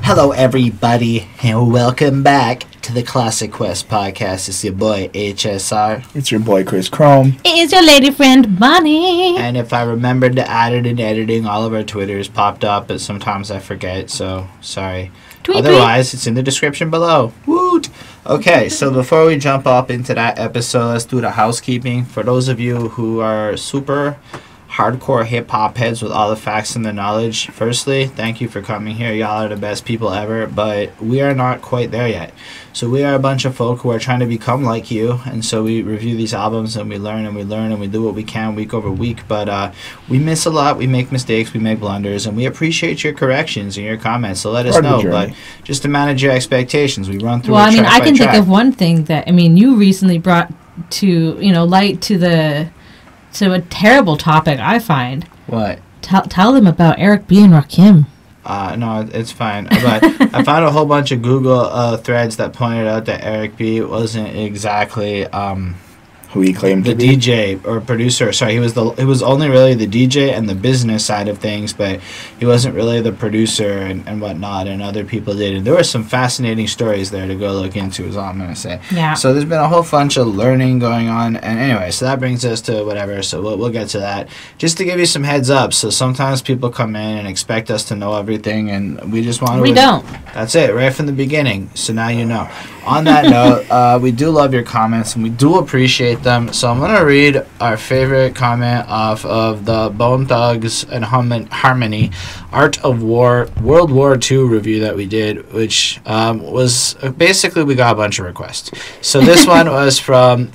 Hello, everybody, and welcome back to the Classic Quest podcast. It's your boy, HSR. It's your boy, Chris Chrome. It is your lady friend, Bonnie. And if I remembered to add it in editing, all of our Twitters popped up, but sometimes I forget, so sorry. Tweet, Otherwise, it's in the description below. Woot! Okay, so before we jump up into that episode, let's do the housekeeping. For those of you who are super hardcore hip-hop heads with all the facts and the knowledge, firstly, thank you for coming here. Y'all are the best people ever, but we are not quite there yet. So we are a bunch of folk who are trying to become like you, and so we review these albums and we learn and we learn and we do what we can week over week, but we miss a lot, we make mistakes, we make blunders, and we appreciate your corrections and your comments, so let us know. But just to manage your expectations, we run through Well, I mean, I can think of one thing that, I mean, you recently brought to, light to a terrible topic, I find. What? Tell them about Eric B. and Rakim. No, it's fine. But I found a whole bunch of Google threads that pointed out that Eric B. wasn't exactly who he claimed the to be? DJ or producer. Sorry, he was only really the DJ and the business side of things, but he wasn't really the producer and whatnot, and other people did. And there were some fascinating stories there to go look into, is all I'm going to say. Yeah. So there's been a whole bunch of learning going on. And anyway, so that brings us to whatever. So we'll get to that. Just to give you some heads up. So sometimes people come in and expect us to know everything, and we just want to... We don't. That's it, right from the beginning. So now you know. On that note, we do love your comments, and we do appreciate them. So I'm going to read our favorite comment off of the Bone Thugs and Harmony Art of War World War II review that we did, which was basically we got a bunch of requests. So this one was from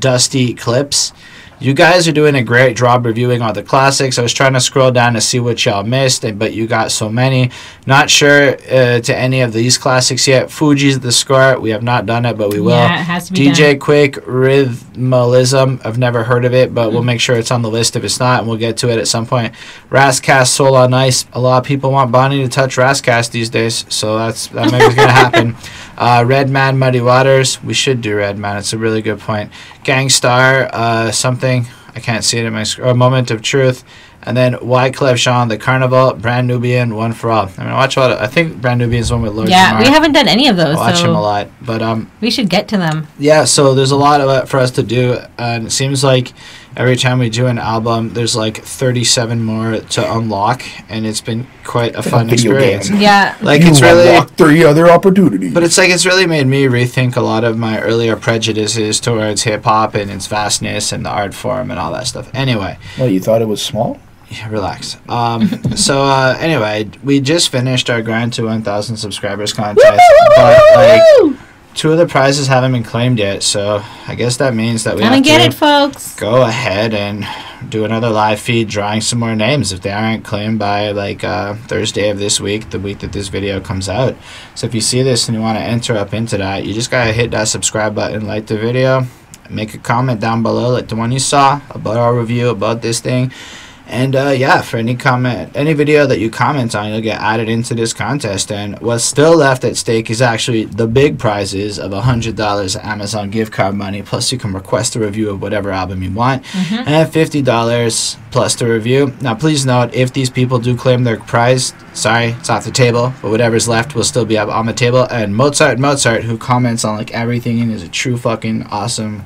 Dusty Clips. You guys are doing a great job reviewing all the classics. I was trying to scroll down to see what y'all missed, but you got so many. Not sure to any of these classics yet. Fuji's the score. We have not done it, but we will. Yeah, it has to be DJ done. Quick Rhythmalism. I've never heard of it, but we'll make sure it's on the list if it's not, and we'll get to it at some point. Rascast Soul on Ice. A lot of people want Bonnie to touch Rascast these days, so that maybe is going to happen. Red Man Muddy Waters. We should do Red Man. It's a really good point. Gangstar something. I can't see it in my screen. Moment of Truth. And then Wyclef Jean, The Carnival, Brand Nubian, One for All. I mean, I watch a lot of... I think Brand Nubian is one with Lloyd. Yeah, we haven't done any of those. I watch him a lot. But we should get to them. Yeah, so there's a lot of it for us to do. And it seems like every time we do an album, there's like 37 more to unlock. And it's been quite a fun experience. Yeah. Like it's really... unlocked 3 other opportunities. But it's like it's really made me rethink a lot of my earlier prejudices towards hip-hop and its vastness and the art form and all that stuff. Anyway. Well, you thought it was small? Yeah, relax. So anyway, we just finished our grind to 1,000 subscribers contest, but like 2 of the prizes haven't been claimed yet. So I guess that means that we have to get it, folks. Go ahead and do another live feed, drawing some more names if they aren't claimed by like Thursday of this week, the week that this video comes out. So if you see this and you want to enter up into that, you just gotta hit that subscribe button, like the video, make a comment down below, like the one you saw about our review about this thing. And yeah, for any video that you comment on, you'll get added into this contest. And what's still left at stake is actually the big prizes of $100 Amazon gift card money. Plus, you can request a review of whatever album you want, and $50 plus the review. Now, please note, if these people do claim their prize, sorry, it's off the table. But whatever's left will still be up on the table. And Mozart, who comments on like everything and is a true fucking awesome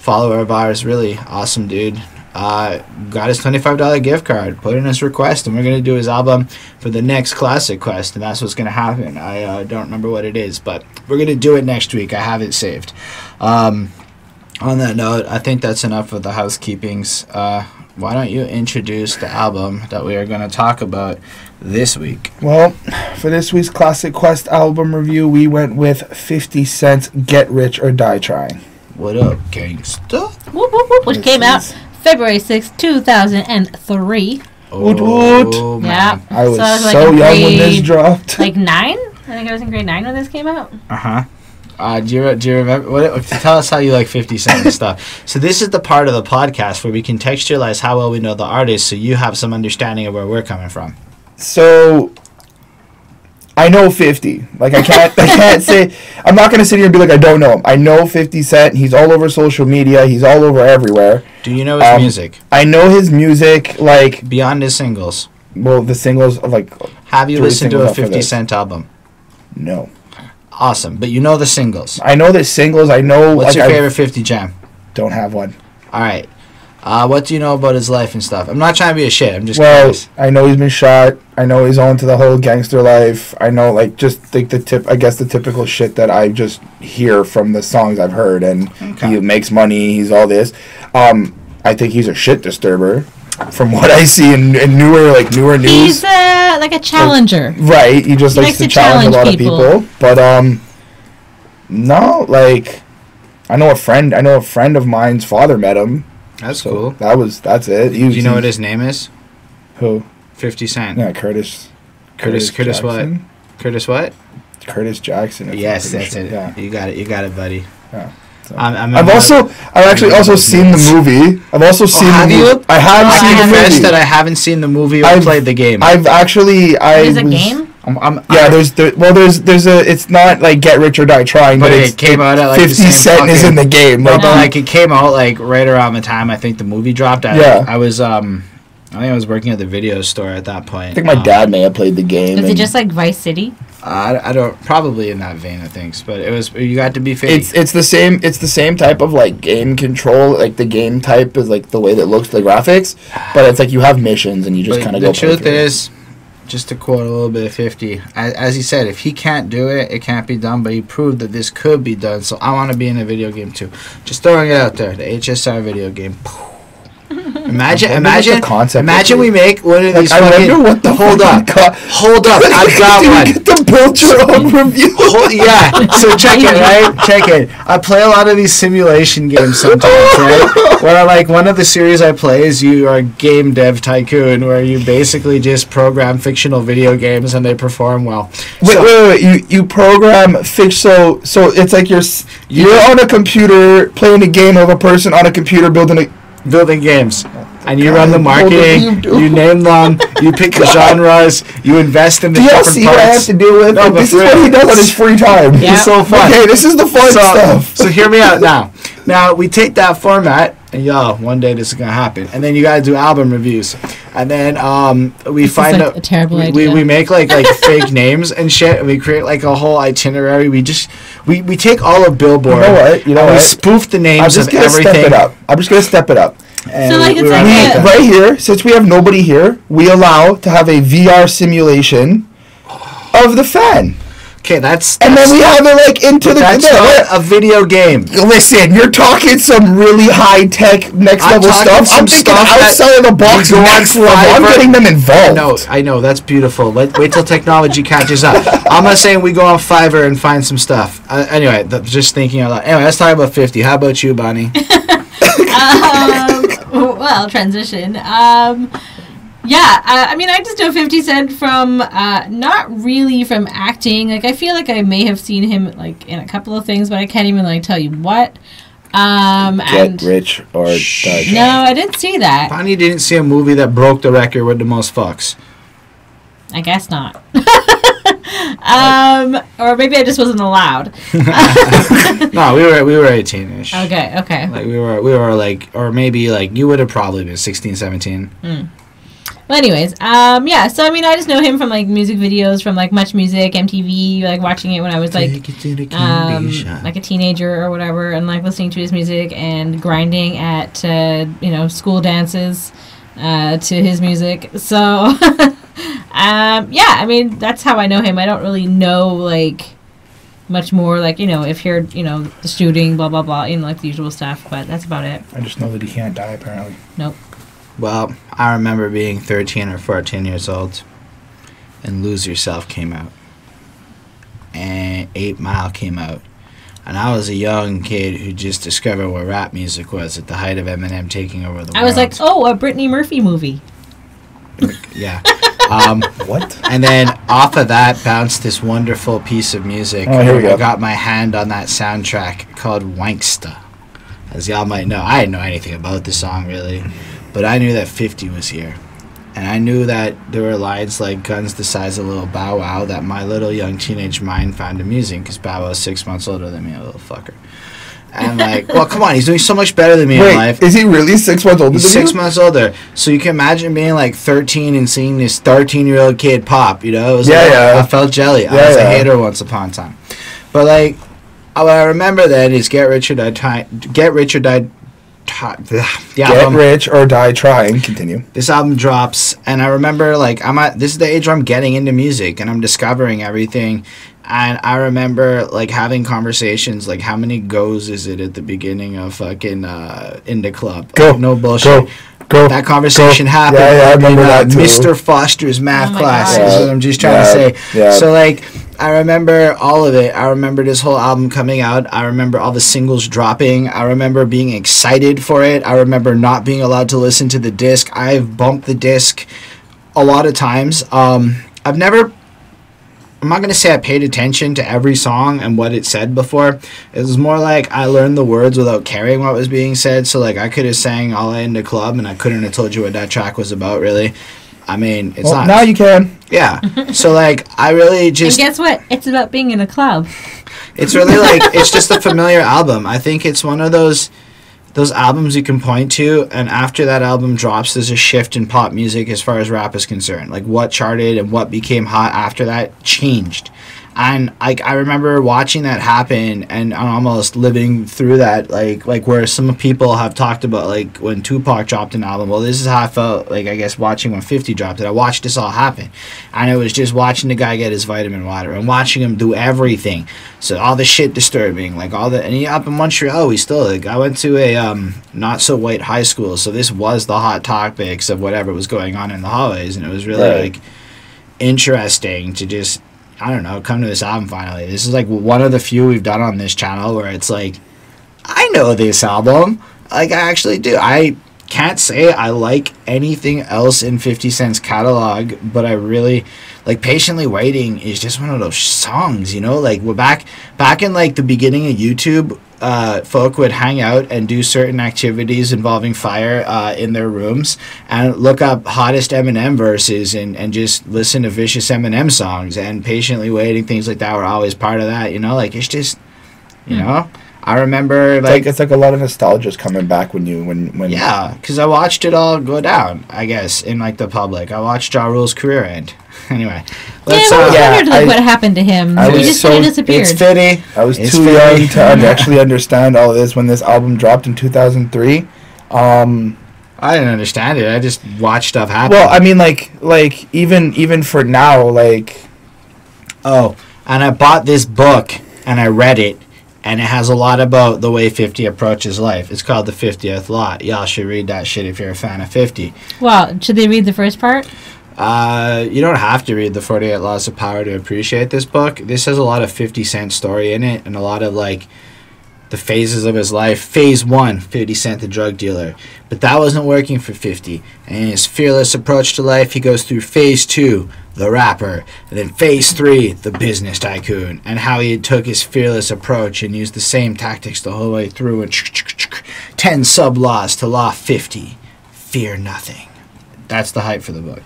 follower of ours, really awesome dude. Got his $25 gift card, put in his request, and we're going to do his album for the next Classic Quest, and that's what's going to happen. I don't remember what it is, but we're going to do it next week. I have it saved. On that note, I think that's enough of the housekeepings. Why don't you introduce the album that we are going to talk about this week? Well, for this week's Classic Quest album review, we went with 50 Cent's Get Rich or Die Tryin. What up, gangsta? Whoop, whoop, whoop, which came out February 6, 2003. Woot woot. Oh, yeah. I was like so young when this dropped. Like 9? I think I was in grade 9 when this came out. Do you remember? Tell us how you like 50 Cent and stuff. So this is the part of the podcast where we contextualize how well we know the artist, so you have some understanding of where we're coming from. So I know 50. Like I can't say. I'm not gonna sit here and be like I don't know him. I know 50 Cent. He's all over social media. He's all over everywhere. Do you know his music? I know his music. Like beyond his singles. Well, the singles like. Have you listened to a 50 Cent album? No. Awesome. But you know the singles. I know the singles. I know. What's like, your favorite 50 jam? Don't have one. All right. What do you know about his life and stuff? I'm not trying to be a shit. I'm just Well, curious. I know he's been shot. I know he's on to the whole gangster life. I know, like, just like I guess the typical shit that I just hear from the songs I've heard. And he makes money. He's all this. I think he's a shit disturber, from what I see in newer news. He's like a challenger. Right. He just likes to challenge a lot of people. But no, like, I know a friend of mine's father met him. That's So cool. That's it. Do you know what his name is? Who? 50 Cent. Yeah, Curtis Curtis what? Jackson. Curtis what? Curtis Jackson. Yes, that's sure. it. Yeah. You got it, buddy. Yeah. So. I've actually also seen the movie. I've also seen have the movie. you? I have I seen the confess movie. that I haven't seen the movie or I've played the game. There's a game? It's not like Get Rich or Die Trying, But but it came out at, like, the 50 same Cent is fucking- in the game. But Like, like it came out like right around the time I think the movie dropped. I was I think I was working at the video store at that point. I think my dad may have played the game. Is it and just like Vice City? I don't probably in that vein of things, but it was you got to be 50. it's the same type of like game control, like the game type is like the way that looks, the graphics, but it's like you have missions and you just But kind of the go. truth is, just to quote a little bit of 50, as he said, if he can't do it, it can't be done. But he proved that this could be done. So I want to be in a video game too. Just throwing it out there, the HSR video game. Imagine the concept we make one of these. I wonder what the hold up, hold up. I've got Did one. you get to build your own review? Yeah, so check it, right? Check it. I play a lot of these simulation games sometimes, right? Where like one of the series I play is you are a game dev tycoon, where you basically just program fictional video games and they perform well. Wait. You program so it's like you're on a computer playing a game of a person on a computer building games. And you run the marketing, you name them, you pick the genres, you invest in the different parts. Do y'all see what I have to deal with? No, This is what he does on his free time. Yeah. It's so fun. Okay, this is the fun stuff. So hear me out now. Now, we take that format, and one day this is going to happen. And then you got to do album reviews. And then This is like a terrible idea. We make like fake names and shit, and we create like a whole itinerary. We take all of Billboard. You know what? We spoof the names of everything. I'm just going to step it up. And So, like, it's like a- Right here, since we have nobody here, we allow to have a VR simulation of the fan. Okay, that's And then we have it like into the... that's not a video game. Listen, you're talking some really high-tech, next-level talking stuff. some I'm thinking stuff that outside of the box, you go on next level. I'm Fiverr. getting them involved. I know, that's beautiful. Wait till technology catches up. I'm not saying we go on Fiverr and find some stuff. Anyway, just thinking out loud. Anyway, let's talk about 50. How about you, Bonnie? Well, transition. I mean, I just know 50 Cent from, not really from acting. Like, I feel like I may have seen him, like, in a couple of things, but I can't even, like, tell you what. Get Rich or Die Trying. No, I didn't see that. Bonnie didn't see a movie that broke the record with the most fucks. I guess not. Or maybe I just wasn't allowed. No, we were 18ish. Okay. Like we were like, or maybe like you would have probably been 16, 17. Well, anyways, so I mean, I just know him from like music videos, from like Much Music, MTV, like watching it when I was like a teenager or whatever, and like listening to his music and grinding at school dances to his music. So I mean, that's how I know him. I don't really know like much more, like, if you're the shooting, blah blah blah, like the usual stuff, but that's about it. I just know that he can't die, apparently. Nope. Well, I remember being 13 or 14 years old, and Lose Yourself came out, and 8 Mile came out, and I was a young kid who just discovered what rap music was at the height of Eminem taking over the world. I was like, oh, a Brittany Murphy movie. Yeah. What? And then off of that bounced this wonderful piece of music. Oh, here we go. I got my hand on that soundtrack called Wanksta. As y'all might know, I didn't know anything about the song really, but I knew that 50 was here. And I knew that there were lines like guns the size of Little Bow Wow that my little young teenage mind found amusing, because Bow Wow's 6 months older than me, a little fucker. And like, well, come on, he's doing so much better than me in life. Is he really 6 months older than you? 6 months older. So you can imagine being like 13 and seeing this 13-year-old kid pop, you know? It was I felt jelly. I was a hater once upon a time. But like, what I remember then is Get Rich or Die Tryin'. Get Rich or Die Tryin'. Continue. This album drops, and I remember like this is the age where I'm getting into music and I'm discovering everything. And I remember like having conversations like, how many goes is it at the beginning of fucking Indie Club? Go. Like, no bullshit. Go. That conversation happened. I remember that too. Mr. Foster's math class is what I'm just trying to say. Yeah. So like, I remember all of it. I remember this whole album coming out. I remember all the singles dropping. I remember being excited for it. I remember not being allowed to listen to the disc. I've bumped the disc a lot of times. I'm not going to say I paid attention to every song and what it said before. It was more like I learned the words without caring what was being said. So, like, I could have sang All in the Club and I couldn't have told you what that track was about, really. I mean, it's not. Now you can. Yeah. So, like, I really just... And guess what? It's about being in a club. It's really, like, it's just a familiar album. I think it's one of those albums you can point to, and after that album drops, there's a shift in pop music as far as rap is concerned. Like, what charted and what became hot after that changed. And I remember watching that happen and almost living through that, like where some people have talked about, like, when Tupac dropped an album. Well, this is how I felt, like, I guess, watching when 50 dropped it. I watched this all happen. And it was just watching the guy get his vitamin water and watching him do everything. So all the shit disturbing, like, and he up in Montreal, we still, like, I went to a not-so-white high school, so this was the hot topics of whatever was going on in the hallways, and it was really, like, interesting to just... I don't know, come to this album finally. This is like one of the few we've done on this channel where it's like, I know this album. Like, I actually do. I can't say I like anything else in 50 Cent's catalog, but I really, like, Patiently Waiting is just one of those songs, you know? Like, we're back in, like, the beginning of YouTube, folk would hang out and do certain activities involving fire in their rooms and look up hottest Eminem verses and just listen to vicious Eminem songs, and Patiently Waiting, things like that were always part of that, you know? Like, it's just, you know? I remember, like... It's like a lot of nostalgia's coming back when Yeah, because I watched it all go down, I guess, in, like, the public. I watched Ja Rule's career end. Anyway. Let's, I wondered, like, what happened to him. He just kind of disappeared. It's fitty. I was too young to actually understand all of this when this album dropped in 2003. I didn't understand it. I just watched stuff happen. Well, I mean, like even for now, like... Oh, and I bought this book, and I read it, and it has a lot about the way 50 approaches life. It's called The 50th Law. Y'all should read that shit if you're a fan of 50. Well, should they read the first part? You don't have to read the 48 Laws of Power to appreciate this book. This has a lot of 50 Cent story in it and a lot of, like, the phases of his life. Phase 1, 50 Cent the drug dealer. But that wasn't working for 50. And in his fearless approach to life, he goes through Phase 2, the rapper, and then Phase 3, the business tycoon, and how he took his fearless approach and used the same tactics the whole way through, and 10 sub-laws to Law 50. Fear nothing. That's the hype for the book.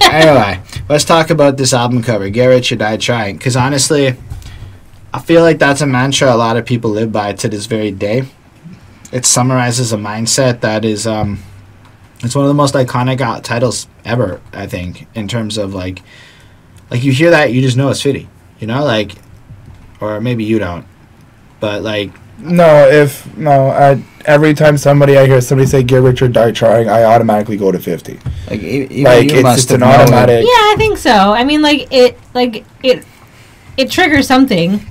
Anyway, let's talk about this album cover, Get Rich or Die Tryin', because honestly, I feel like that's a mantra a lot of people live by to this very day. It summarizes a mindset that is, it's one of the most iconic titles ever, I think, in terms of, like you hear that, you just know it's 50, you know, like, or maybe you don't, but, like... Every time I hear somebody say "Get Rich or Die Tryin'," I automatically go to 50. Like, it's just an automatic. Yeah, I think so. I mean, it triggers something.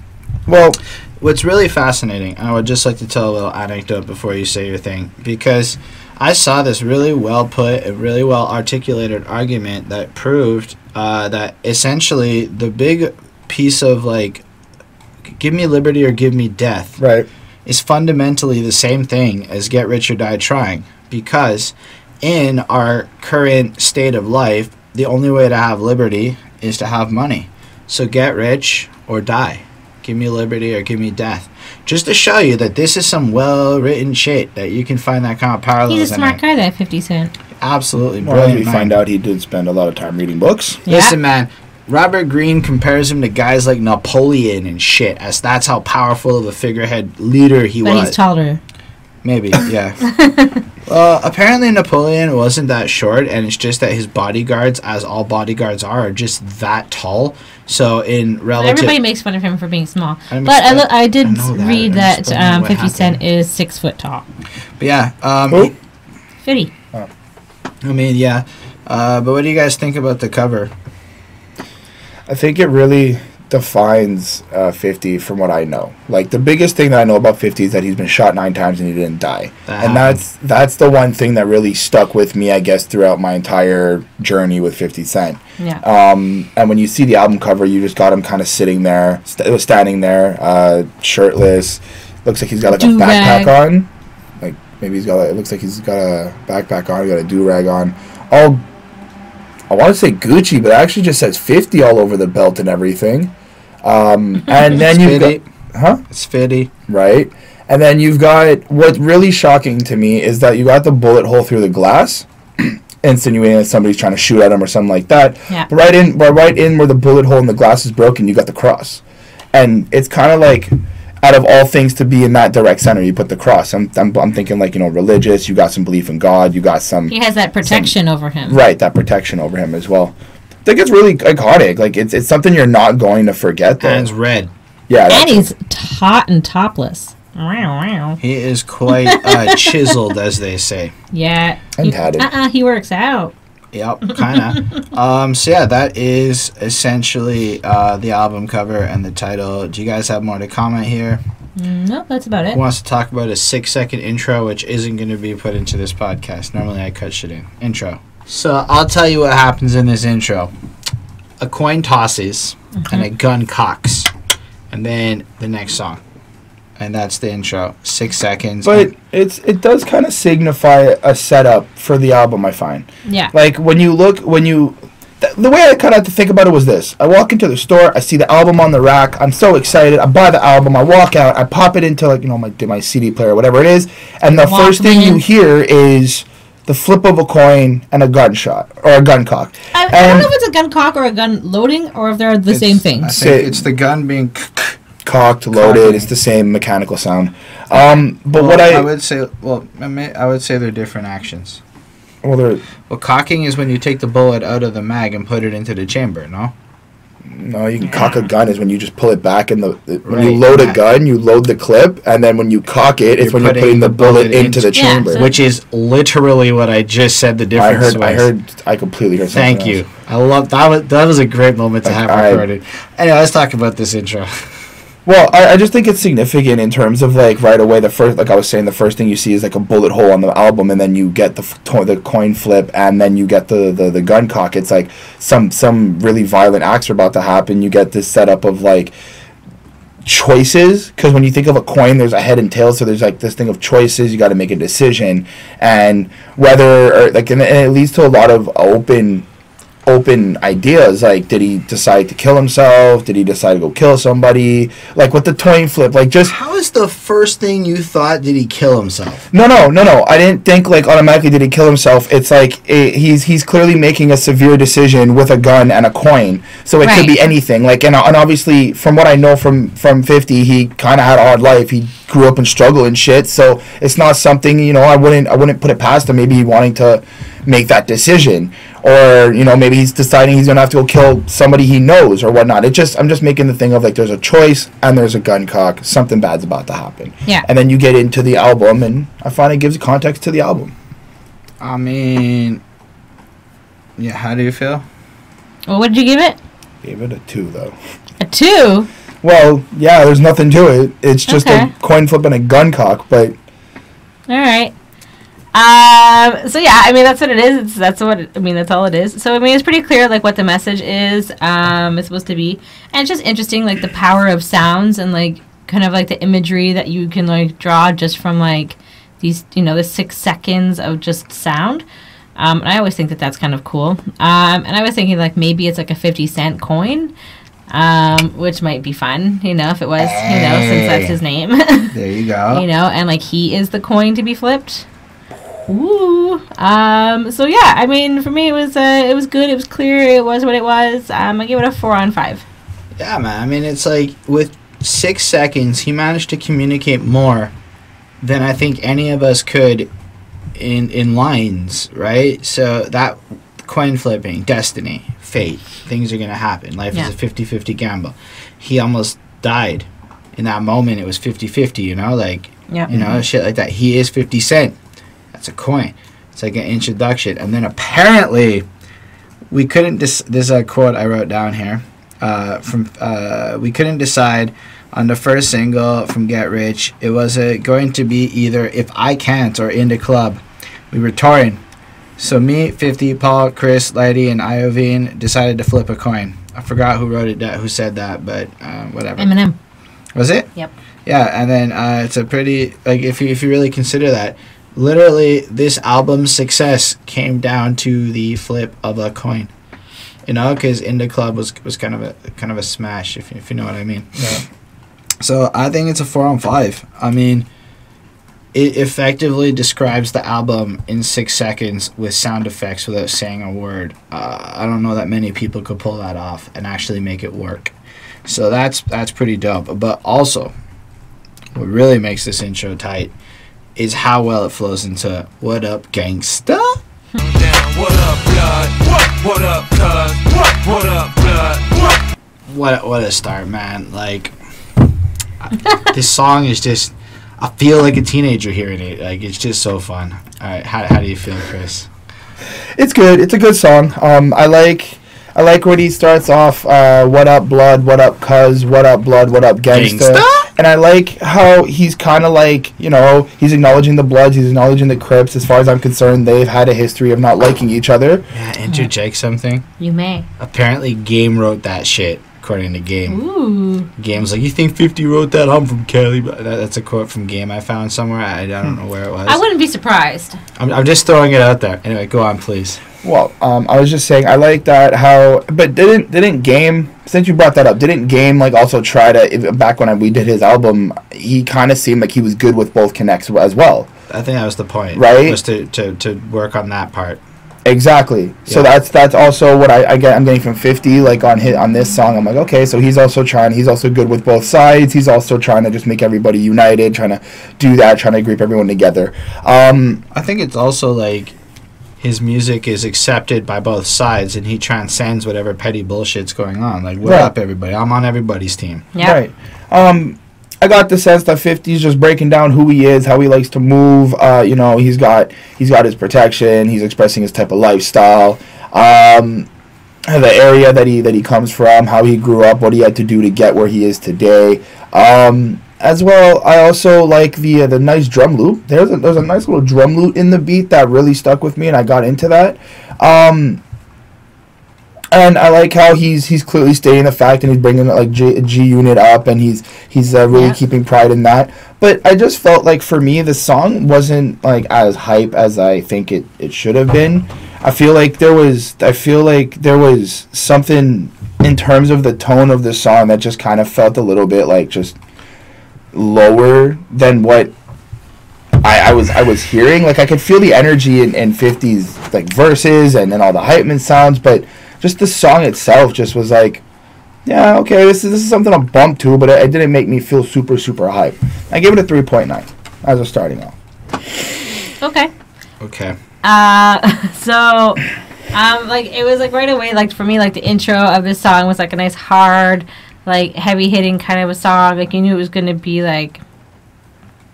Well, what's really fascinating, and I would just like to tell a little anecdote before you say your thing, because I saw this really well put and really well articulated argument that proved that essentially the big piece of, like, give me liberty or give me death, right, is fundamentally the same thing as Get Rich or Die Tryin', because in our current state of life, the only way to have liberty is to have money. So get rich or die. Give me liberty or give me death. Just to show you that this is some well-written shit, that you can find that kind of parallels. He's a smart guy, that 50 Cent. Absolutely brilliant. Well, we find out he did spend a lot of time reading books. Yeah. Listen, man, Robert Greene compares him to guys like Napoleon and shit, as that's how powerful of a figurehead leader he was. But he's taller. Maybe, yeah. Apparently Napoleon wasn't that short, and it's just that his bodyguards, as all bodyguards are just that tall. So in relative... Everybody makes fun of him for being small. I did read that 50 Cent is 6 foot tall. But yeah. 50. Oh. I mean, yeah. But what do you guys think about the cover? I think it really defines 50 from what I know. Like, the biggest thing that I know about 50 is that he's been shot 9 times and he didn't die. And that's the one thing that really stuck with me, I guess, throughout my entire journey with 50 Cent. Yeah. And when you see the album cover, you just got him kind of sitting there, standing there, shirtless. Looks like he's got like a backpack on. Like, maybe he's got it looks like he's got a backpack on, he's got a do-rag on. All, I want to say Gucci, but it actually just says 50 all over the belt and everything. And then you've got... It's 50. Right. And then you've got... What's really shocking to me is that you got the bullet hole through the glass, insinuating that somebody's trying to shoot at him or something like that. Yeah. But right in where the bullet hole in the glass is broken, you got the cross. And it's kind of like... Out of all things to be in that direct center, you put the cross. I'm thinking like, religious. You got some belief in God. You got some... He has that protection over him. Right, that protection over him as well. I think it's really iconic. Like, it's something you're not going to forget, though. And it's red. Yeah. And he's taut and topless. He is quite chiseled, as they say. Yeah. And tatted. He works out. Yep, kind of. So yeah, that is essentially the album cover and the title. Do you guys have more to comment here? Nope, that's about it. Who wants to talk about a 6-second intro, which isn't going to be put into this podcast? Normally I cut shit in. Intro. So I'll tell you what happens in this intro. A coin tosses and a gun cocks. And then the next song. And that's the intro. 6 seconds. But it does kind of signify a setup for the album, I find. Yeah. Like, the way I kind of had to think about it was this. I walk into the store, I see the album on the rack, I'm so excited, I buy the album, I walk out, I pop it into, like, my CD player, whatever it is, and the first thing you hear is the flip of a coin and a gunshot, or a gun cock. I don't know if it's a gun cock or a gun loading, or if they're the same thing. I think it's the gun being... cocked, loaded. Cocking. It's the same mechanical sound. But I would say, I would say they're different actions. Well, cocking is when you take the bullet out of the mag and put it into the chamber. No, you can cock a gun is when you just pull it back when you load a gun, you load the clip, and then when you cock it, it's when you're putting the bullet into the chamber. Which is literally what I just said. The difference. I completely heard. Thank you. I love that. That was a great moment to have recorded. Anyway, let's talk about this intro. Well, I just think it's significant in terms of, like, right away, the first thing you see is, like, a bullet hole on the album, and then you get the coin flip, and then you get the gun cock. It's, like, some really violent acts are about to happen. You get this setup of, like, choices, because when you think of a coin, there's a head and tail, so there's, like, this thing of choices. You got to make a decision, and and it leads to a lot of open ideas, like, did he decide to kill himself? Did he decide to go kill somebody? Like, with the coin flip, like, just... How is the first thing you thought, did he kill himself? No. I didn't think, like, automatically did he kill himself. It's like, he's clearly making a severe decision with a gun and a coin. So it could be anything. Like, and obviously, from what I know from 50, he kind of had a hard life. He grew up in struggle and shit, so it's not something, I wouldn't put it past him, maybe wanting to make that decision, or maybe he's deciding he's gonna have to go kill somebody he knows or whatnot. I'm just making the thing of, like, there's a choice and there's a gun cock, something bad's about to happen. Yeah. And then you get into the album, and I find it gives context to the album. I mean, yeah, how do you feel? Well, what did you give it? Gave it a 2, though. A 2? Well, yeah, there's nothing to it. It's just a coin flip and a gun cock, but... All right. So yeah, I mean, that's what it is. That's all it is. So I mean, it's pretty clear, like, what the message is. It's supposed to be, and it's just interesting, like, the power of sounds and, like, kind of like the imagery that you can, like, draw just from, like, these, the 6 seconds of just sound. And I always think that that's kind of cool. And I was thinking, like, maybe it's like a 50-cent coin. Which might be fun, if it was, since that's his name. There you go. And, like, he is the coin to be flipped. Ooh. So yeah, I mean, for me, it was good. It was clear. It was what it was. I give it a 4 on 5. Yeah, man. I mean, it's like with 6 seconds, he managed to communicate more than I think any of us could in lines, right? So that coin flipping, destiny, fate, things are gonna happen. Life is a 50-50 gamble. He almost died. In that moment, it was 50-50, you know, like, you know, shit like that. He is 50 Cent. That's a coin. It's like an introduction. And then apparently, we couldn't, this is a quote I wrote down here, we couldn't decide on the first single from Get Rich. It was going to be either If I Can't or In the Club. We were touring. So me, 50, Paul, Chris, Lighty, and Iovine decided to flip a coin. I forgot who wrote it, who said that, but whatever. Eminem. Was it? Yep. Yeah, and then it's a pretty, like, if you really consider that, literally this album's success came down to the flip of a coin. You know, because In the Club was kind of a smash, if you know what I mean. Yeah. So I think it's a 4 on 5. I mean, it effectively describes the album in 6 seconds with sound effects without saying a word. I don't know that many people could pull that off and actually make it work. So that's pretty dope. But also, what really makes this intro tight is how well it flows into What Up Gangsta? What up, blood? What up, cuz? What up, blood? What a start, man. Like, this song is just, I feel like a teenager hearing it. Like, it's just so fun. All right, how do you feel, Chris? It's good. It's a good song. I like when he starts off, what up, blood, what up, cuz, what up, blood, what up, gangsta. And I like how he's kind of like, you know, he's acknowledging the Bloods, he's acknowledging the Crips. As far as I'm concerned, they've had a history of not liking each other. Yeah, interject something. You may. Apparently, Game wrote that shit, according to Game. Ooh. Game's like, you think 50 wrote that? I'm from Cali. That's a quote from Game I found somewhere. I don't know where it was. I wouldn't be surprised. I'm just throwing it out there. Anyway, go on, please. Well, I was just saying, I like that but didn't Game, since you brought that up, didn't Game like also try to, back when we did his album, he kind of seemed like he was good with both connects as well. I think that was the point. Right? Was to work on that part. Exactly. Yeah. So that's also what I'm getting from 50, like on this song. I'm like, okay, so he's also good with both sides. He's also trying to just make everybody united, trying to do that, trying to group everyone together. I think it's also like, his music is accepted by both sides, and he transcends whatever petty bullshit's going on. Like, what up, everybody? I'm on everybody's team. Yeah. Right. I got the sense that 50's just breaking down who he is, how he likes to move. You know, he's got his protection. He's expressing his type of lifestyle. The area that he comes from, how he grew up, what he had to do to get where he is today. As well, I also like the nice drum loop. There's a nice little drum loop in the beat that really stuck with me, and I got into that. And I like how he's clearly stating the fact, and he's bringing like G Unit up, and he's really keeping pride in that. But I just felt like for me, the song wasn't like as hype as I think it should have been. I feel like there was something in terms of the tone of the song that just kind of felt a little bit like just lower than what I was hearing. Like, I could feel the energy in 50's like verses and all the hype man sounds, but just the song itself just was like, yeah, okay, this is something I'll bump to, but it didn't make me feel super hype. I gave it a 3.9 as a starting off. Okay. So like, it was like right away, like for me, like the intro of this song was like a nice hard, like heavy hitting kind of a song. Like, you knew it was gonna be like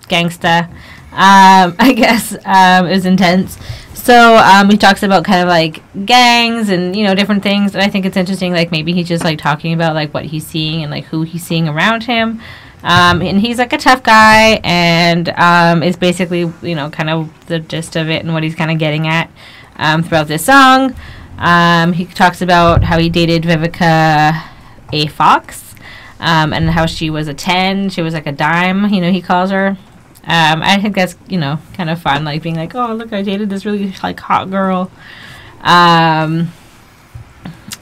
gangsta. I guess it was intense. So he talks about kind of like gangs and, you know, different things, and I think it's interesting. Like, maybe he's just like talking about like what he's seeing and like who he's seeing around him. And he's like a tough guy, and is basically, you know, kind of the gist of it and what he's kind of getting at throughout this song. He talks about how he dated Vivica A. Fox, and how she was a 10. She was like a dime, you know, he calls her. I think that's, you know, kind of fun, like being like, oh, look, I dated this really like hot girl. So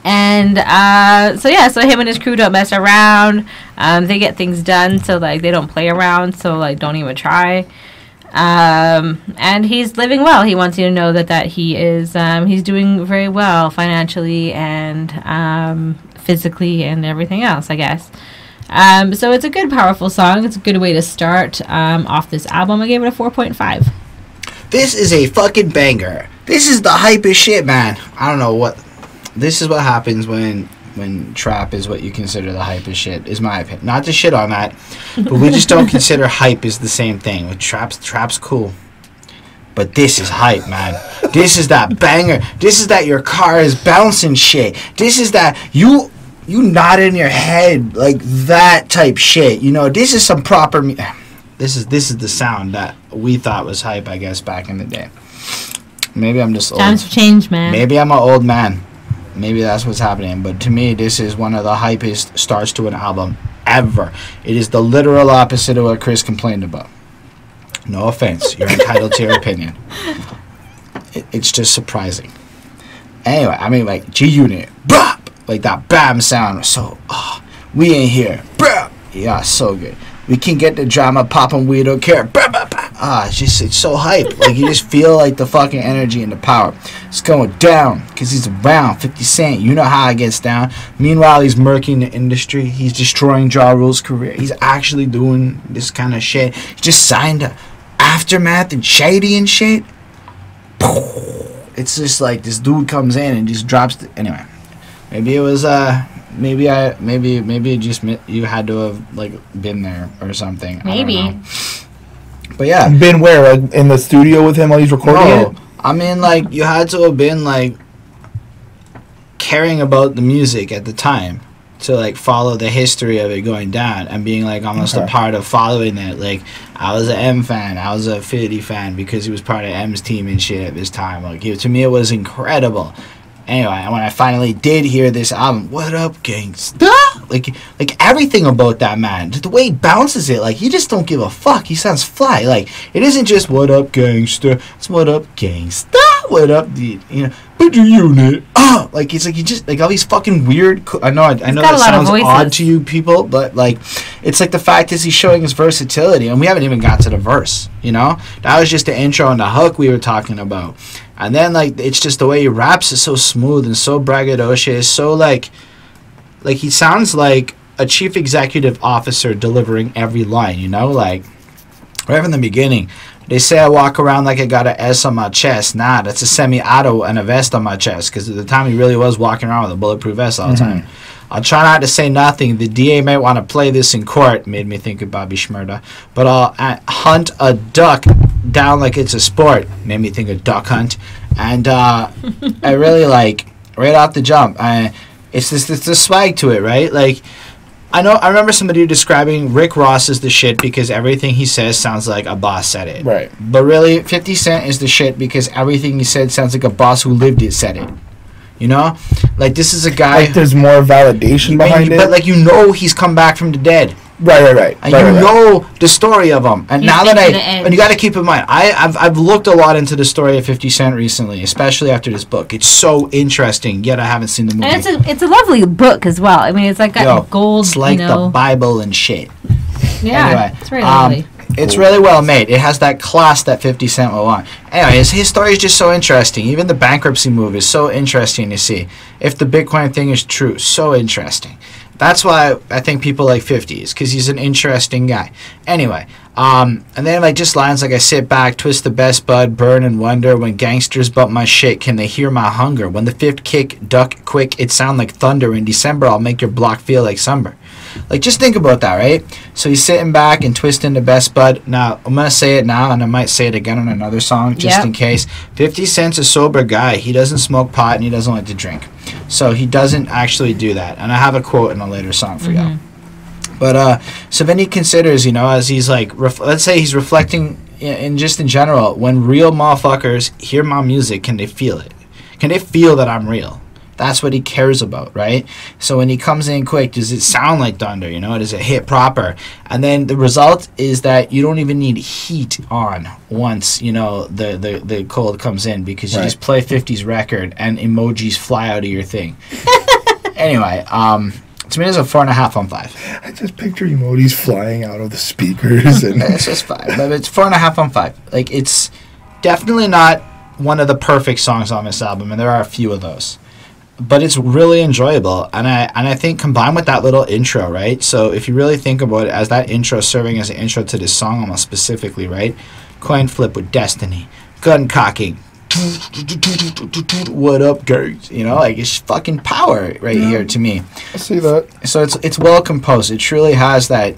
him and his crew don't mess around. They get things done, so like they don't play around, so like don't even try. And he's living well. He wants you to know that he is he's doing very well financially and physically and everything else, I guess. So it's a good, powerful song. It's a good way to start off this album. I gave it a 4.5. This is a fucking banger. This is the hypest shit, man. I don't know what... This is what happens when trap is what you consider the hypest shit, is my opinion. Not to shit on that, but we just don't consider hype is the same thing. With trap's cool. But this is hype, man. This is that banger. This is that your car is bouncing shit. This is that you nod in your head like that type shit. You know, this is some proper... This is the sound that we thought was hype, I guess, back in the day. Maybe I'm just old. Times have changed, man. Maybe I'm an old man. Maybe that's what's happening. But to me, this is one of the hypest starts to an album ever. It is the literal opposite of what Chris complained about. No offense. You're entitled to your opinion. It's just surprising. Anyway, I mean, like, G-Unit. Bop! Like that BAM sound. So, we ain't here. Bop! Yeah, so good. We can get the drama, poppin', we don't care. Bop, bop, bop. It's so hype. Like, you just feel like the fucking energy and the power. It's going down because he's around 50 Cent. You know how it gets down. Meanwhile, he's murking the industry. He's destroying Ja Rule's career. He's actually doing this kind of shit. He just signed to Aftermath and Shady and shit. It's just like this dude comes in and just drops anyway. Maybe it was maybe it just you had to have like been there or something. Maybe. But yeah. Been where? Like in the studio with him while he's recording it? I mean, like, you had to have been, like, caring about the music at the time to, like, follow the history of it going down and being, like, almost a part of following it. Like, I was an M fan. I was a 50 fan because he was part of M's team and shit at this time. Like, to me, it was incredible. Anyway, and when I finally did hear this album, what up, gangsta? Like everything about that man, the way he bounces it, like, he just don't give a fuck. He sounds fly. Like, it isn't just what up, gangsta. It's what up, gangsta. What up, dude? You know, put your unit. Like, it's like you just like all these fucking weird. I know that sounds odd to you people, but like, it's like the fact is he's showing his versatility, and we haven't even got to the verse. You know, that was just the intro and the hook we were talking about. And then, like, it's just the way he raps is so smooth and so braggadocious. So, like he sounds like a chief executive officer delivering every line, you know? Like, right from the beginning, they say I walk around like I got an S on my chest. Nah, that's a semi-auto and a vest on my chest. Because at the time, he really was walking around with a bulletproof vest all the time. I'll try not to say nothing. The DA might want to play this in court. Made me think of Bobby Shmurda. But I'll hunt a duck down like it's a sport. Made me think of Duck Hunt. And I really like, right off the jump, it's the swag to it, right? Like, I remember somebody describing Rick Ross as the shit because everything he says sounds like a boss said it. Right. But really, 50 Cent is the shit because everything he said sounds like a boss who lived it said it. You know? Like, this is a guy... Like, there's more validation behind it. But, like, you know he's come back from the dead. Right. And you know the story of him. And now that and you got to keep in mind, I've looked a lot into the story of 50 Cent recently, especially after this book. It's so interesting, yet I haven't seen the movie. And it's a lovely book as well. I mean, it's like got gold, it's like the Bible and shit. Yeah, anyway, it's very lovely. It's really well made. It has that class that 50 Cent will want. Anyway, his story is just so interesting. Even the bankruptcy move is so interesting to see. If the Bitcoin thing is true, so interesting. That's why I think people like 50 is because he's an interesting guy. Anyway, and then like just lines like I sit back, twist the best bud, burn and wonder. When gangsters bump my shit, can they hear my hunger? When the fifth kick, duck quick, it sound like thunder. In December, I'll make your block feel like summer. Like, just think about that, right? So he's sitting back and twisting the best bud. Now, I'm going to say it now, and I might say it again on another song, just in case. 50 Cent's a sober guy. He doesn't smoke pot, and he doesn't like to drink. So he doesn't actually do that. And I have a quote in a later song for y'all. But, so then he considers, you know, as he's like, let's say he's reflecting in just in general, when real motherfuckers hear my music, can they feel it? Can they feel that I'm real? That's what he cares about, right? So when he comes in quick, does it sound like thunder? You know, does it hit proper? And then the result is that you don't even need heat on once, you know, the cold comes in, because you just play 50's record and emojis fly out of your thing. Anyway, To me, it's a 4.5 on 5. I just picture emojis flying out of the speakers. And it's just 5. But it's 4.5 on 5. Like, it's definitely not one of the perfect songs on this album, and there are a few of those. But it's really enjoyable, and I think combined with that little intro, right? So if you really think about it as that intro serving as an intro to this song almost specifically, right? Coin flip with Destiny, gun cocking, what up, girls? You know, like it's fucking power right here to me. I see that. So it's well composed. It truly has that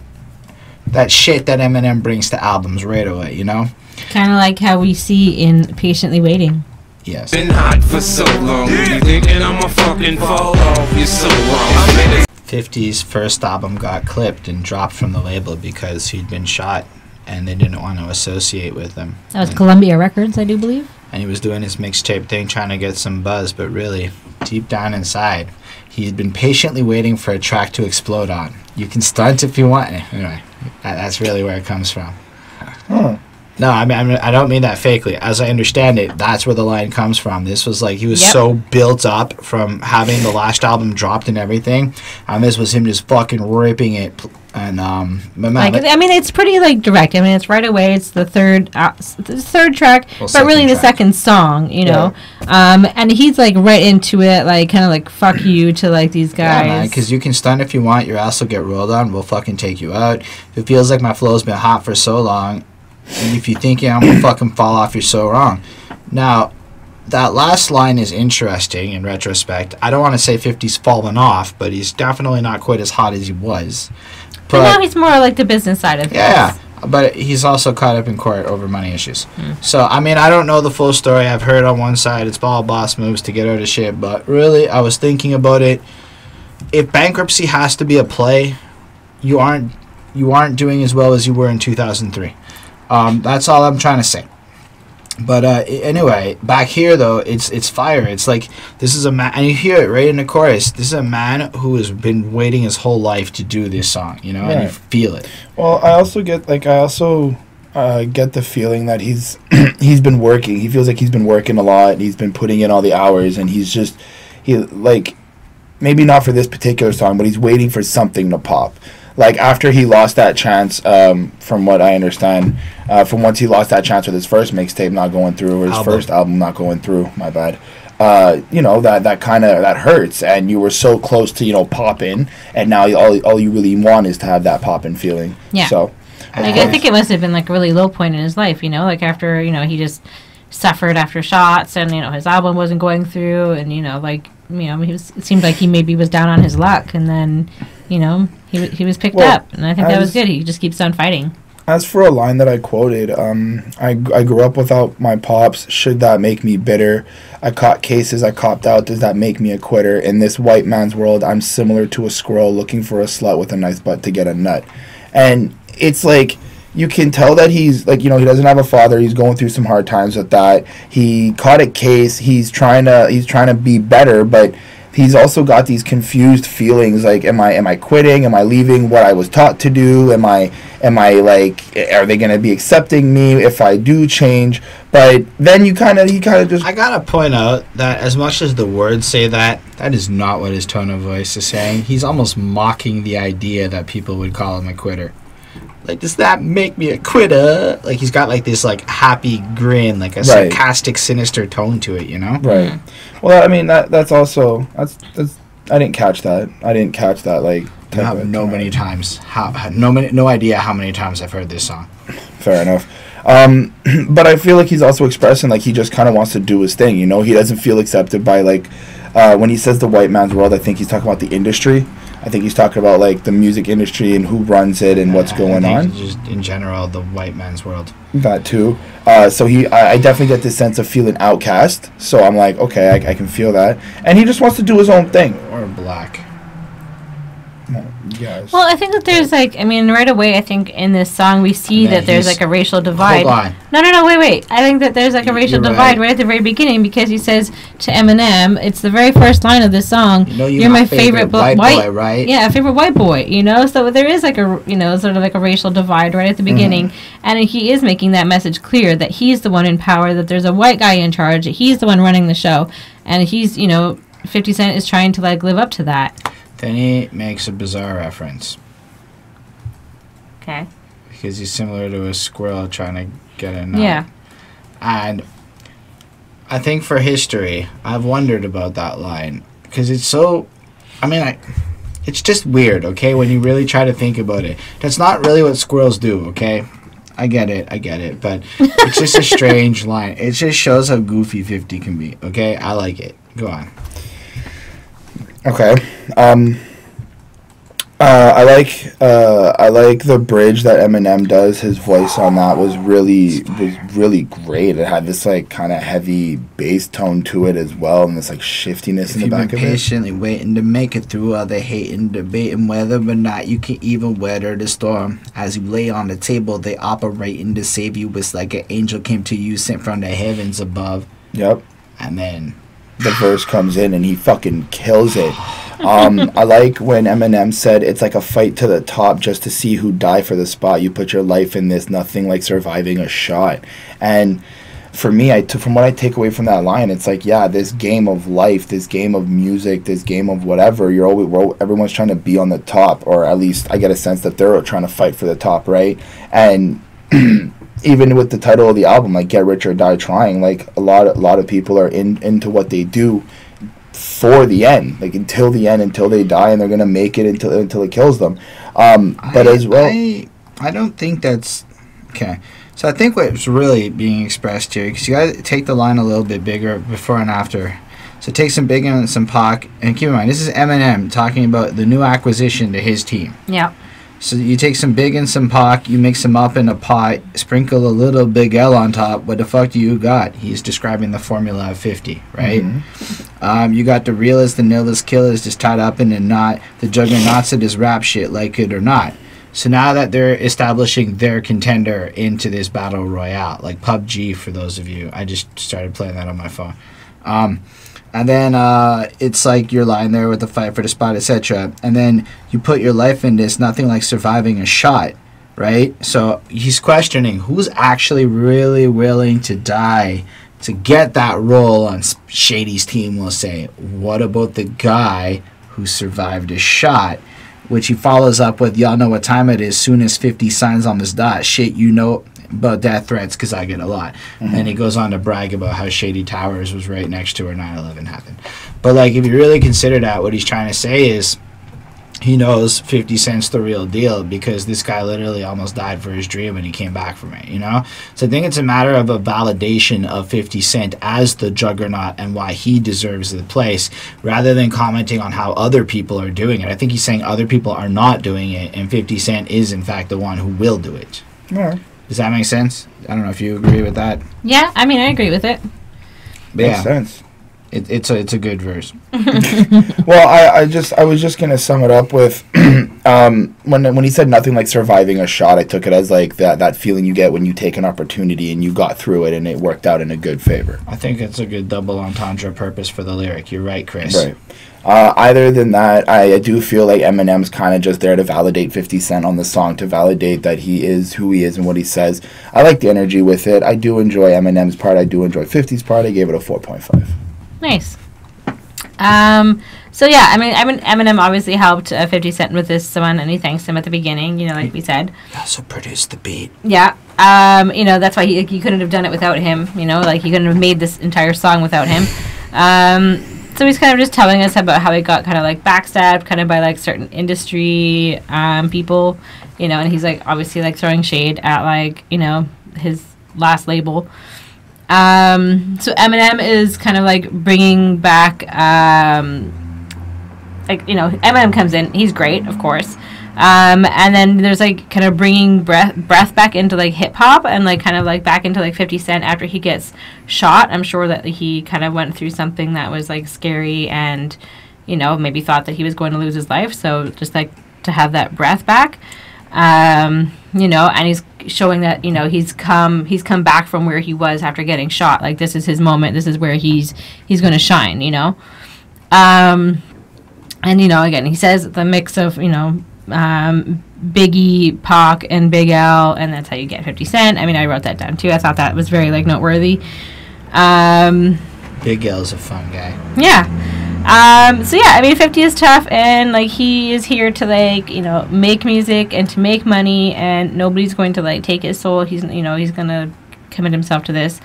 shit that Eminem brings to albums right away. You know, kind of like how we see in Patiently Waiting. Yes. Been hot for so long. You thinking I'm a fucking fall off? You're so wrong. 50's first album got clipped and dropped from the label because he'd been shot, and they didn't want to associate with him. That was Columbia Records, I do believe. And he was doing his mixtape thing, trying to get some buzz, but really, deep down inside, he'd been patiently waiting for a track to explode on. You can stunt if you want. Anyway, that's really where it comes from. Huh. No, I mean, I don't mean that fakely. As I understand it, that's where the line comes from. This was like, he was so built up from having the last album dropped and everything, and this was him just fucking ripping it. And like, I mean, it's pretty like direct. I mean, it's right away. It's the third track, but really the second song, you know. And he's like right into it, like kind of like fuck you to like these guys. Yeah, man, because you can stunt if you want. Your ass will get rolled on. We'll fucking take you out. If it feels like my flow's been hot for so long, and if you think I'm gonna fucking fall off, you're so wrong. Now, that last line is interesting in retrospect. I don't want to say 50's fallen off, but he's definitely not quite as hot as he was. But now he's more like the business side of things. Yeah, but he's also caught up in court over money issues. So, I mean, I don't know the full story. I've heard on one side it's all boss moves to get out of shit, but really, I was thinking about it. If bankruptcy has to be a play, you aren't doing as well as you were in 2003. That's all I'm trying to say. But anyway, back here though, it's fire. It's like this is a man, and you hear it right in the chorus. This is a man who has been waiting his whole life to do this song, you know, and you feel it. Well, I also get the feeling that he's been working. He feels like he's been working a lot. And he's been putting in all the hours, and maybe not for this particular song, but he's waiting for something to pop. Like, after he lost that chance, from what I understand, from once he lost that chance with his first mixtape not going through, or his first album not going through, my bad, you know, that hurts, and you were so close to, you know, popping, and now all you really want is to have that popping feeling. Yeah. So, like, I think it must have been, like, a really low point in his life, you know, like, after, you know, he just suffered after shots, and, you know, his album wasn't going through, and, you know, like, you know, it seemed like he maybe was down on his luck, and then, you know, he was picked up, and I think that was good. He just keeps on fighting. As for a line that I quoted, I grew up without my pops. Should that make me bitter? I caught cases, I copped out. Does that make me a quitter? In this white man's world, I'm similar to a squirrel looking for a slut with a nice butt to get a nut. And it's like, you can tell that he's, like, you know, he doesn't have a father. He's going through some hard times with that. He caught a case. He's trying to be better, but he's also got these confused feelings, like, am I quitting? Am I leaving what I was taught to do? Am I like, are they going to be accepting me if I do change? But then he kind of just... I gotta point out that as much as the words say that is not what his tone of voice is saying. He's almost mocking the idea that people would call him a quitter. Like, does that make me a quitter? Like, he's got, like, this, like, happy grin, like a sarcastic, sinister tone to it, you know? Right. Well, I mean, that's also... That's I didn't catch that. Like... No idea how many times I've heard this song. Fair enough. But I feel like he's also expressing, like, he just kind of wants to do his thing, you know? He doesn't feel accepted by, like... when he says the white man's world, I think he's talking about the industry. I think he's talking about, like, the music industry and who runs it and what's going on. Just in general, the white man's world. That too. So I definitely get this sense of feeling outcast. So I'm like, okay, I can feel that. And he just wants to do his own thing. Or black. Yes. Well, I think that there's, like, I mean, right away, I think in this song we see that there's, like, a racial divide. Hold on. No, wait. I think that there's, like, a racial divide right at the very beginning, because he says to Eminem, it's the very first line of this song, you know, you're my favorite white boy, right? Yeah, favorite white boy, you know? So there is, like, a, you know, sort of like a racial divide right at the beginning, and he is making that message clear that he's the one in power, that there's a white guy in charge, that he's the one running the show, and he's, you know, 50 Cent is trying to, like, live up to that. Then he makes a bizarre reference. Okay. Because he's similar to a squirrel trying to get a nut. Yeah. And I think for history, I've wondered about that line. Because it's so... I mean, it's just weird, okay, when you really try to think about it. That's not really what squirrels do, okay? I get it. But it's just a strange line. It just shows how goofy 50 can be, okay? I like it. Go on. Okay. I like the bridge that Eminem does. His voice on that was really great. It had this like kind of heavy bass tone to it as well, and this like shiftiness in the back of it. Patiently waiting to make it through all the hating, debating whether or not you can even weather the storm. As you lay on the table, they operating to save you. It's like an angel came to you, sent from the heavens above. Yep. And then the verse comes in and he fucking kills it. I like when Eminem said it's like a fight to the top just to see who die for the spot. You put your life in this, nothing like surviving a shot. And for me, from what I take away from that line, it's like, yeah, this game of life, this game of music, this game of whatever, everyone's trying to be on the top, or at least I get a sense that they're trying to fight for the top, right? And even with the title of the album, like Get Rich or Die Tryin, like a lot of people are into what they do for the end, like until the end, until they die, and they're gonna make it until it kills them. But as well, I don't think that's okay. So I think what's really being expressed here, because you gotta take the line a little bit bigger before and after. So take some big and some Pac, and keep in mind this is Eminem talking about the new acquisition to his team. Yeah. So you take some big and some Pac, you mix them up in a pot, sprinkle a little Big L on top. What the fuck do you got? He's describing the formula of 50, right? Mm-hmm. You got the realest, the nillest killers just tied up in a knot. The juggernauts of this rap shit, like it or not. So now that they're establishing their contender into this battle royale, like PUBG for those of you. I just started playing that on my phone. And then it's like you're lying there with the fight for the spot, etc. And then you put your life in this, nothing like surviving a shot, right? So he's questioning who's actually really willing to die to get that role on Shady's team, we'll say. What about the guy who survived a shot? Which he follows up with, y'all know what time it is, soon as 50 signs on this dot. Shit, you know about death threats because I get a lot. Mm-hmm. And he goes on to brag about how Shady Towers was right next to where 9/11 happened. But like, if you really consider that, what he's trying to say is he knows 50 Cent's the real deal because this guy literally almost died for his dream and he came back from it, you know? So I think it's a matter of a validation of 50 Cent as the juggernaut and why he deserves the place rather than commenting on how other people are doing it. I think he's saying other people are not doing it and 50 Cent is in fact the one who will do it. Yeah. Does that make sense? I don't know if you agree with that. Yeah, I mean, I agree with it. Makes sense. It's a good verse. Well, I was just gonna sum it up with when he said nothing like surviving a shot, I took it as like that feeling you get when you take an opportunity and you got through it and it worked out in a good favor. I think it's a good double entendre purpose for the lyric. You're right, Chris. Right. Other than that, I do feel like Eminem's kind of just there to validate 50 Cent on the song, to validate that he is who he is and what he says. I like the energy with it. I do enjoy Eminem's part. I do enjoy 50's part. I gave it a 4.5. Nice. So yeah, I mean, Eminem obviously helped 50 Cent with this one, and he thanks him at the beginning, you know, like we said. He also produced the beat. Yeah. You know, that's why he couldn't have done it without him, you know, like he couldn't have made this entire song without him. So he's kind of just telling us about how he got kind of like backstabbed kind of by like certain industry people, you know, and he's like obviously like throwing shade at like, you know, his last label. So Eminem is kind of like bringing back, like, you know, Eminem comes in, he's great, of course. And then there's like kind of bringing breath back into like hip hop and like kind of like back into like 50 Cent after he gets shot. I'm sure that he kind of went through something that was like scary and, you know, maybe thought that he was going to lose his life. So just like to have that breath back, you know, and he's showing that, you know, he's come back from where he was after getting shot. Like this is his moment. This is where he's going to shine, you know. And, you know, again, he says the mix of, you know, Biggie, Pac, and Big L, and that's how you get 50 Cent. I mean, I wrote that down too. I thought that was very like noteworthy. Big L's a fun guy. Yeah. So yeah, I mean, 50 is tough, and like he is here to like make music and to make money, and nobody's going to like take his soul. He's he's gonna commit himself to this.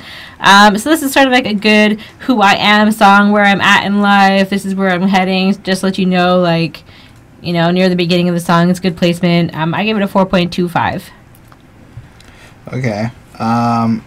So this is sort of like a good who I am song, where I'm at in life. This is where I'm heading. Just let you know, like near the beginning of the song, it's good placement. I give it a 4.25. Okay.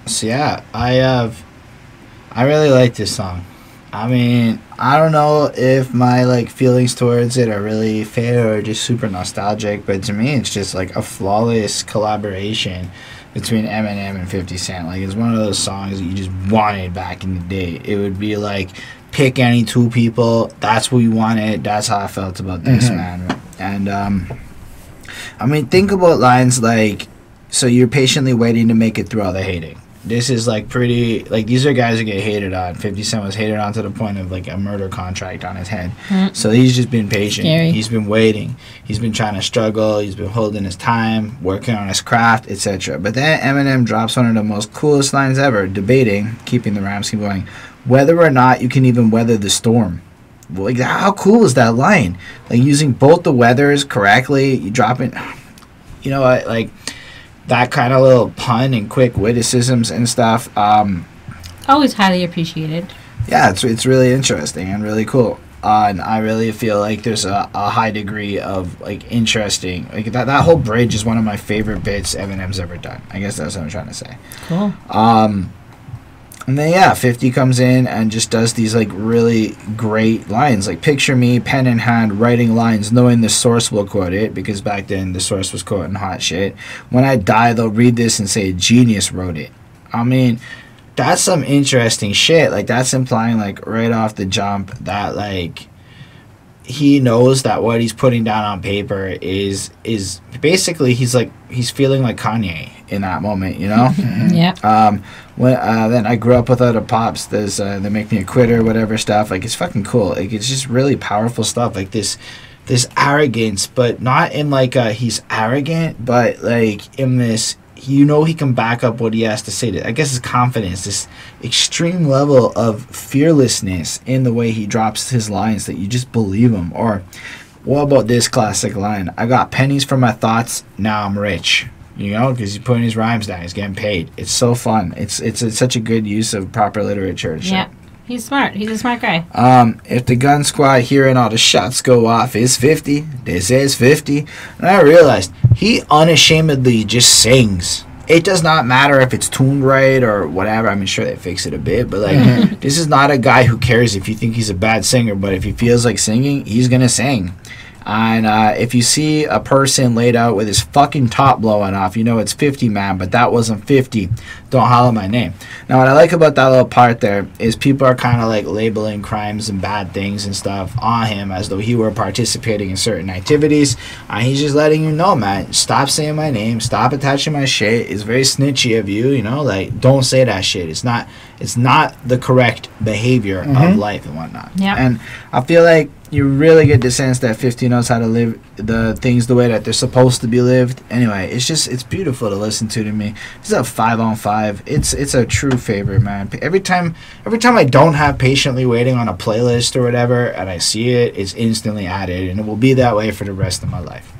So yeah, I really like this song. I mean, I don't know if my like feelings towards it are really fair or just super nostalgic, but to me it's just like a flawless collaboration between Eminem and 50 Cent. Like, it's one of those songs that you just wanted back in the day. It would be like, pick any two people, that's what you wanted. That's how I felt about this, man. And I mean, think about lines like, so you're patiently waiting to make it through all the hating. This is like pretty, like, these are guys that get hated on. 50 Cent was hated on to the point of like a murder contract on his head. So he's just been patient. Scary. He's been waiting. He's been trying to struggle. He's been holding his time, working on his craft, etc. But then Eminem drops one of the most coolest lines ever, debating, keeping the rhymes keep going, whether or not you can even weather the storm. Like, how cool is that line? Like, using both the weathers correctly, you drop it. You know what? Like, that kind of little pun and quick witticisms and stuff. Always highly appreciated. Yeah, it's really interesting and really cool. And I really feel like there's a high degree of like interesting, like that whole bridge is one of my favorite bits Eminem's ever done. I guess that's what I'm trying to say. Cool. And then, yeah, 50 comes in and just does these, like, really great lines. Like, picture me, pen in hand, writing lines, knowing the source will quote it, because back then the source was quoting hot shit. When I die, they'll read this and say a genius wrote it. I mean, that's some interesting shit. Like, that's implying, like, right off the jump that, like, he knows that what he's putting down on paper is basically he's feeling like Kanye in that moment, you know. Yeah. Then I grew up without a pops. There's they make me a quitter, whatever stuff. Like, it's fucking cool. Like, it's just really powerful stuff. Like this arrogance, but not in like he's arrogant, but like in this. He can back up what he has to say. I guess his confidence, this extreme level of fearlessness in the way he drops his lines that you just believe him. Or, what about this classic line? I got pennies for my thoughts, now I'm rich. You know, because he's putting his rhymes down. He's getting paid. It's so fun. It's such a good use of proper literature and shit. Yeah. He's smart. He's a smart guy. If the gun squad hearing all the shots go off is 50, this is 50. And I realized he unashamedly just sings. It does not matter if it's tuned right or whatever. I mean, sure, they fix it a bit. But, like, this is not a guy who cares if you think he's a bad singer. But if he feels like singing, he's going to sing. And if you see a person laid out with his fucking top blowing off, you know it's 50, man, but that wasn't 50. Don't holler my name. Now, what I like about that little part there is people are kind of like labeling crimes and bad things and stuff on him as though he were participating in certain activities. And he's just letting you know, man, stop saying my name, stop attaching my shit. It's very snitchy of you, you know, like, don't say that shit. It's not the correct behavior of life and whatnot. Yeah. And I feel like you really get the sense that 50 knows how to live the things the way that they're supposed to be lived. Anyway, it's beautiful to listen to me. It's a 5 on 5. It's a true favorite, man. Every time I don't have patiently waiting on a playlist or whatever, and I see it, it's instantly added, and it will be that way for the rest of my life.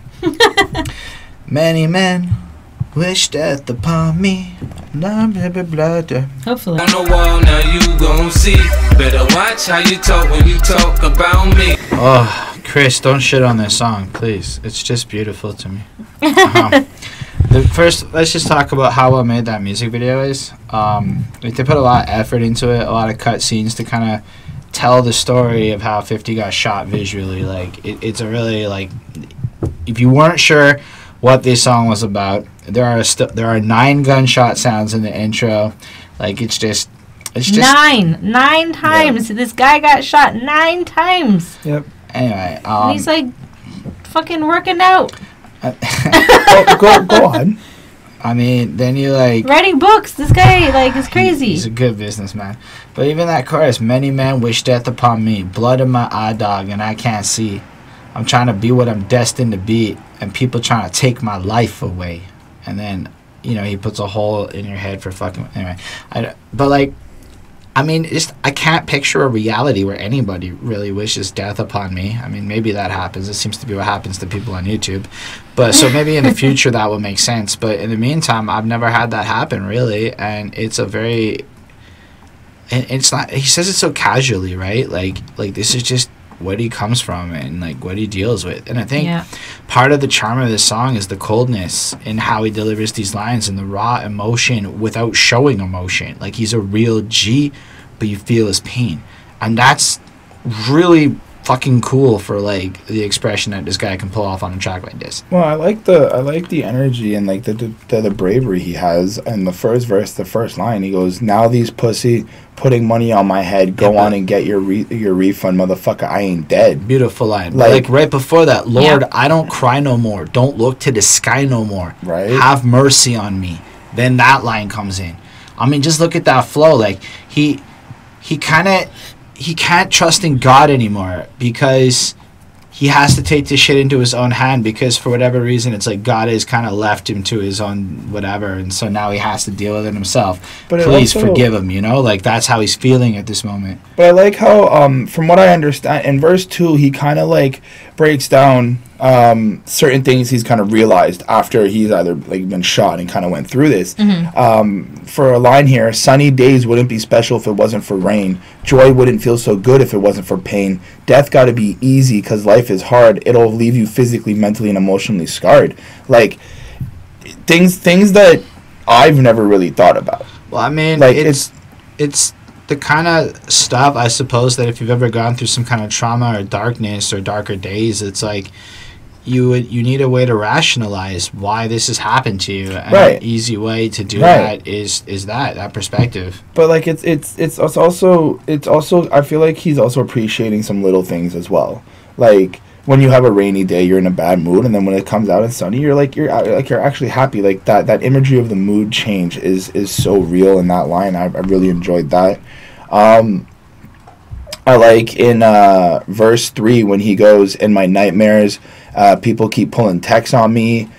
Many men wish death upon me. hopefully. On the wall, now you gon' see. Better watch how you talk when you talk about me. Oh, Chris, don't shit on this song, please. It's just beautiful to me. First, let's just talk about how well made that music video is. Like, they put a lot of effort into it, a lot of cut scenes to kind of tell the story of how 50 got shot visually. Like, it's a really, like, if you weren't sure what this song was about, there are 9 gunshot sounds in the intro. Like, it's just 9 times. Yeah. This guy got shot 9 times. Yep. Anyway, and he's like fucking working out. Go on. I mean, then you like writing books. This guy like is crazy. He's a good businessman. But even that chorus, many men wish death upon me, blood in my eye, dog, and I can't see. I'm trying to be what I'm destined to be, and people trying to take my life away. And then, you know, he puts a hole in your head for fucking... Anyway, but, like, I mean, I can't picture a reality where anybody really wishes death upon me. I mean, maybe that happens. It seems to be what happens to people on YouTube. But so maybe in the future that would make sense. But in the meantime, I've never had that happen, really. And it's a very... And it's not... He says it so casually, right? Like this is just what he comes from and, like, what he deals with. And I think part of the charm of this song is the coldness in how he delivers these lines and the raw emotion without showing emotion. Like, he's a real G, but you feel his pain. And that's really fucking cool for, like, the expression that this guy can pull off on a track like this. Well, I like the energy and, like, the bravery he has. And the first verse, the first line, he goes, "Now these pussy putting money on my head. Go on and get your refund, motherfucker. I ain't dead." Beautiful line. Like right before that, "Lord, I don't cry no more. Don't look to the sky no more. Right. Have mercy on me." Then that line comes in. I mean, just look at that flow. Like, he can't trust in God anymore because he has to take this shit into his own hand because for whatever reason it's like God has kind of left him to his own whatever, and so now he has to deal with it himself. But please forgive him, you know? Like, that's how he's feeling at this moment. But I like how from what I understand in verse 2 he kind of like breaks down certain things he's kind of realized after he's either like been shot and kind of went through this. For a line here, "Sunny days wouldn't be special if it wasn't for rain. Joy wouldn't feel so good if it wasn't for pain. Death gotta be easy cause life is hard. It'll leave you physically, mentally, and emotionally scarred." Like, things that I've never really thought about. Well, I mean, like, it's the kind of stuff, I suppose, that if you've ever gone through some kind of trauma or darkness or darker days, it's like you need a way to rationalize why this has happened to you, and an easy way to do that is that perspective. But like it's also I feel like he's also appreciating some little things as well. Like, when you have a rainy day, you're in a bad mood, and then when it comes out and sunny, you're actually happy. Like, that imagery of the mood change is so real in that line. I really enjoyed that. I like in verse 3 when he goes, "In my nightmares, people keep pulling texts on me.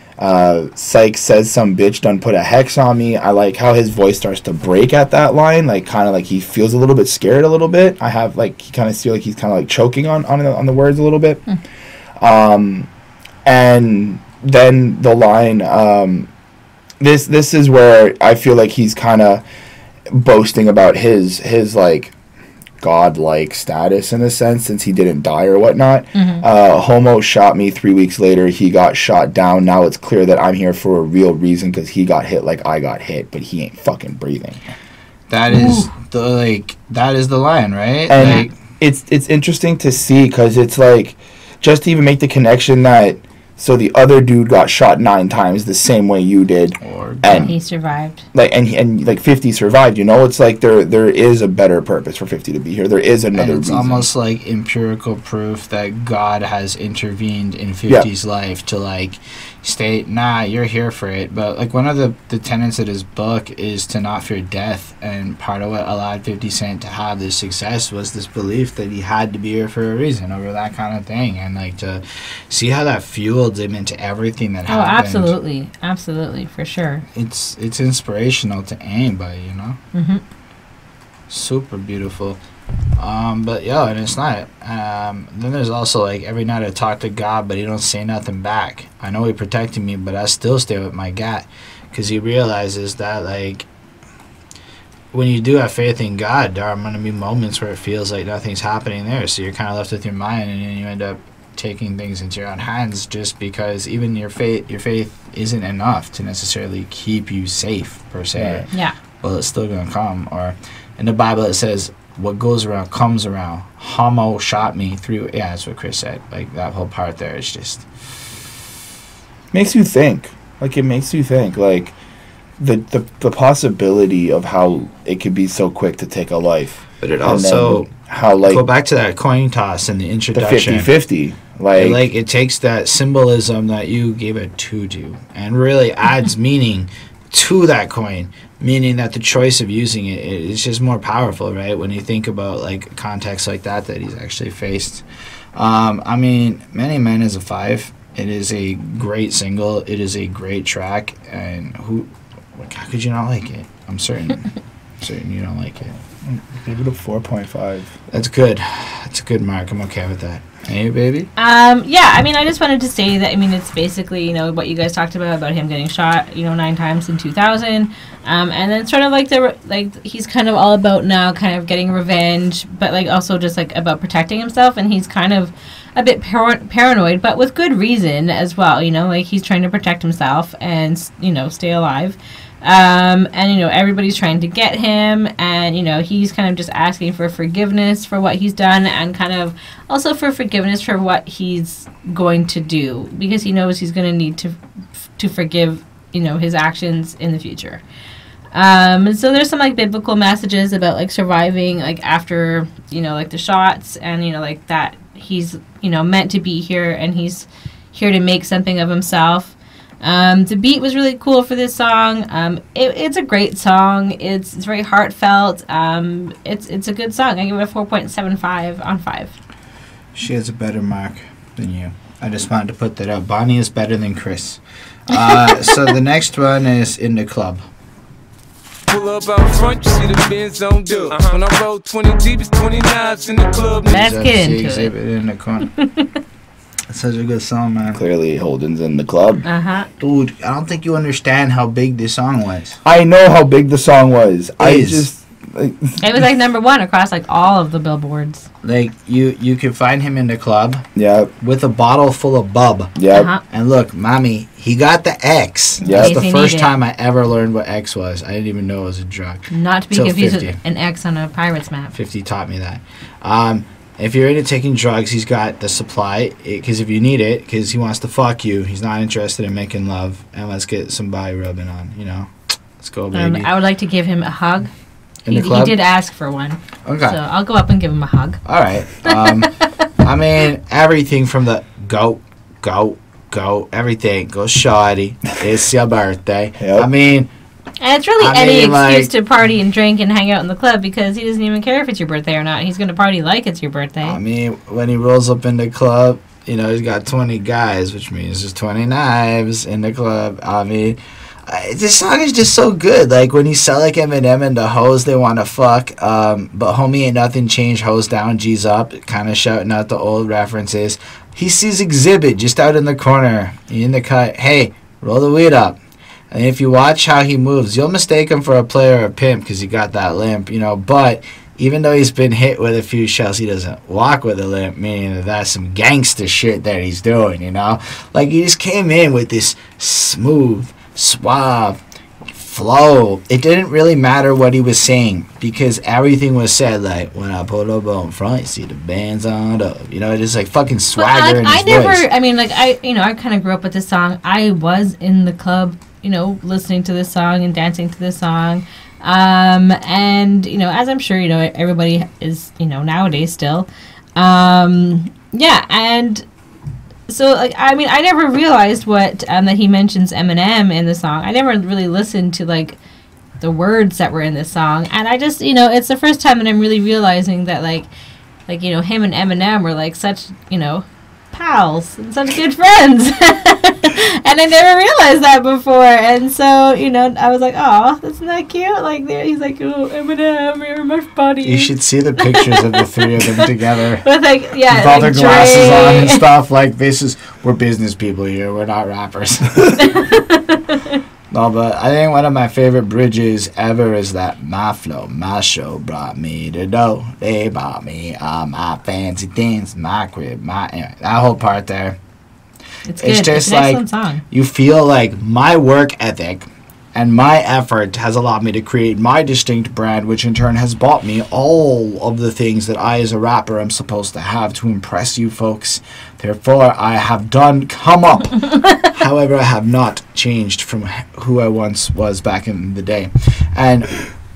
Psych says some bitch done put a hex on me." I like how his voice starts to break at that line, like kind of like he feels a little bit scared a little bit. I have like he kind of feel like he's kind of like choking on the words a little bit. And then the line, this is where I feel like he's kind of boasting about his like godlike status in a sense, since he didn't die or whatnot. Homo shot me 3 weeks later. He got shot down. Now it's clear that I'm here for a real reason because he got hit like I got hit, but he ain't fucking breathing. That is the line, right? And like, it's interesting to see because it's like, just to even make the connection that so the other dude got shot 9 times the same way you did, and he survived. Like and like 50 survived. You know, it's like there is a better purpose for 50 to be here. There is another. And it's reason. Almost like empirical proof that God has intervened in 50's life to like state, nah, you're here for it. But like one of the tenets of his book is to not fear death, and part of what allowed 50 Cent to have this success was this belief that he had to be here for a reason over that kind of thing, and like to see how that fueled him into everything that happened. Absolutely, for sure. It's inspirational to anybody, you know. Super beautiful. But yeah, and it's not. Then there's also like, every night I talk to God, but he don't say nothing back. I know he protected me, but I still stay with my God, because he realizes that like when you do have faith in God, there are going to be moments where it feels like nothing's happening there. So you're kind of left with your mind, and then you end up taking things into your own hands, just because even your faith isn't enough to necessarily keep you safe per se. Yeah. Well, it's still gonna come. Or in the Bible it says, what goes around comes around. Homo shot me through. Yeah, that's what Chris said. Like that whole part there is just makes you think. Like it makes you think. Like the possibility of how it could be so quick to take a life. But it also how like go back to that coin toss in the introduction. The 50-50. Like it takes that symbolism that you gave a 2 to and really adds meaning to that coin, meaning that the choice of using it is just more powerful, right? When you think about like context like that he's actually faced. I mean, Many Men is a 5. It is a great single. It is a great track, and how could you not like it? I'm certain you don't like it. Give it a 4.5. That's good. That's a good mark. I'm okay with that. Hey, baby? Yeah, I mean, I just wanted to say that, I mean, it's basically, you know, what you guys talked about him getting shot, you know, 9 times in 2000. And then sort of like he's kind of all about now kind of getting revenge, but like also just like about protecting himself. And he's kind of a bit paranoid, but with good reason as well, you know, like he's trying to protect himself and, you know, stay alive. And, you know, everybody's trying to get him, and, you know, he's kind of just asking for forgiveness for what he's done, and kind of also for forgiveness for what he's going to do, because he knows he's going to need to forgive, you know, his actions in the future. So there's some, like, biblical messages about, like, surviving, like, after, you know, like, the shots, and, you know, like, that he's, you know, meant to be here, and he's here to make something of himself. The beat was really cool for this song. It's a great song. It's very heartfelt. It's a good song. I give it a 4.75 on 5. She has a better mark than you. I just wanted to put that out. Bonnie is better than Chris. So the next one is In the Club. Pull up out front, you see the Benz on dub. When I roll 20 deep, it's 29s in the club. Let's get into Exhibit in the corner. It's such a good song, man. Clearly, Holden's in the club. Dude, I don't think you understand how big this song was. I know how big the song was. It was like number 1 across like all of the billboards. Like you could find him in the club. Yep. With a bottle full of bub. Yep. And look, mommy, he got the X. Yep. That's the first time I ever learned what X was. I didn't even know it was a drug. Not to be confused with an X on a pirate's map. 50 taught me that. If you're into taking drugs, he's got the supply, because if you need it, because he wants to fuck you, he's not interested in making love, and let's get some body rubbing on, you know? Let's go, baby. I would like to give him a hug. In the club? He did ask for one. Okay. So I'll go up and give him a hug. All right. I mean, everything from the go, everything. Go, shawty. It's your birthday. Yep. I mean... And it's really any excuse to party and drink and hang out in the club, because he doesn't even care if it's your birthday or not. He's going to party like it's your birthday. I mean, when he rolls up in the club, you know, he's got 20 guys, which means there's 20 knives in the club. I mean, this song is just so good. Like, when he sell like Eminem and the hoes they want to fuck, but homie ain't nothing changed, hoes down, G's up, kind of shouting out the old references. He sees Exhibit just out in the corner, in the cut. Hey, roll the weed up. And if you watch how he moves, you'll mistake him for a player or a pimp because he got that limp, you know. But even though he's been hit with a few shells, he doesn't walk with a limp, meaning that that's some gangster shit that he's doing, you know. Like, he just came in with this smooth, suave flow. It didn't really matter what he was saying, because everything was said, like, when I pull up on front, you see the bands on up. You know, just like fucking swagger in his voice. I mean, like, I kind of grew up with this song. I was in the club, you know, listening to this song and dancing to this song. And, you know, as I'm sure, you know, everybody is, you know, nowadays still. Yeah, and so, like, I mean, I never realized what, that he mentions Eminem in the song. I never really listened to, like, the words that were in this song. And I just, you know, it's the first time that I'm really realizing that, like, you know, him and Eminem were, like, such, you know, pals and such good friends. And I never realized that before. And so, you know, I was like, oh, that's not cute. Like, he's like, oh, Eminem, you're my buddy. You should see the pictures of the three of them together. With, like, yeah, with all like their glasses on and stuff. Like, we're business people here. We're not rappers. No, but I think one of my favorite bridges ever is that my flow, my show brought me to know. They bought me all my fancy things, my crib, anyway, that whole part there. It's good. Just it's an like excellent song. You feel like my work ethic and my effort has allowed me to create my distinct brand, which in turn has bought me all of the things that I as a rapper am supposed to have to impress you folks. Therefore, I have come up. However, I have not changed from who I once was back in the day. And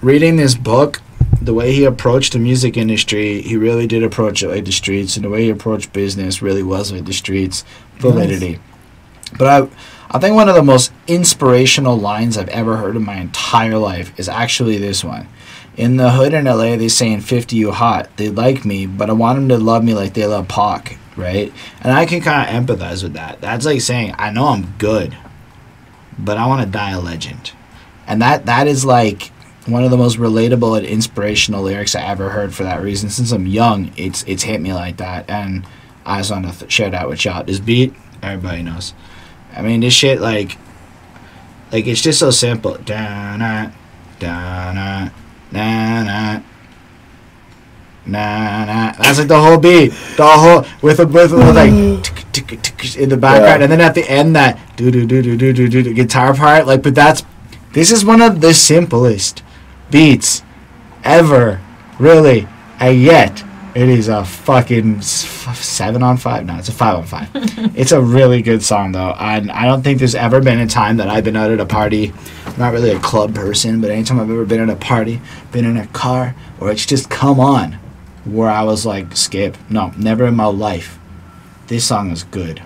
reading this book, the way he approached the music industry, he really did approach it like the streets, and the way he approached business really was like the streets. Validity. Nice. But I think one of the most inspirational lines I've ever heard in my entire life is actually this one. In the hood in LA, they saying 50 you hot. They like me, but I want them to love me like they love Pac, right? And I can kind of empathize with that. That's like saying, I know I'm good, but I want to die a legend. And that is like, one of the most relatable and inspirational lyrics I ever heard for that reason. Since I'm young, it's hit me like that, and I just want to share that with y'all. This beat, everybody knows. I mean, this shit, like it's just so simple. Da-na, da-na, na-na, na-na. That's like the whole beat. The whole, with like, tick, in the background, and then at the end, that do-do-do-do-do-do-do guitar part, like, but this is one of the simplest beats ever, really, and yet it is a fucking 7 on 5. No, it's a 5 on 5. It's a really good song, though, and I don't think there's ever been a time that I've been out at a party. I'm not really a club person, but anytime I've ever been at a party, been in a car, or it's just come on, where I was like, skip. No, never in my life. This song is good.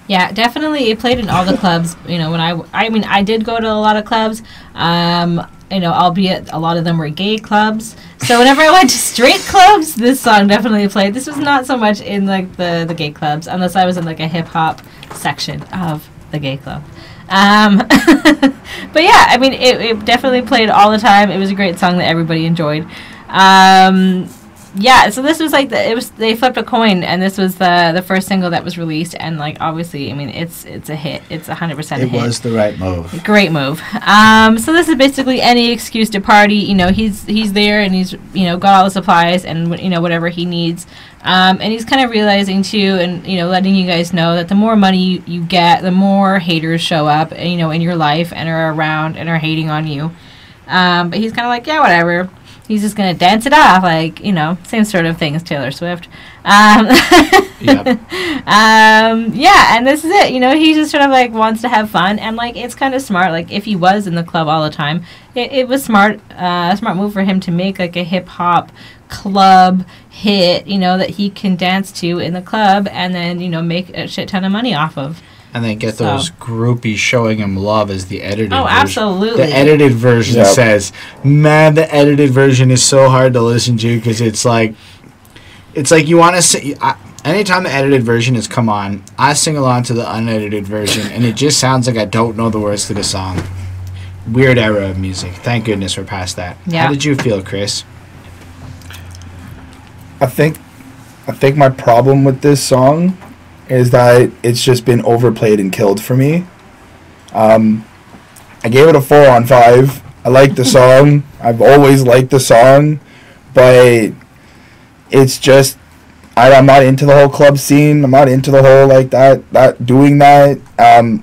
Yeah, definitely. It played in all the clubs. You know, when I did go to a lot of clubs. You know, albeit a lot of them were gay clubs. So whenever I went to straight clubs, this song definitely played. This was not so much in like the gay clubs, unless I was in like a hip hop section of the gay club. But yeah, I mean, it definitely played all the time. It was a great song that everybody enjoyed. Yeah, so this was like they flipped a coin, and this was the first single that was released, and like obviously, I mean, it's a hit. It's 100% a hit. It was the right move. Great move. So this is basically any excuse to party. You know, he's there, and he's, you know, got all the supplies and, you know, whatever he needs. And he's kind of realizing too, and, you know, letting you guys know that the more money you get, the more haters show up, you know, in your life and are around and are hating on you. But he's kind of like, yeah, whatever. He's just going to dance it off, like, you know, same sort of thing as Taylor Swift. Yep. Yeah, and this is it. You know, he just sort of, like, wants to have fun. And, like, it's kind of smart. Like, if he was in the club all the time, it was a smart move for him to make, like, a hip-hop club hit, you know, that he can dance to in the club and then, you know, make a shit ton of money off of. And then get those groupies showing him love as the edited version. Oh, absolutely. The edited version says, man, the edited version is so hard to listen to because it's like you want to sing. Anytime the edited version has come on, I sing along to the unedited version, and it just sounds like I don't know the words to the song. Weird era of music. Thank goodness we're past that. Yeah. How did you feel, Chris? I think my problem with this song is that it's just been overplayed and killed for me. I gave it a 4 on 5. I like the song. I've always liked the song, but it's just I'm not into the whole club scene. I'm not into the whole like that doing that.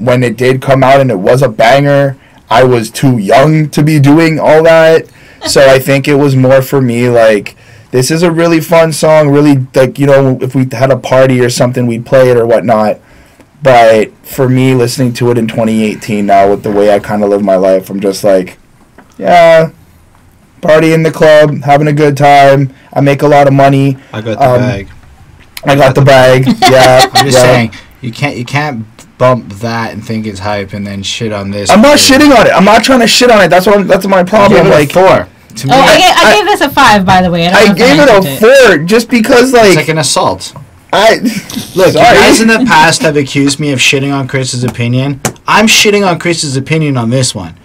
When it did come out and it was a banger, I was too young to be doing all that. So I think it was more for me like, this is a really fun song, really, like, you know, if we had a party or something, we'd play it or whatnot. But for me, listening to it in 2018 now, with the way I kind of live my life, I'm just like, yeah, party in the club, having a good time. I make a lot of money. I got the bag. I got the bag, yeah. I'm just saying, you can't bump that and think it's hype and then shit on this. I'm not shitting on it. I'm not trying to shit on it. That's my problem. Like 4. To me, I gave this a 5, by the way. I gave it a 4 just because, like... It's like an assault. Look, you guys in the past have accused me of shitting on Chris's opinion. I'm shitting on Chris's opinion on this one.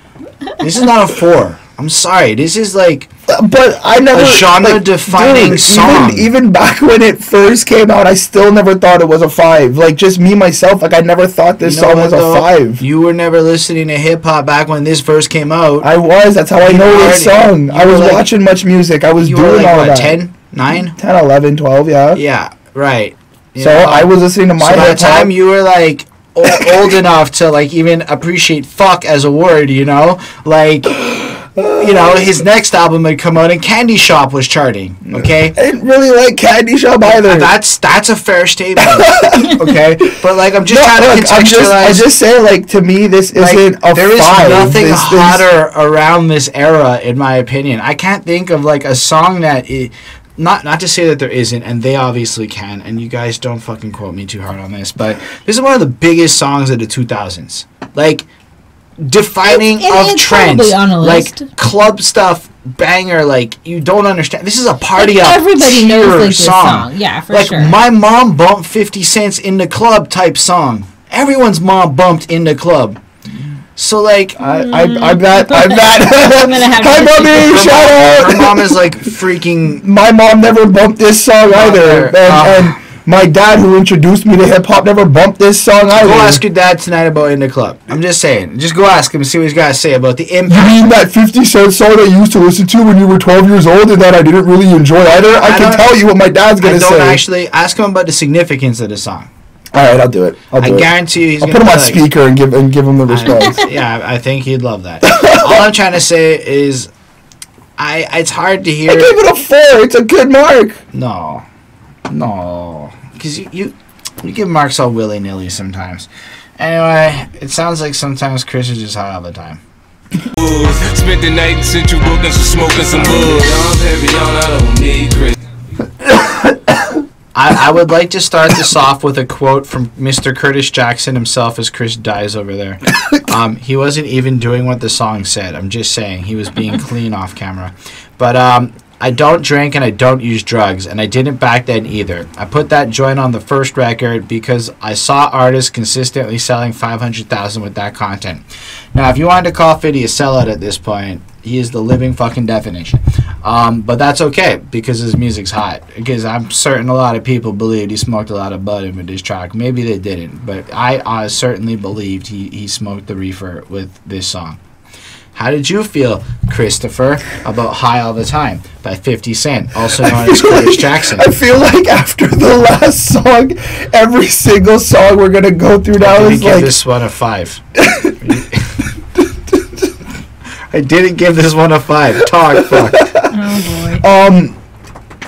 This is not a 4. I'm sorry. This is like... But I never... A genre-defining song. Even back when it first came out, I still never thought it was a 5. Like, just me, myself, like, I never thought this song was a 5. You were never listening to hip-hop back when this first came out. I was. That's how I know this song. I was watching much music. I was doing all that. 10? 9? 10, 11, 12, yeah. Yeah, right. So I was listening to my hip-hop. By the time you were, like, old enough to, like, even appreciate fuck as a word, you know? Like... You know, his next album had come out and Candy Shop was charting, okay? I didn't really like Candy Shop either. That's a fair statement, okay? But, like, I'm just trying to contextualize... I just say, like, to me, this isn't a 5. There is nothing hotter around this era, in my opinion. I can't think of, like, a song that... Not to say that there isn't, and they obviously can, and you guys don't fucking quote me too hard on this, but this is one of the biggest songs of the 2000s. Like... defining of trends, like club stuff, banger. Like, you don't understand. This is a party up. Everybody knows like this song. Yeah, for like, sure. Like, my mom bumped 50 Cent in the club type song. Everyone's mom bumped in the club. So like, I'm that. I'm gonna have Hi, to mommy. Shout out. her mom is like freaking. My mom never bumped this song either, and my dad, who introduced me to hip hop, never bumped this song either. Go ask your dad tonight about In the Club. I'm just saying. Just go ask him and see what he's got to say about the impact. You mean that 50 Cent song that you used to listen to when you were 12 years old and that I didn't really enjoy either? I can tell you what my dad's going to say. Don't actually ask him about the significance of the song. All right, I'll do it. I guarantee you he's I'll going to put him on speaker and give him the response. Yeah, I think he'd love that. All I'm trying to say is it's hard to hear. I gave it a 4. It's a good mark. No. Because you give marks all willy-nilly sometimes. Anyway, it sounds like sometimes Chris is just high all the time. Spent the night in Central Booking, smoking some booze. I don't need Chris. I would like to start this off with a quote from Mr. Curtis Jackson himself as Chris dies over there. He wasn't even doing what the song said. I'm just saying. He was being clean off camera. But I don't drink and I don't use drugs, and I didn't back then either. I put that joint on the first record because I saw artists consistently selling 500,000 with that content. Now, if you wanted to call 50 a sellout at this point, he is the living fucking definition. But that's okay because his music's hot. Because I'm certain a lot of people believed he smoked a lot of bud in with this track. Maybe they didn't, but I certainly believed he smoked the reefer with this song. How did you feel, Christopher, about High All the Time by 50 Cent, also known as Curtis Jackson? I feel like after the last song, every single song we're going to go through now is like... I didn't give this one a 5. I didn't give this one a 5. Talk, fuck. Oh, boy.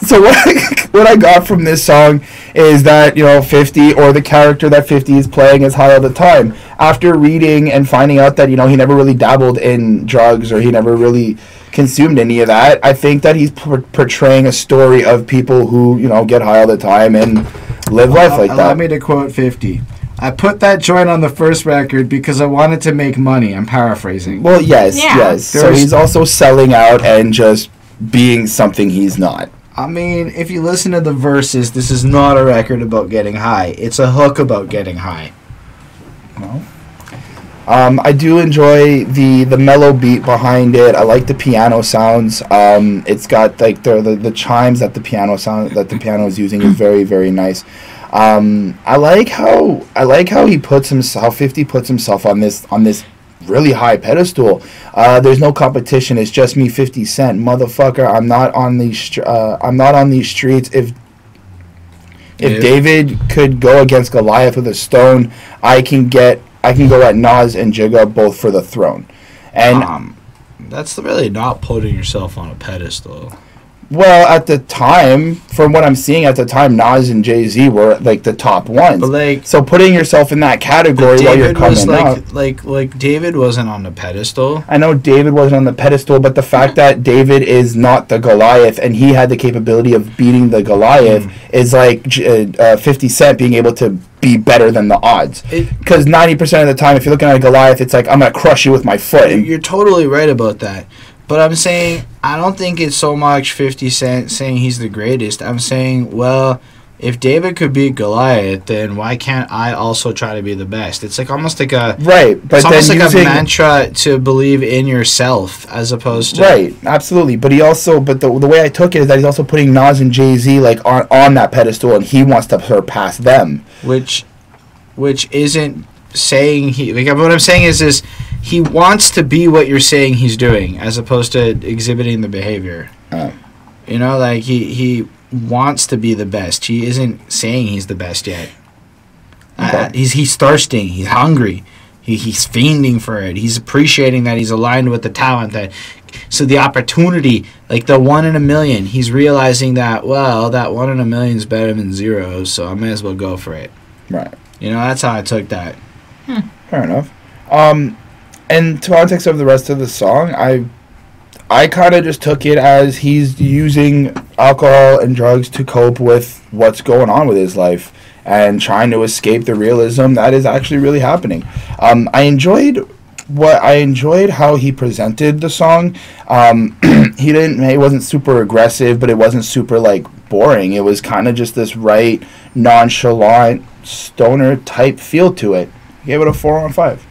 So what I got from this song is that, 50, or the character that 50 is playing, is high all the time. After reading and finding out that, he never really dabbled in drugs or he never really consumed any of that, I think that he's portraying a story of people who, get high all the time and live life like that. Allow me to quote 50. I put that joint on the first record because I wanted to make money. I'm paraphrasing. Well, yes. So he's also selling out and just being something he's not. I mean, if you listen to the verses, this is not a record about getting high. It's a hook about getting high. No. I do enjoy the mellow beat behind it. I like the piano sounds. It's got like the chimes that the piano is using is very, very nice. I like how he puts himself. 50 puts himself on this really high pedestal. There's no competition. It's just me, 50 Cent, motherfucker. I'm not on these streets. If David could go against Goliath with a stone, I can go at Nas and Jigga both for the throne. And that's really not putting yourself on a pedestal. Well, at the time, from what I'm seeing at the time, Nas and Jay-Z were like the top ones. But so putting yourself in that category while you're coming up. Like David wasn't on the pedestal. I know David wasn't on the pedestal, but the fact that David is not the Goliath and he had the capability of beating the Goliath is like 50 Cent being able to be better than the odds. Because 90% of the time, if you're looking at a Goliath, it's like, I'm going to crush you with my foot. You're totally right about that. But I'm saying, I don't think it's so much 50 Cent saying he's the greatest. I'm saying, well, if David could beat Goliath, then why can't I also try to be the best? It's like almost like a but it's almost like a mantra to believe in yourself as opposed to absolutely. But he also, the way I took it is that he's also putting Nas and Jay-Z like on that pedestal, and he wants to surpass them, which isn't saying what I'm saying is he wants to be what you're saying he's doing as opposed to exhibiting the behavior. Like he wants to be the best. He isn't saying he's the best yet. He's thirsting. He's hungry. He's fiending for it. He's appreciating that he's aligned with the talent. So the opportunity, like the 1 in a million, he's realizing that, well, that 1 in a million is better than 0, so I may as well go for it. Right. That's how I took that. Fair enough. In context of the rest of the song, I kind of just took it as he's using alcohol and drugs to cope with what's going on with his life and trying to escape the realism that is actually really happening. I enjoyed how he presented the song. He wasn't super aggressive, but it wasn't super like boring. It was kind of just this right nonchalant stoner type feel to it. I gave it a 4 on 5.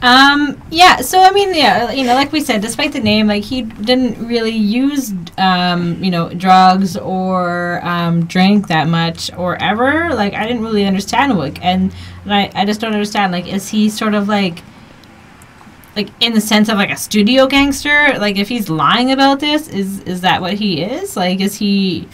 Yeah, so I mean, yeah, you know, like we said, despite the name, like he didn't really use, you know, drugs or drink that much or ever. Like I didn't really understand what, and I just don't understand. Like, is he sort of like in the sense of like a studio gangster? Like if he's lying about this, is that what he is? Like, is he?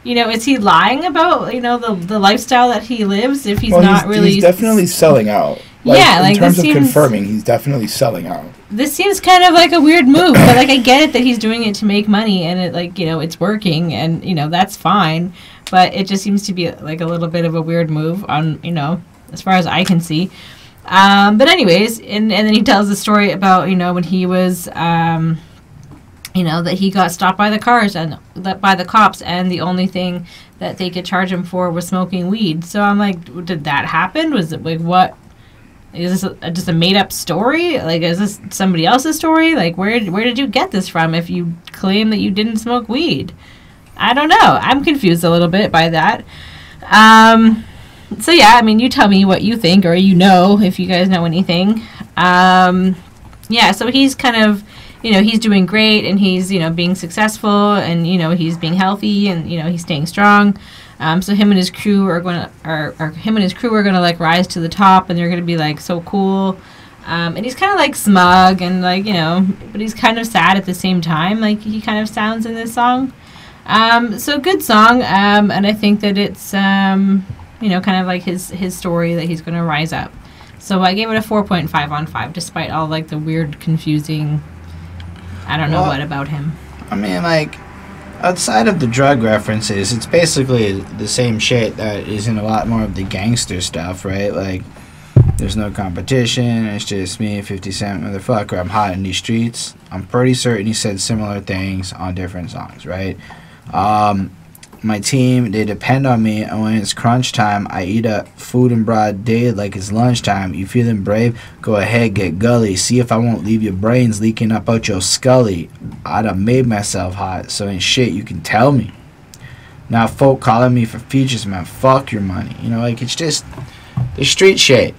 You know, is he lying about, you know, the lifestyle that he lives if he's not really... He's definitely selling out. Like, yeah, like in terms of confirming, he's definitely selling out. This seems kind of like a weird move, but like I get it that he's doing it to make money and it, like, you know, it's working and, you know, that's fine. But it just seems to be like a little bit of a weird move on, you know, as far as I can see. But anyways, and then he tells the story about, you know, when he was... you know, that he got stopped by the cars and by the cops, and the only thing that they could charge him for was smoking weed. So I'm like, did that happen? Was it like, what is this? Just a made up story? Like, is this somebody else's story? Like, where did you get this from? If you claim that you didn't smoke weed, I don't know. I'm confused a little bit by that. So yeah, I mean, you tell me what you think, or you know, if you guys know anything. Yeah, so he's kind of. You know, he's doing great and he's, you know, being successful and, you know, he's being healthy and, you know, he's staying strong. So him and his crew are going to, like, rise to the top and they're going to be, like, so cool. And he's kind of, like, smug and, like, you know, but he's kind of sad at the same time. Like, he kind of sounds in this song. So good song. And I think that it's, you know, kind of like his story that he's going to rise up. So I gave it a 4.5 on 5, despite all, like, the weird, confusing... I don't know what about him. I mean, like, outside of the drug references, it's basically the same shit that is in a lot more of the gangster stuff, right? Like, there's no competition, it's just me, 50 Cent, motherfucker, I'm hot in these streets. I'm pretty certain he said similar things on different songs, right? My team, they depend on me, and when it's crunch time, I eat up food in broad day like it's lunchtime. You feeling brave? Go ahead, get gully. See if I won't leave your brains leaking up out your scully. I done made myself hot, so ain't shit you can tell me. Now folk calling me for features, man, fuck your money. You know, like, it's just the street shit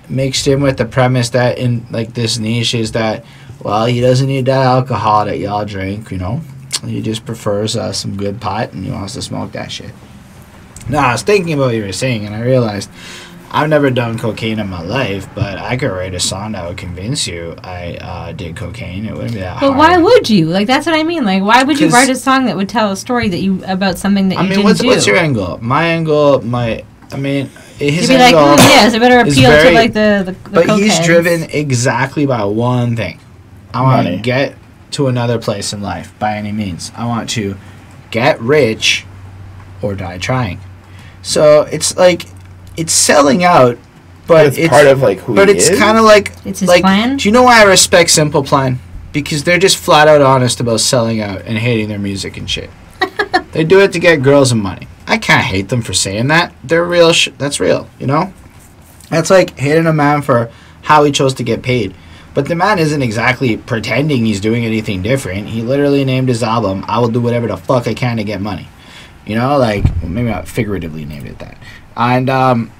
mixed in with the premise that in, like, this niche is that, well, he doesn't need that alcohol that y'all drink, you know. He just prefers some good pot, and he wants to smoke that shit. Now, I was thinking about what you were saying, and I realized I've never done cocaine in my life, but I could write a song that would convince you I did cocaine. It wouldn't be that hard. But why would you? Like, that's what I mean. Like, why would you write a song that would tell a story that you about something that you didn't do? What's your angle? My angle, his be angle like, yes, it better appeal to, like, the But he's driven exactly by one thing. I want to get to another place in life by any means. I want to get rich or die trying. So it's like, it's selling out, but it's part of, like, who he is. But it's kind of like, it's his plan. Do you know why I respect Simple Plan? Because they're just flat out honest about selling out and hating their music and shit. They do it to get girls and money. I can't hate them for saying that. They're real. That's real, you know. That's like hating a man for how he chose to get paid. But the man isn't exactly pretending he's doing anything different. He literally named his album, I Will Do Whatever the Fuck I Can to Get Money. You know, like, well, maybe not figuratively named it that. And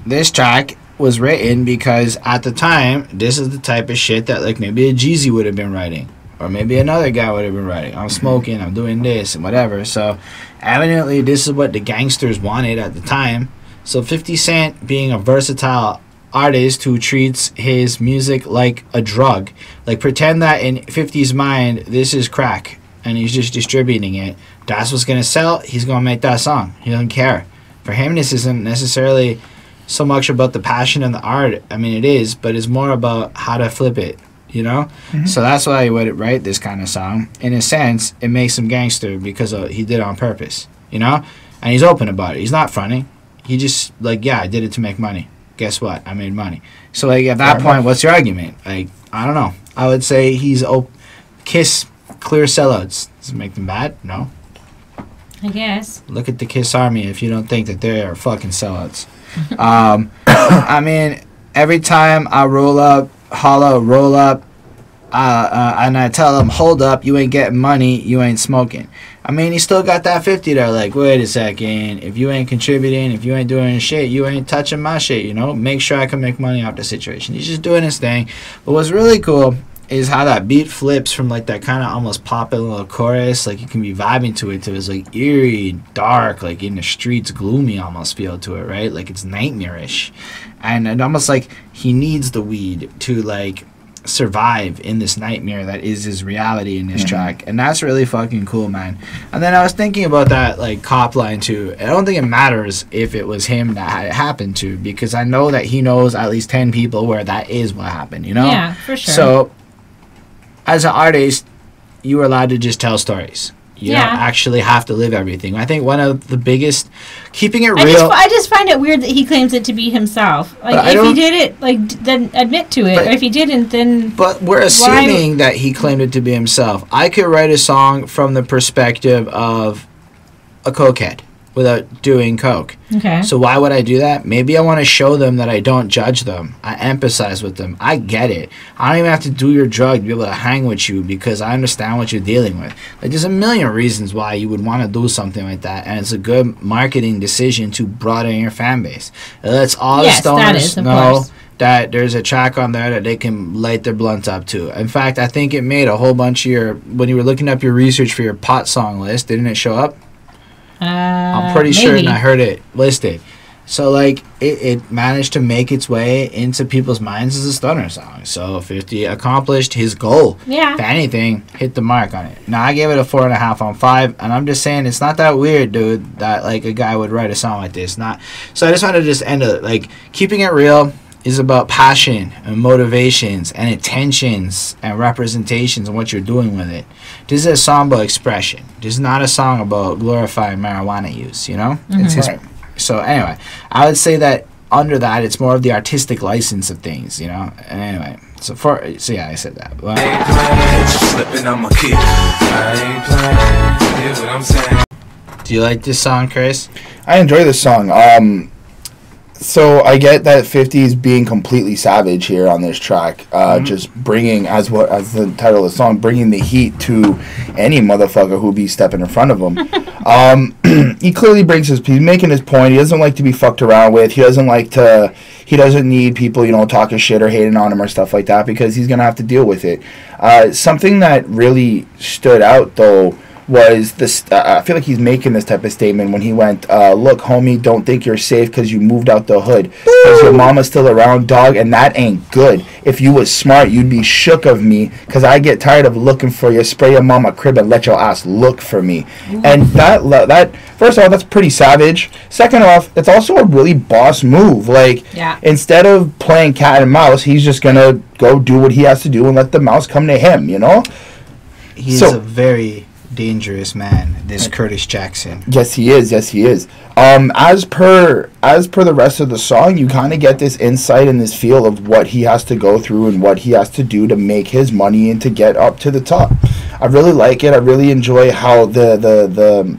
this track was written because at the time, this is the type of shit that, like, maybe a Jeezy would have been writing. Or maybe another guy would have been writing. I'm smoking, I'm doing this, and whatever. So, evidently, this is what the gangsters wanted at the time. So, 50 Cent being a versatile artist who treats his music like a drug, like, pretend that in 50's mind this is crack and he's just distributing it, that's what's gonna sell, he's gonna make that song. He doesn't care. For him, this isn't necessarily so much about the passion and the art. I mean, it is, but it's more about how to flip it, you know. So that's why he would write this kind of song. In a sense, it makes him gangster because he did it on purpose, you know. And he's open about it. He's not fronting. He just, like, yeah, I did it to make money. Guess what? I made money. So, like, at that point, what's your argument? Like, I don't know. I would say he's Kiss clear sellouts. Does it make them bad? No. I guess. Look at the Kiss Army if you don't think that they are fucking sellouts. I mean, every time I roll up, and I tell him, hold up, you ain't getting money, you ain't smoking. I mean, he still got that 50 there. Like, wait a second, if you ain't contributing, if you ain't doing shit, you ain't touching my shit, you know? Make sure I can make money off the situation. He's just doing his thing. But what's really cool is how that beat flips from like that kind of almost popping little chorus, like you can be vibing to it, to this like eerie, dark, like in the streets, gloomy almost feel to it, right? Like it's nightmarish. And it almost like he needs the weed to like survive in this nightmare that is his reality in this track. And that's really fucking cool, man. And then I was thinking about that like cop line too. I don't think it matters if it was him that it happened to, because I know that he knows at least 10 people where that is what happened, you know? Yeah, for sure. So as an artist, you are allowed to just tell stories. You don't actually have to live everything. I think one of the biggest, keeping it real. I just find it weird that he claims it to be himself. Like, if he did it, like, then admit to it. Or if he didn't, then. But we're assuming that he claimed it to be himself. I could write a song from the perspective of a cokehead without doing coke. Okay. So why would I do that? Maybe I want to show them that I don't judge them. I empathize with them. I get it. I don't even have to do your drug to be able to hang with you because I understand what you're dealing with. Like, there's a million reasons why you would want to do something like that, and it's a good marketing decision to broaden your fan base. It lets all the stoners know that there's a track on there that they can light their blunts up to. In fact, I think it made a whole bunch of your, when you were looking up your research for your pot song list, didn't it show up? I'm pretty sure, and I heard it listed. So, like, it managed to make its way into people's minds as a stoner song. So, 50 accomplished his goal. Yeah. If anything, hit the mark on it. Now, I gave it a 4.5 on 5, and I'm just saying it's not that weird, dude, that, like, a guy would write a song like this. Not. So, I just wanted to just end it. Like, keeping it real is about passion and motivations and intentions and representations and what you're doing with it. This is a song about expression. This is not a song about glorifying marijuana use, you know? It's his, so anyway, I would say that under that, it's more of the artistic license of things, you know? And anyway, so yeah, I said that. Well, do you like this song, Chris? I enjoy this song. So I get that 50 is being completely savage here on this track, just bringing, as the title of the song, bringing the heat to any motherfucker who be stepping in front of him. He clearly brings he's making his point. He doesn't like to be fucked around with. He doesn't need people, you know, talking shit or hating on him or stuff like that, because he's gonna have to deal with it. Something that really stood out though was this. I feel like he's making this type of statement when he went, look, homie, don't think you're safe because you moved out the hood. Because your mama's still around, dog, and that ain't good. If you was smart, you'd be shook of me, because I get tired of looking for you. Spray your mama crib and let your ass look for me. And that first off, that's pretty savage. Second off, it's also a really boss move. Like, instead of playing cat and mouse, he's just going to go do what he has to do and let the mouse come to him, you know? He's a very dangerous man, this Curtis Jackson. Yes, he is. As per the rest of the song, you kind of get this insight and this feel of what he has to go through and what he has to do to make his money and to get up to the top. I really like it. I really enjoy how the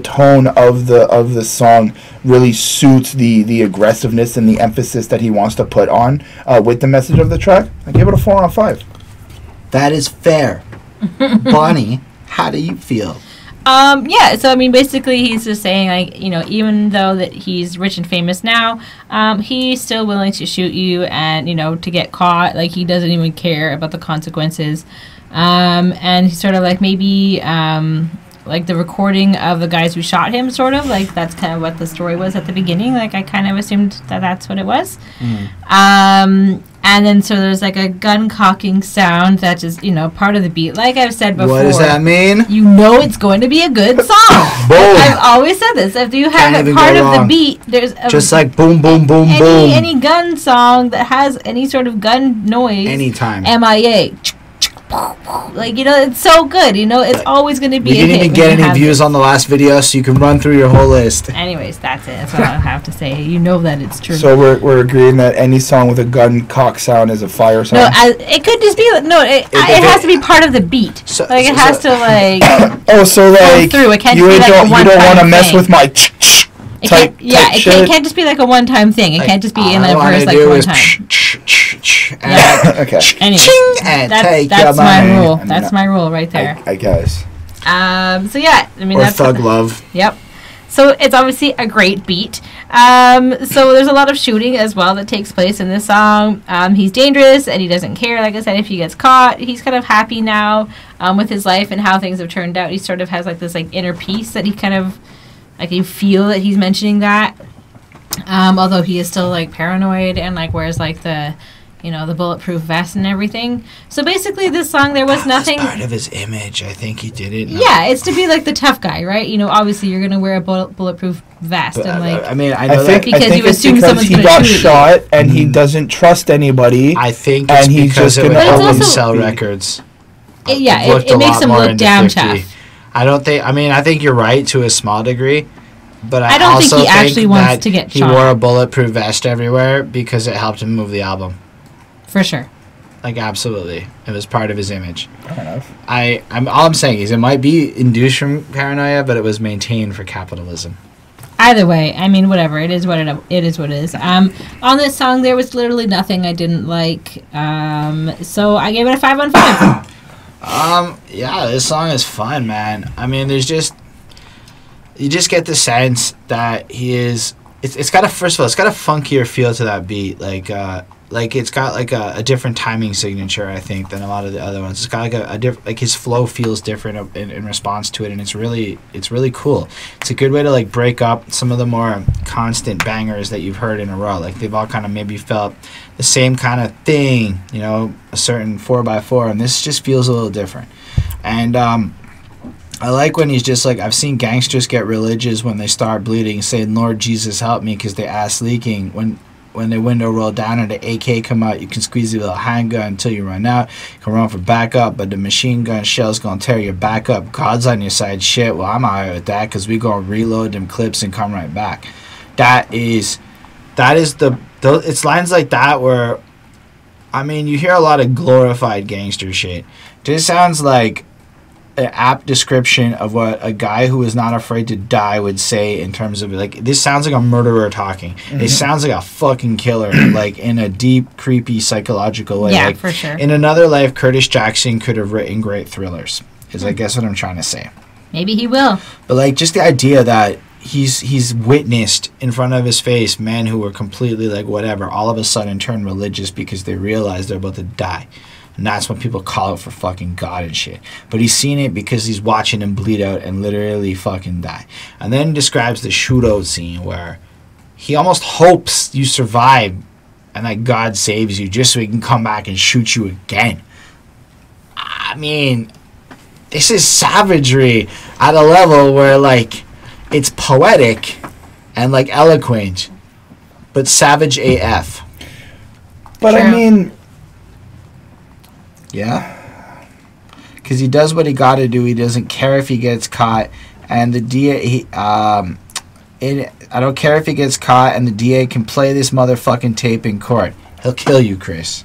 tone of the song really suits the aggressiveness and the emphasis that he wants to put on with the message of the track. I give it a 4 on 5. That is fair. Bonnie, how do you feel? Yeah, so I mean, basically he's just saying, like, you know, even though that he's rich and famous now, he's still willing to shoot you and, you know, to get caught. Like, he doesn't even care about the consequences. And he's sort of like, maybe like the recording of the guys who shot him, sort of like that's kind of what the story was at the beginning. Like, I kind of assumed that that's what it was. And then so there's like a gun cocking sound that's just, you know, part of the beat. Like I've said before. What does that mean? You know it's going to be a good song. Boom. I've always said this. If you have a part of the beat, there's just like boom, boom, boom, boom. Any gun song that has any sort of gun noise. Anytime. MIA. Like, you know, it's so good. You know, it's always going to be a hit. You didn't even get any views on the last video, so you can run through your whole list. Anyways, that's it. That's all I have to say. You know that it's true. So we're agreeing that any song with a gun cock sound is a fire song? No, it could just be... No, it has to be part of the beat. So, like, it has to, like... so, like, through. It can't you just be like a one-time you don't want to mess with my... It can't just be like a one-time thing. It can't just be in a verse like one time. Okay. Anyway, and that's my rule. That's my rule right there. I guess. So yeah, I mean, or that's Thug Love. Yep. So it's obviously a great beat. So there's a lot of shooting as well that takes place in this song. He's dangerous and he doesn't care. Like I said, if he gets caught, he's kind of happy now with his life and how things have turned out. He sort of has like this like inner peace that he kind of like you feel that he's mentioning that. Although he is still like paranoid and like wears like the the bulletproof vest and everything. So basically this song, there was nothing... That's part of his image. I think he did it. Yeah, it's to be like the tough guy, right? Obviously you're going to wear a bulletproof vest. But, and like, I mean, I know that... Because you assume someone's he got shot and he doesn't trust anybody. I think it's because it would help him sell records. It makes him look damn tough. I think you're right to a small degree. But I don't also think he actually wants to get he shot. He wore a bulletproof vest everywhere because it helped him move the album. For sure. Like, absolutely. It was part of his image. Fair enough. All I'm saying is it might be induced from paranoia, but it was maintained for capitalism. Either way, I mean, whatever. It is what it is. On this song, there was literally nothing I didn't like. So I gave it a 5 on 5. Yeah, this song is fun, man. I mean, you just get the sense that he is... It's got a funkier feel to that beat. Like it's got like a different timing signature, I think, than a lot of the other ones. It's got like a different, like his flow feels different in response to it, and it's really cool. It's a good way to like break up some of the more constant bangers that you've heard in a row. Like they've all kind of maybe felt the same kind of thing, a certain 4x4, and this just feels a little different. And I like when he's just like, I've seen gangsters get religious when they start bleeding, saying, "Lord Jesus, help me," because their ass leaking. When their window roll down and the AK come out, you can squeeze the little handgun until you run out. You can run for backup, but the machine gun shell's gonna tear your back up. God's on your side. Shit, well, I'm alright with that because we gonna reload them clips and come right back. It's lines like that where, I mean, you hear a lot of glorified gangster shit. This sounds like an apt description of what a guy who is not afraid to die would say in terms of like, this sounds like a murderer talking. Mm-hmm. It sounds like a fucking killer, like in a deep, creepy, psychological way. Yeah, like, for sure. In another life, Curtis Jackson could have written great thrillers, is I guess what I'm trying to say. Maybe he will. But like, just the idea that he's witnessed in front of his face men who were completely like whatever, all of a sudden turn religious because they realize they're about to die. And that's when people call out for fucking God and shit. But he's seen it because he's watching him bleed out and literally fucking die. And then describes the shootout scene where he almost hopes you survive and that God saves you just so he can come back and shoot you again. I mean, this is savagery at a level where, like, it's poetic and, like, eloquent, but savage AF. But, True. I mean... Yeah, because he does what he got to do. He doesn't care if he gets caught, and the DA. I don't care if he gets caught, and the DA can play this motherfucking tape in court. He'll kill you, Chris.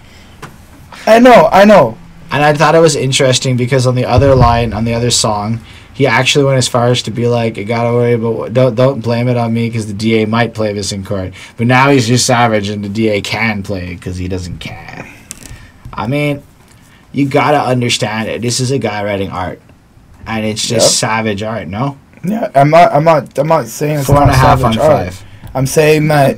I know. And I thought it was interesting because on the other line, on the other song, he actually went as far as to be like, "You gotta worry, but don't blame it on me because the DA might play this in court." But now he's just savage, and the DA can play it because he doesn't care. I mean. You gotta understand it. This is a guy writing art, and it's just savage art. No. Yeah, I'm not saying it's 4.5 on 5. 5. I'm saying that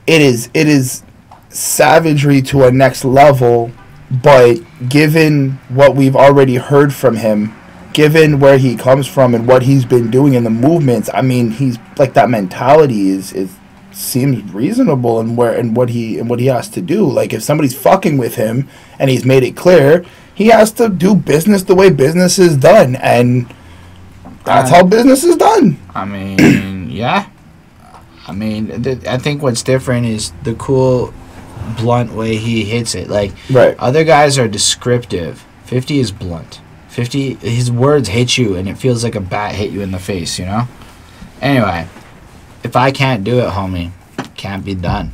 it is savagery to a next level, but given what we've already heard from him, given where he comes from and what he's been doing in the movements, I mean, he's like that mentality is seems reasonable in what he has to do. Like if somebody's fucking with him and he's made it clear, he has to do business the way business is done, and that's how business is done. I mean, yeah. I mean, I think what's different is the cool, blunt way he hits it. Like other guys are descriptive. 50 is blunt. 50, his words hit you, and it feels like a bat hit you in the face. Anyway. If I can't do it, homie, can't be done.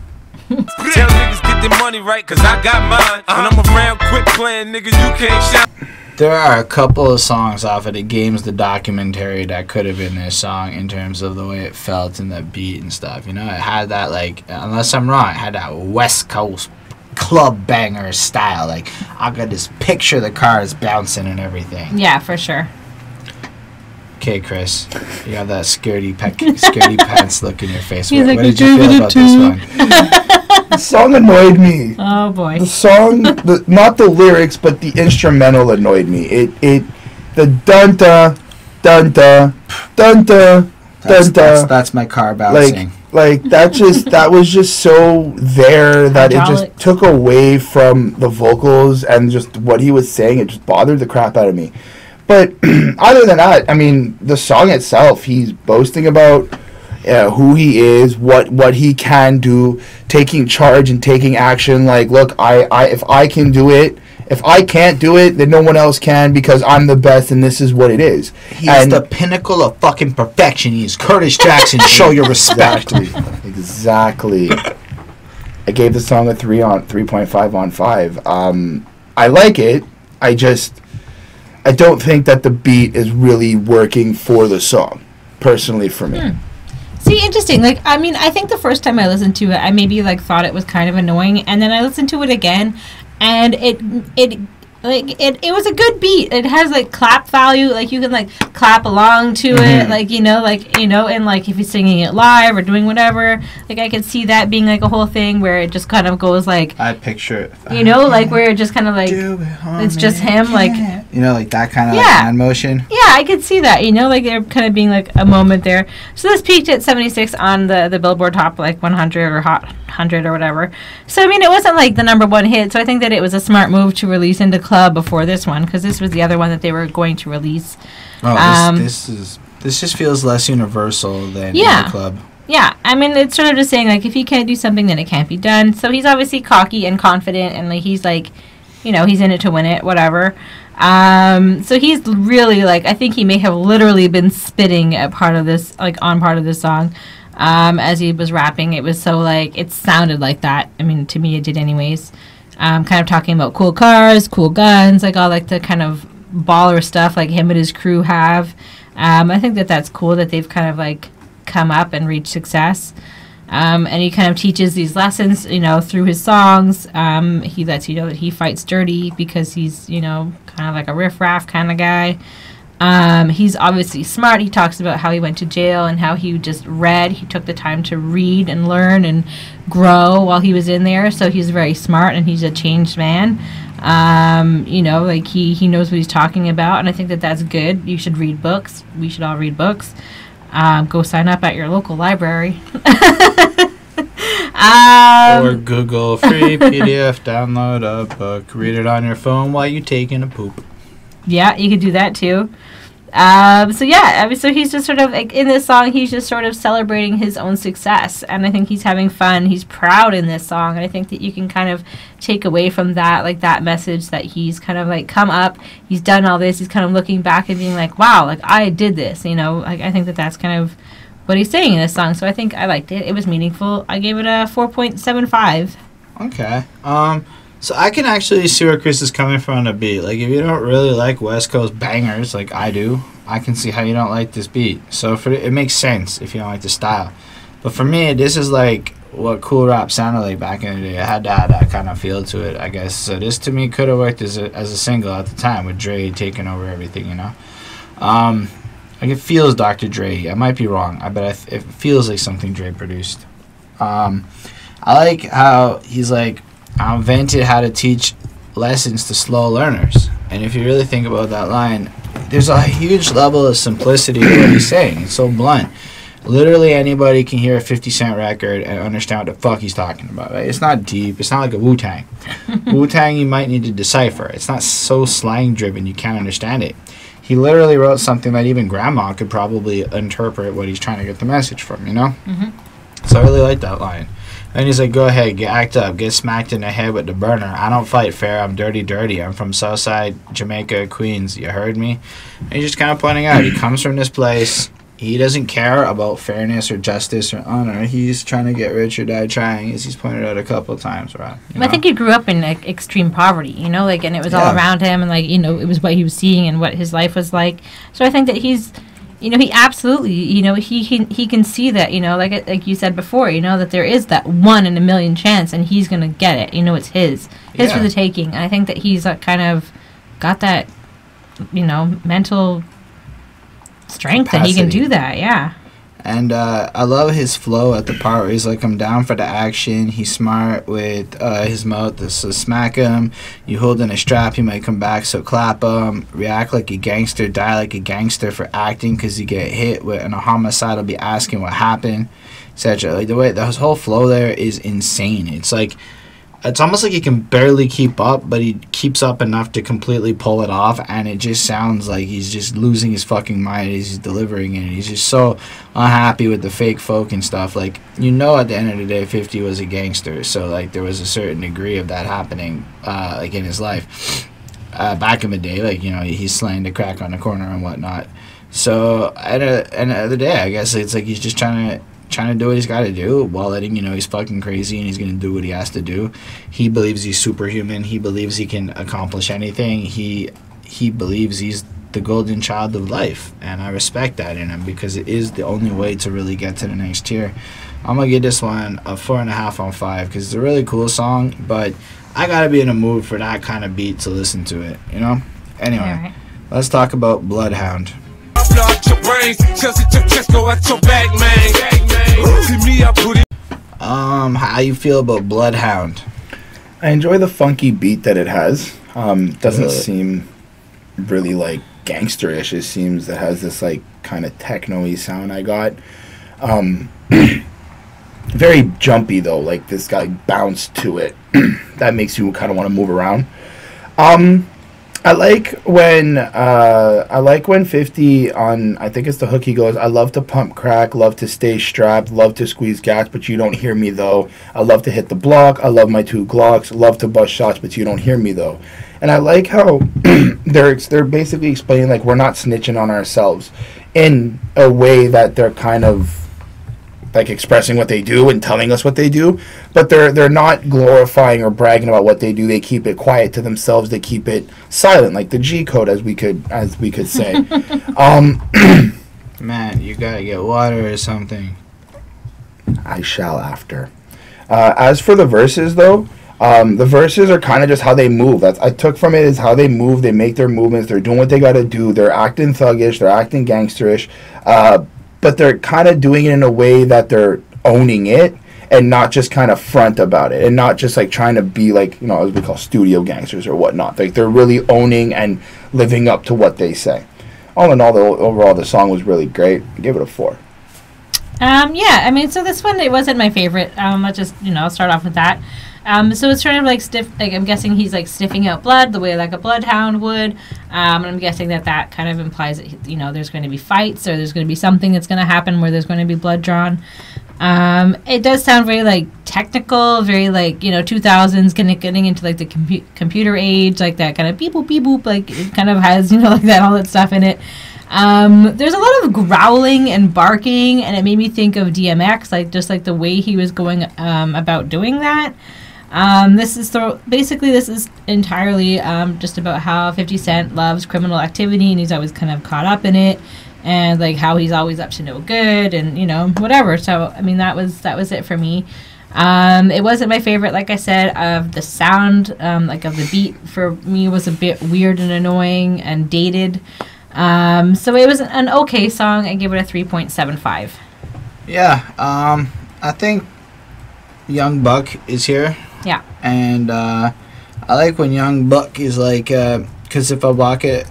Tell niggas get their money right, cause I got mine. When I'm around, quit playing, niggas, you can't shine. There are a couple of songs off of the Games, the documentary, that could have been this song in terms of the way it felt and the beat and stuff. It had that, like, unless I'm wrong, it had that West Coast club banger style. Like, I could just picture the cars bouncing and everything. Yeah, for sure. Okay, Chris, you got that scaredy pants look in your face. What, like, what did you feel about this one? The song annoyed me. Oh boy. The song, not the lyrics, but the instrumental annoyed me. The dun-da, dun-da, dun-da, dun-da. That's my car bouncing. That was just so there that Hydraulic. It just took away from the vocals and just what he was saying. It just bothered the crap out of me. But other than that, I mean, the song itself, he's boasting about who he is, what he can do, taking charge and taking action. Like, look, if I can do it, if I can't do it, then no one else can because I'm the best and this is what it is. He's the pinnacle of fucking perfection. He's Curtis Jackson. Show your respect. Exactly. I gave the song a 3.5 on 5. I like it. I don't think that the beat is really working for the song, personally, for me. See, interesting. Like, I mean, I think the first time I listened to it, I maybe, like, thought it was kind of annoying, and then I listened to it again, and it was a good beat. It has, like, clap value. Like, you can, like, clap along to it. Like, and, like, if you're singing it live or doing whatever, like, I could see that being, like, a whole thing where it just kind of goes, like... I picture it. Like, where it just kind of, like... It's just him, like... like, that kind of, like, hand motion? Yeah, I could see that, like, there kind of being, like, a moment there. So this peaked at 76 on the Billboard Top, like, 100 or Hot 100 or whatever. So, I mean, it wasn't, like, the number one hit, so I think that it was a smart move to release into club before this one, because this was the other one that they were going to release. Oh, this just feels less universal than in the club. Yeah, I mean, it's sort of just saying, like, if he can't do something, then it can't be done. So he's obviously cocky and confident, and, like, he's, like, he's in it to win it, whatever. So he's really, like, I think he may have literally been spitting at part of this, like, on part of this song. As he was rapping, it was so, like, it sounded like that. I mean, to me, it did anyways. Kind of talking about cool cars, cool guns, like, all, like, the kind of baller stuff, like, him and his crew have. I think that that's cool that they've kind of, like, come up and reached success. And he kind of teaches these lessons, through his songs. He lets you know that he fights dirty because he's, kind of like a riff-raff kind of guy. He's obviously smart. He talks about how he went to jail and how he just read. He took the time to read and learn and grow while he was in there. So he's very smart and he's a changed man. Like he knows what he's talking about. And I think that that's good. You should read books. We should all read books. Go sign up at your local library. Or Google free PDF, download a book, read it on your phone while you're taking a poop. Yeah, you could do that too. So he's just sort of, like, in this song, he's just sort of celebrating his own success. And I think he's having fun. He's proud in this song. And I think that you can kind of take away from that, like, that message that he's kind of, like, come up. He's done all this. He's kind of looking back and being like, wow, like, I did this, Like, I think that that's kind of what he's saying in this song. So I think I liked it. It was meaningful. I gave it a 4.75. Okay. So I can actually see where Chris is coming from on the beat. Like, if you don't really like West Coast bangers like I do, I can see how you don't like this beat. So it makes sense if you don't like the style. But for me, this is like what cool rap sounded like back in the day. It had to have that kind of feel to it, I guess. So this, to me, could have worked as a single at the time with Dre taking over everything, Like, it feels Dr. Dre. I might be wrong, but it feels like something Dre produced. I like how he's like, I invented how to teach lessons to slow learners. And if you really think about that line, there's a huge level of simplicity to what he's saying. It's so blunt. Literally anybody can hear a 50 Cent record and understand what the fuck he's talking about. Right? It's not deep. It's not like a Wu-Tang. Wu-Tang you might need to decipher. It's not so slang-driven you can't understand it. He literally wrote something that even grandma could probably interpret what he's trying to get the message from, Mm-hmm. So I really like that line. And he's like, go ahead, act up, get smacked in the head with the burner. I don't fight fair, I'm dirty. I'm from Southside, Jamaica, Queens. You heard me? And he's just kind of pointing out, he comes from this place. He doesn't care about fairness or justice or honor. He's trying to get rich or die trying, as he's pointed out a couple of times, Rob. I think he grew up in, like, extreme poverty, and it was all around him, and, like, it was what he was seeing and what his life was like. So I think that he's you know, he absolutely, you know, he can see that, you know, like you said before, you know, that there is that 1 in a million chance, and he's gonna get it. You know, it's his for the taking. And I think that he's kind of got that, you know, mental strength capacity. that he can do that. Yeah. And I love his flow at the part where he's like, I'm down for the action. He's smart with his mouth. So smack him. You hold in a strap, he might come back, so clap him. React like a gangster, die like a gangster for acting because you get hit with and a homicide will be asking what happened, etc. Like the way his whole flow there is insane. It's like, it's almost like he can barely keep up, but he keeps up enough to completely pull it off, and it just sounds like he's just losing his fucking mind as he's delivering it. He's just so unhappy with the fake folk and stuff. Like, you know, at the end of the day, 50 was a gangster, so like there was a certain degree of that happening, like in his life. Back in the day, like, you know, he's slaying the crack on the corner and whatnot. So at the end of the day, I guess it's like he's just trying to do what he's got to do while letting you know he's fucking crazy and he's going to do what he has to do. He believes he's superhuman. He believes he can accomplish anything. He believes he's the golden child of life, and I respect that in him because it is the only way to really get to the next tier. I'm going to give this one a 4.5 on 5 because it's a really cool song, but I got to be in a mood for that kind of beat to listen to it, you know? Anyway, Right. Let's talk about Bloodhound. How you feel about Bloodhound? I enjoy the funky beat that it has. Doesn't seem really like gangsterish. It seems it has this like kind of techno-y sound I got. Very jumpy though, like this guy bounced to it. That makes you kind of want to move around. I like when 50 on, I think it's the hook, he goes, I love to pump crack, love to stay strapped, love to squeeze gas, but you don't hear me though. I love to hit the block, I love my 2 Glocks, love to bust shots, but you don't hear me though. And I like how they're basically explaining like we're not snitching on ourselves in a way that they're kind of like expressing what they do and telling us what they do, but they're not glorifying or bragging about what they do. They keep it quiet to themselves. They keep it silent, like the G code, as we could say. Man, you gotta get water or something. I shall after. As for the verses, though, the verses are kind of just how they move. That's I took from it is how they move. They make their movements. They're doing what they gotta do. They're acting thuggish. They're acting gangsterish. But they're kind of doing it in a way that they're owning it and not just kind of front about it and not just like trying to be like, you know, as we call studio gangsters or whatnot. Like they're really owning and living up to what they say. All in all, overall, the song was really great. I gave it a 4. Yeah, I mean, so this one, it wasn't my favorite. Let's just, you know, start off with that. So it's sort of like stiff, like I'm guessing he's like sniffing out blood the way like a bloodhound would. And I'm guessing that kind of implies that, you know, there's going to be fights or there's going to be something that's going to happen where there's going to be blood drawn. It does sound very like technical, very like, you know, 2000s getting into like the computer age, like that kind of beep boop, like it kind of has, you know, like that, all that stuff in it. There's a lot of growling and barking, and it made me think of DMX, like just like the way he was going about doing that. This is entirely just about how 50 Cent loves criminal activity, and he's always kind of caught up in it, and like how he's always up to no good, and you know, whatever. So I mean, that was it for me. It wasn't my favorite, like I said. Of the sound, like of the beat, for me was a bit weird and annoying and dated. So it was an okay song. I give it a 3.75. Yeah, I think Young Buck is here. Yeah. And I like when Young Buck is like, because if I walk it,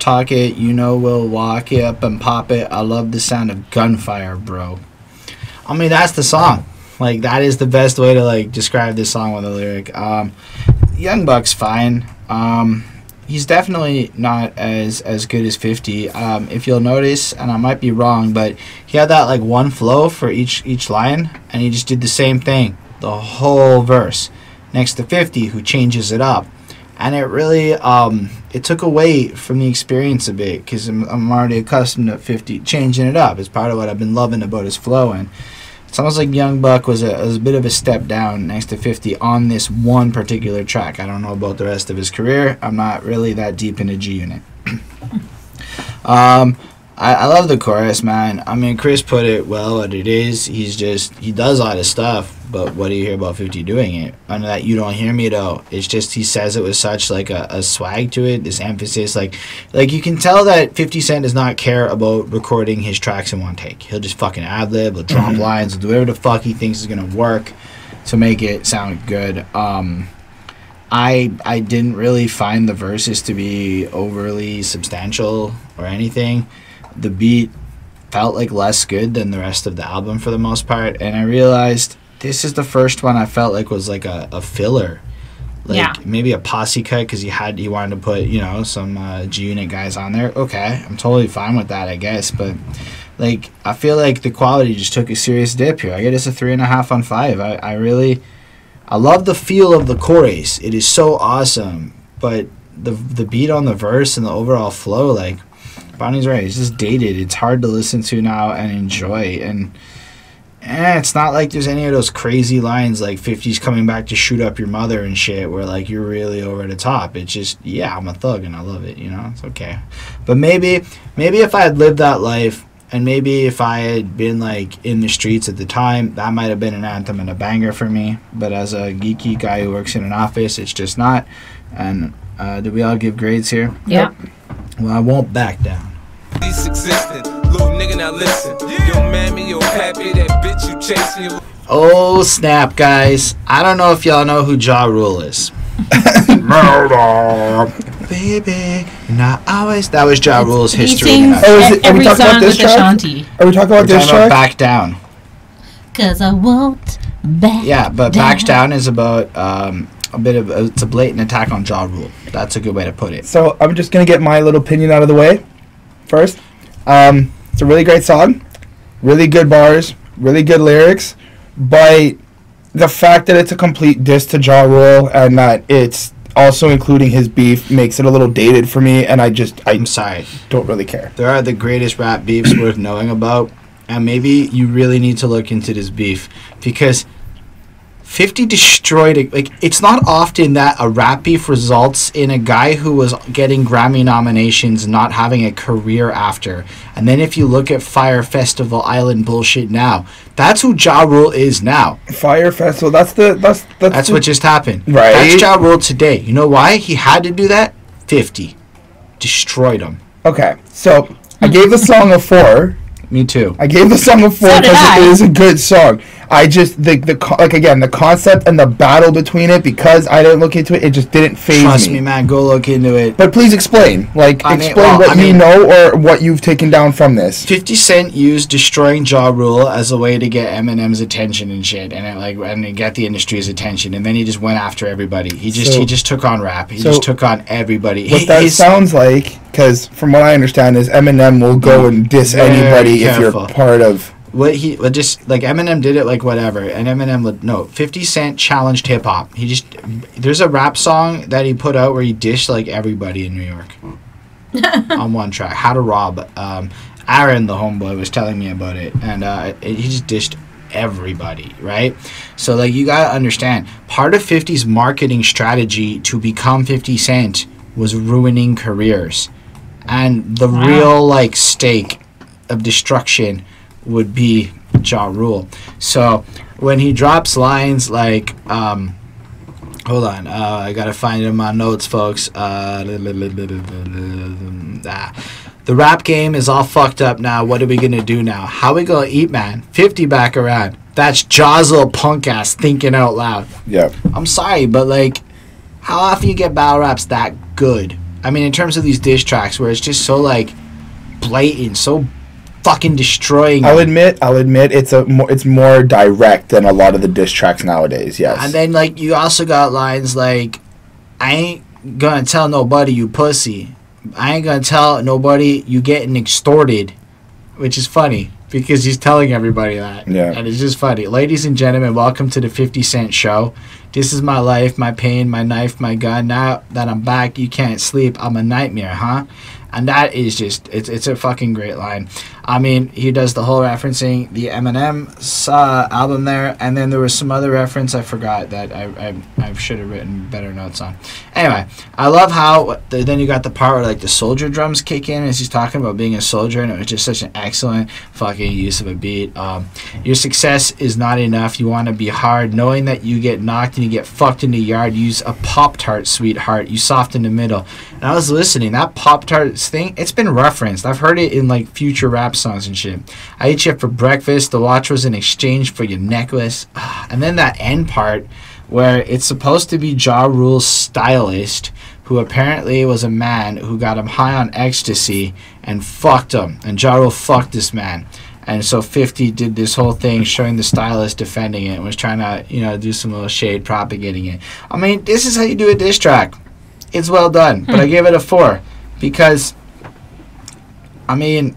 talk it, you know we'll walk it up and pop it. I love the sound of gunfire, bro. I mean, that's the song. Like, that is the best way to, like, describe this song with a lyric. Young Buck's fine. He's definitely not as good as 50. If you'll notice, and I might be wrong, but he had that like one flow for each line, and he just did the same thing the whole verse. Next to 50, who changes it up, and it really it took away from the experience a bit because I'm already accustomed to 50 changing it up. It's part of what I've been loving about his flow, and it's almost like Young Buck was a bit of a step down next to 50 on this one particular track. I don't know about the rest of his career. I'm not really that deep into G Unit. I I love the chorus, man. I mean, Chris put it well what it is. He does all this stuff, but what do you hear about 50 doing it? And that you don't hear me, though. It's just he says it with such, like, a swag to it, this emphasis. Like you can tell that 50 Cent does not care about recording his tracks in one take. He'll just fucking ad-lib, he'll drop lines, he'll do whatever the fuck he thinks is going to work to make it sound good. I didn't really find the verses to be overly substantial or anything. The beat felt like less good than the rest of the album for the most part, and I realized this is the first one I felt like was like a filler, like maybe a posse cut because he wanted to put some G-Unit guys on there. Okay, I'm totally fine with that, I guess, but like I feel like the quality just took a serious dip here. I get this a 3.5 on 5. I love the feel of the chorus. It is so awesome, but the beat on the verse and the overall flow, like. Bonnie's right. It's just dated. It's hard to listen to now and enjoy. And it's not like there's any of those crazy lines like 50's coming back to shoot up your mother and shit where like you're really over the top. It's just, I'm a thug and I love it, It's okay. But maybe if I had lived that life and maybe if I had been like in the streets at the time, that might have been an anthem and a banger for me. But as a geeky guy who works in an office, it's just not. And did we all give grades here? Yeah. Well, I won't back down. Little nigga, now listen. Yo, mammy, yo, pappy, that bitch you chasing. Oh, snap, guys. I don't know if y'all know who Ja Rule is. Baby, not always. That was Ja Rule's history. He sings every song with Ashanti. Are we talking about this track? Back Down. Cause I won't back Yeah, but down. Back Down is about it's a blatant attack on Ja Rule. That's a good way to put it. So I'm just going to get my little opinion out of the way first. It's a really great song. Really good bars. Really good lyrics. But the fact that it's a complete diss to Ja Rule and that it's also including his beef makes it a little dated for me, and I'm sorry. Don't really care. There are the greatest rap beefs worth knowing about, and maybe you really need to look into this beef because 50 destroyed it. Like, it's not often that a rap beef results in a guy who was getting Grammy nominations not having a career after. And then if you look at Fire Festival Island bullshit now, that's who Ja Rule is now. Fire Festival, that's what just happened. Right. That's Ja Rule today. You know why he had to do that? 50 destroyed him. Okay, so I gave the song a 4. Me too. I gave the song a 4 because it is a good song. I just the concept and the battle between it, because I didn't look into it, it just didn't faze me. Trust me, man. Go look into it. But please explain. Explain what you know or what you've taken down from this. 50 Cent used destroying Ja Rule as a way to get Eminem's attention and shit, and get the industry's attention, and then he just went after everybody. He just took on rap. He just took on everybody. What that sounds like, because from what I understand, is Eminem will go and diss anybody if you're part of. Eminem did it like whatever, and Eminem would 50 Cent challenged hip hop. There's a rap song that he put out where he dished like everybody in New York on one track. How to Rob. Aaron, the homeboy, was telling me about it, and he just dished everybody, right? So like you gotta understand, part of 50's marketing strategy to become 50 Cent was ruining careers, and the real like stake of destruction would be Ja Rule. So when he drops lines like hold on, I gotta find it in my notes, folks. The rap game is all fucked up now. What are we gonna do now? How we gonna eat, man? 50 back around. That's Ja's little punk ass thinking out loud. Yeah. I'm sorry, but like, how often you get battle raps that good? I mean, in terms of these diss tracks where it's just so like blatant, so fucking destroying. I'll admit it's more direct than a lot of the diss tracks nowadays. Yes. And then like you also got lines like, I ain't gonna tell nobody you pussy. I ain't gonna tell nobody you getting extorted, which is funny because he's telling everybody that. Yeah. And it's just funny. Ladies and gentlemen, welcome to the 50 Cent Show. This is my life, my pain, my knife, my gun. Now that I'm back, you can't sleep. I'm a nightmare, huh? And that is just, it's a fucking great line. I mean, he does the whole referencing the Eminem album there, and then there was some other reference I forgot that I should have written better notes on. Anyway, I love how then you got the part where like the soldier drums kick in as he's talking about being a soldier, and it was just such an excellent fucking use of a beat. Your success is not enough. You want to be hard, knowing that you get knocked and you get fucked in the yard. Use a Pop-Tart, sweetheart. You soft in the middle. And I was listening. That Pop-Tart thing, it's been referenced. I've heard it in like future rap songs and shit. I ate you for breakfast. The watch was in exchange for your necklace. And then that end part where it's supposed to be Ja Rule's stylist, who apparently was a man who got him high on ecstasy and fucked him. And Ja Rule fucked this man. And so 50 did this whole thing showing the stylist defending it and was trying to, you know, do some little shade propagating it. I mean, this is how you do a diss track. It's well done. But I give it a 4 because, I mean,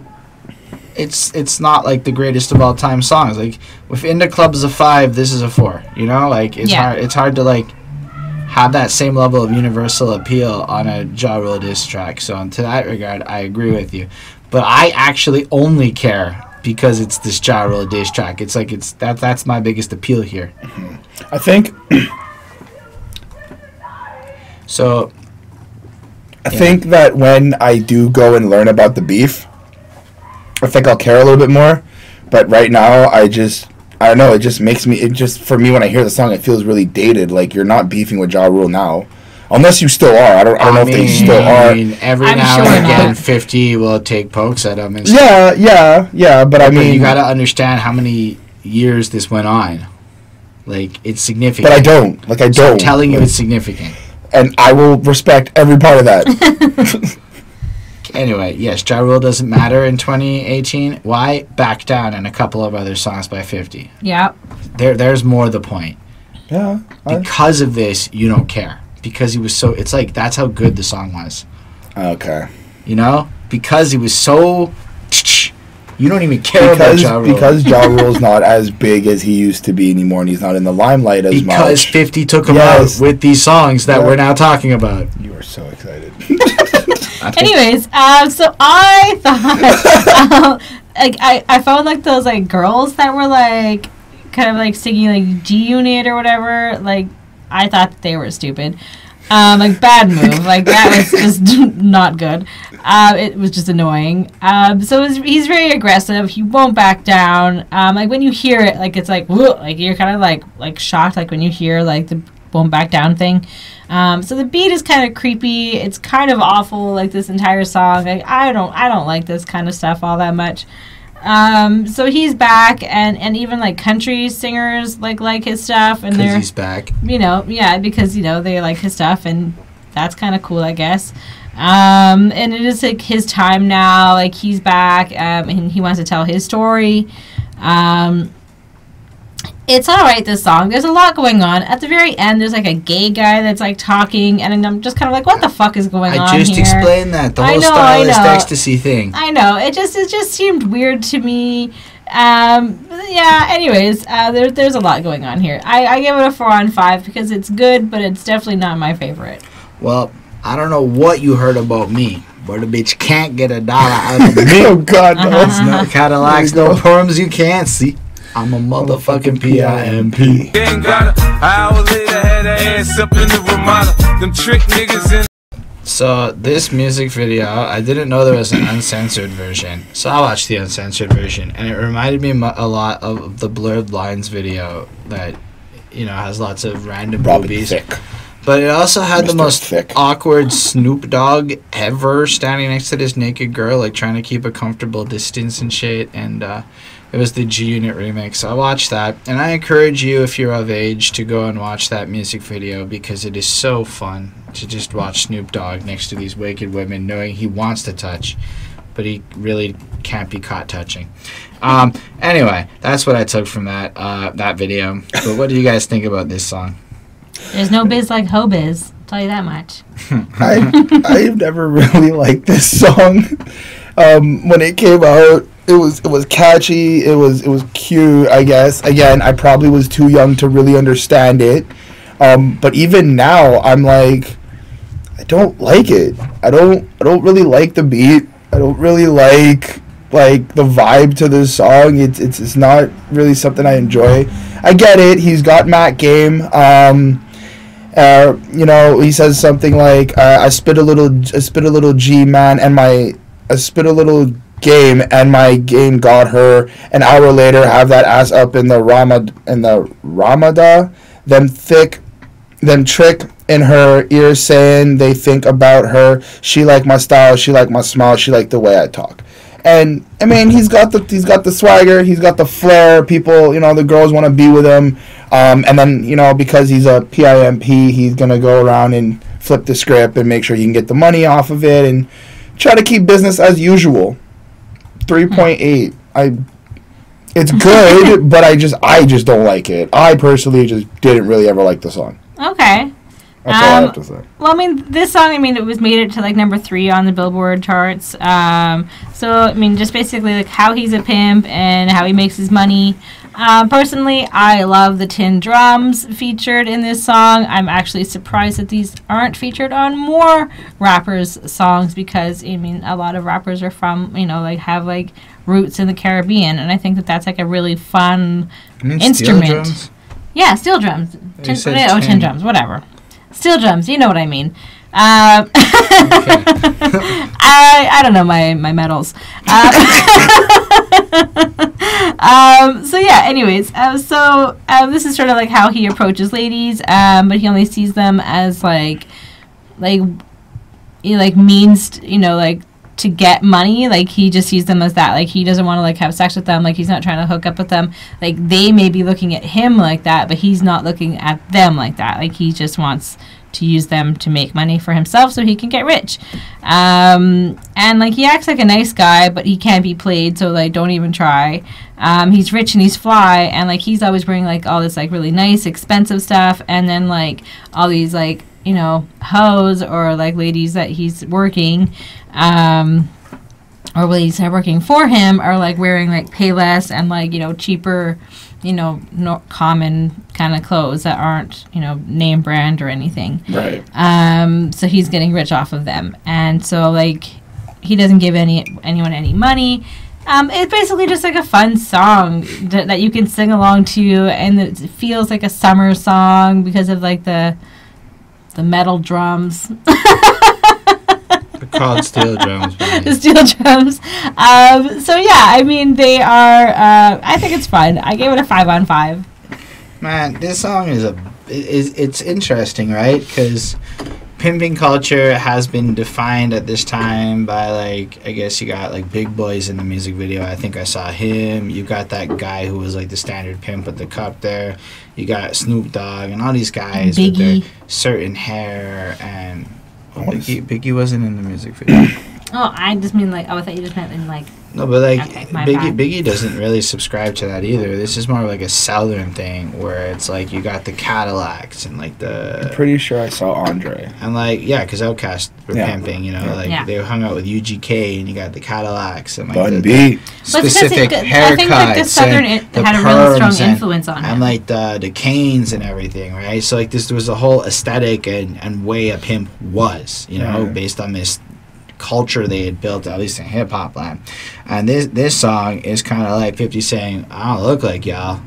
it's not like the greatest of all time songs. Like if In the Club's a 5, this is a 4. You know, like it's hard to like have that same level of universal appeal on a Ja Rule diss track. So to that regard, I agree with you. But I actually only care because it's this Ja Rule diss track. It's like that's my biggest appeal here. I think. So. I think that when I do go and learn about the beef, I think I'll care a little bit more. But right now, I don't know. It just makes me. It just for me when I hear the song, it feels really dated. Like you're not beefing with Ja Rule now, unless you still are. I don't know if they still are. I mean, every now and again, 50 will take pokes at him. And yeah. But I mean, you got to understand how many years this went on. Like it's significant. But I don't. Like I don't. So I'm telling you, it's significant. And I will respect every part of that. Anyway, yes, Ja Rule doesn't matter in 2018. Why? Back Down and a couple of other songs by 50. Yeah. There's more the point. Yeah. Because of this, you don't care. Because he was so... It's like, that's how good the song was. Okay. You know? Because he was so... You don't even care about Ja Rule. Because Ja Rule's not as big as he used to be anymore, and he's not in the limelight as much. Because 50 took him out with these songs that we're now talking about. You are so excited. Anyways, so I thought, like, I found like those like girls that were like kind of like singing like G Unit or whatever. Like, I thought that they were stupid. Like bad move. Like that was just not good. It was just annoying. So he's very aggressive. He won't back down. Like when you hear it, like it's like whoa, like you're kind of like shocked. Like when you hear like the won't back down thing. So the beat is kind of creepy. It's kind of awful. Like this entire song. Like I don't like this kind of stuff all that much. So he's back, and even like country singers like his stuff, and they're he's back. You know, yeah, because you know they like his stuff, and that's kind of cool, I guess. And it is like his time now. Like he's back, and he wants to tell his story. It's alright, this song. There's a lot going on. At the very end, there's like a gay guy that's like talking, and I'm just kind of like, what the fuck is going on here? I just explained that. The whole stylist ecstasy thing. I know. It just seemed weird to me. Yeah, anyways, there's a lot going on here. I give it a 4 on 5 because it's good, but it's definitely not my favorite. Well, I don't know what you heard about me, but a bitch can't get $1 out of me. Oh, God, no. It's no Cadillacs, no perms you can't see. I'm a motherfucking P.I.M.P. Ain't got a hour later, had her ass up in the Ramada. Them trick niggas in. So this music video, I didn't know there was an uncensored version. So I watched the uncensored version, and it reminded me a lot of the Blurred Lines video that, you know, has lots of random movies. But it also had the most awkward Snoop Dogg ever standing next to this naked girl, like trying to keep a comfortable distance and shit. And it was the G Unit remix. So I watched that, and I encourage you, if you're of age, to go and watch that music video because it is so fun to just watch Snoop Dogg next to these wicked women, knowing he wants to touch, but he really can't be caught touching. Anyway, that's what I took from that video. But what do you guys think about this song? There's no biz like ho biz. I'll tell you that much. I've never really liked this song. When it came out, it was catchy. It was cute, I guess. Again, I probably was too young to really understand it. But even now, I'm like, I don't like it. I don't really like the beat. I don't really like the vibe to this song. It's not really something I enjoy. I get it. He's got Matt game. You know, he says something like, I spit a little G man, and I spit a little game, and my game got her. An hour later, have that ass up in the Ramada. Them trick in her ear saying they think about her. She like my style. She like my smile. She like the way I talk. And I mean, he's got the swagger. He's got the flair. People, you know, the girls want to be with him. And then, you know, because he's a P.I.M.P, he's gonna go around and flip the script and make sure he can get the money off of it and try to keep business as usual. 3.8. It's good, but I just don't like it. I personally just didn't really ever like the song. Okay. That's all I have to say. Well, I mean, this song, I mean, it was made it to like number 3 on the Billboard charts. So, I mean, just basically like how he's a pimp and how he makes his money. Personally, I love the tin drums featured in this song. I'm actually surprised that these aren't featured on more rappers' songs because, I mean, a lot of rappers are from, you know, like have like roots in the Caribbean, and I think that that's like a really fun instrument. Steel drums? Yeah, steel drums. Tin drums, whatever. Steel drums, you know what I mean. Okay. I don't know my metals. So yeah, anyways, this is sort of like how he approaches ladies, but he only sees them as like means to get money. Like he just sees them as that. Like he doesn't want to like have sex with them. Like he's not trying to hook up with them. Like they may be looking at him like that, but he's not looking at them like that. Like he just wants to use them to make money for himself so he can get rich. And like he acts like a nice guy, but he can't be played, so like don't even try. He's rich and he's fly, and like he's always wearing like all this like really nice expensive stuff, and then like all these like, you know, hoes or like ladies that he's working or ladies that are working for him are like wearing like Payless and like, you know, cheaper, you know, common kind of clothes that aren't, you know, name brand or anything. Right. So he's getting rich off of them, and so like he doesn't give anyone any money. It's basically just like a fun song that you can sing along to, and it feels like a summer song because of like the metal drums. They're called steel drums. The steel drums. So yeah, I mean they are. I think it's fun. I gave it a 5 on 5. Man, this song it's interesting, right? Because pimping culture has been defined at this time by like, I guess you got like big boys in the music video. I think I saw him. You got that guy who was like the standard pimp with the cup there. You got Snoop Dogg and all these guys with their certain hair and Biggie wasn't in the music video. Oh, I just mean like, I thought you just meant in like. No, but like Biggie doesn't really subscribe to that either. This is more like a southern thing where it's like you got the Cadillacs and like the. I'm pretty sure I saw Andre. And like because Outkast were pimping, you know, they hung out with UGK and you got the Cadillacs and like the specific haircuts. I think like the southern had a really strong influence on it. And like the canes and everything, right? So like there was a whole aesthetic and way a pimp was, you know, based on this culture they had built, at least in hip-hop land. And this song is kind of like 50 saying, I don't look like y'all.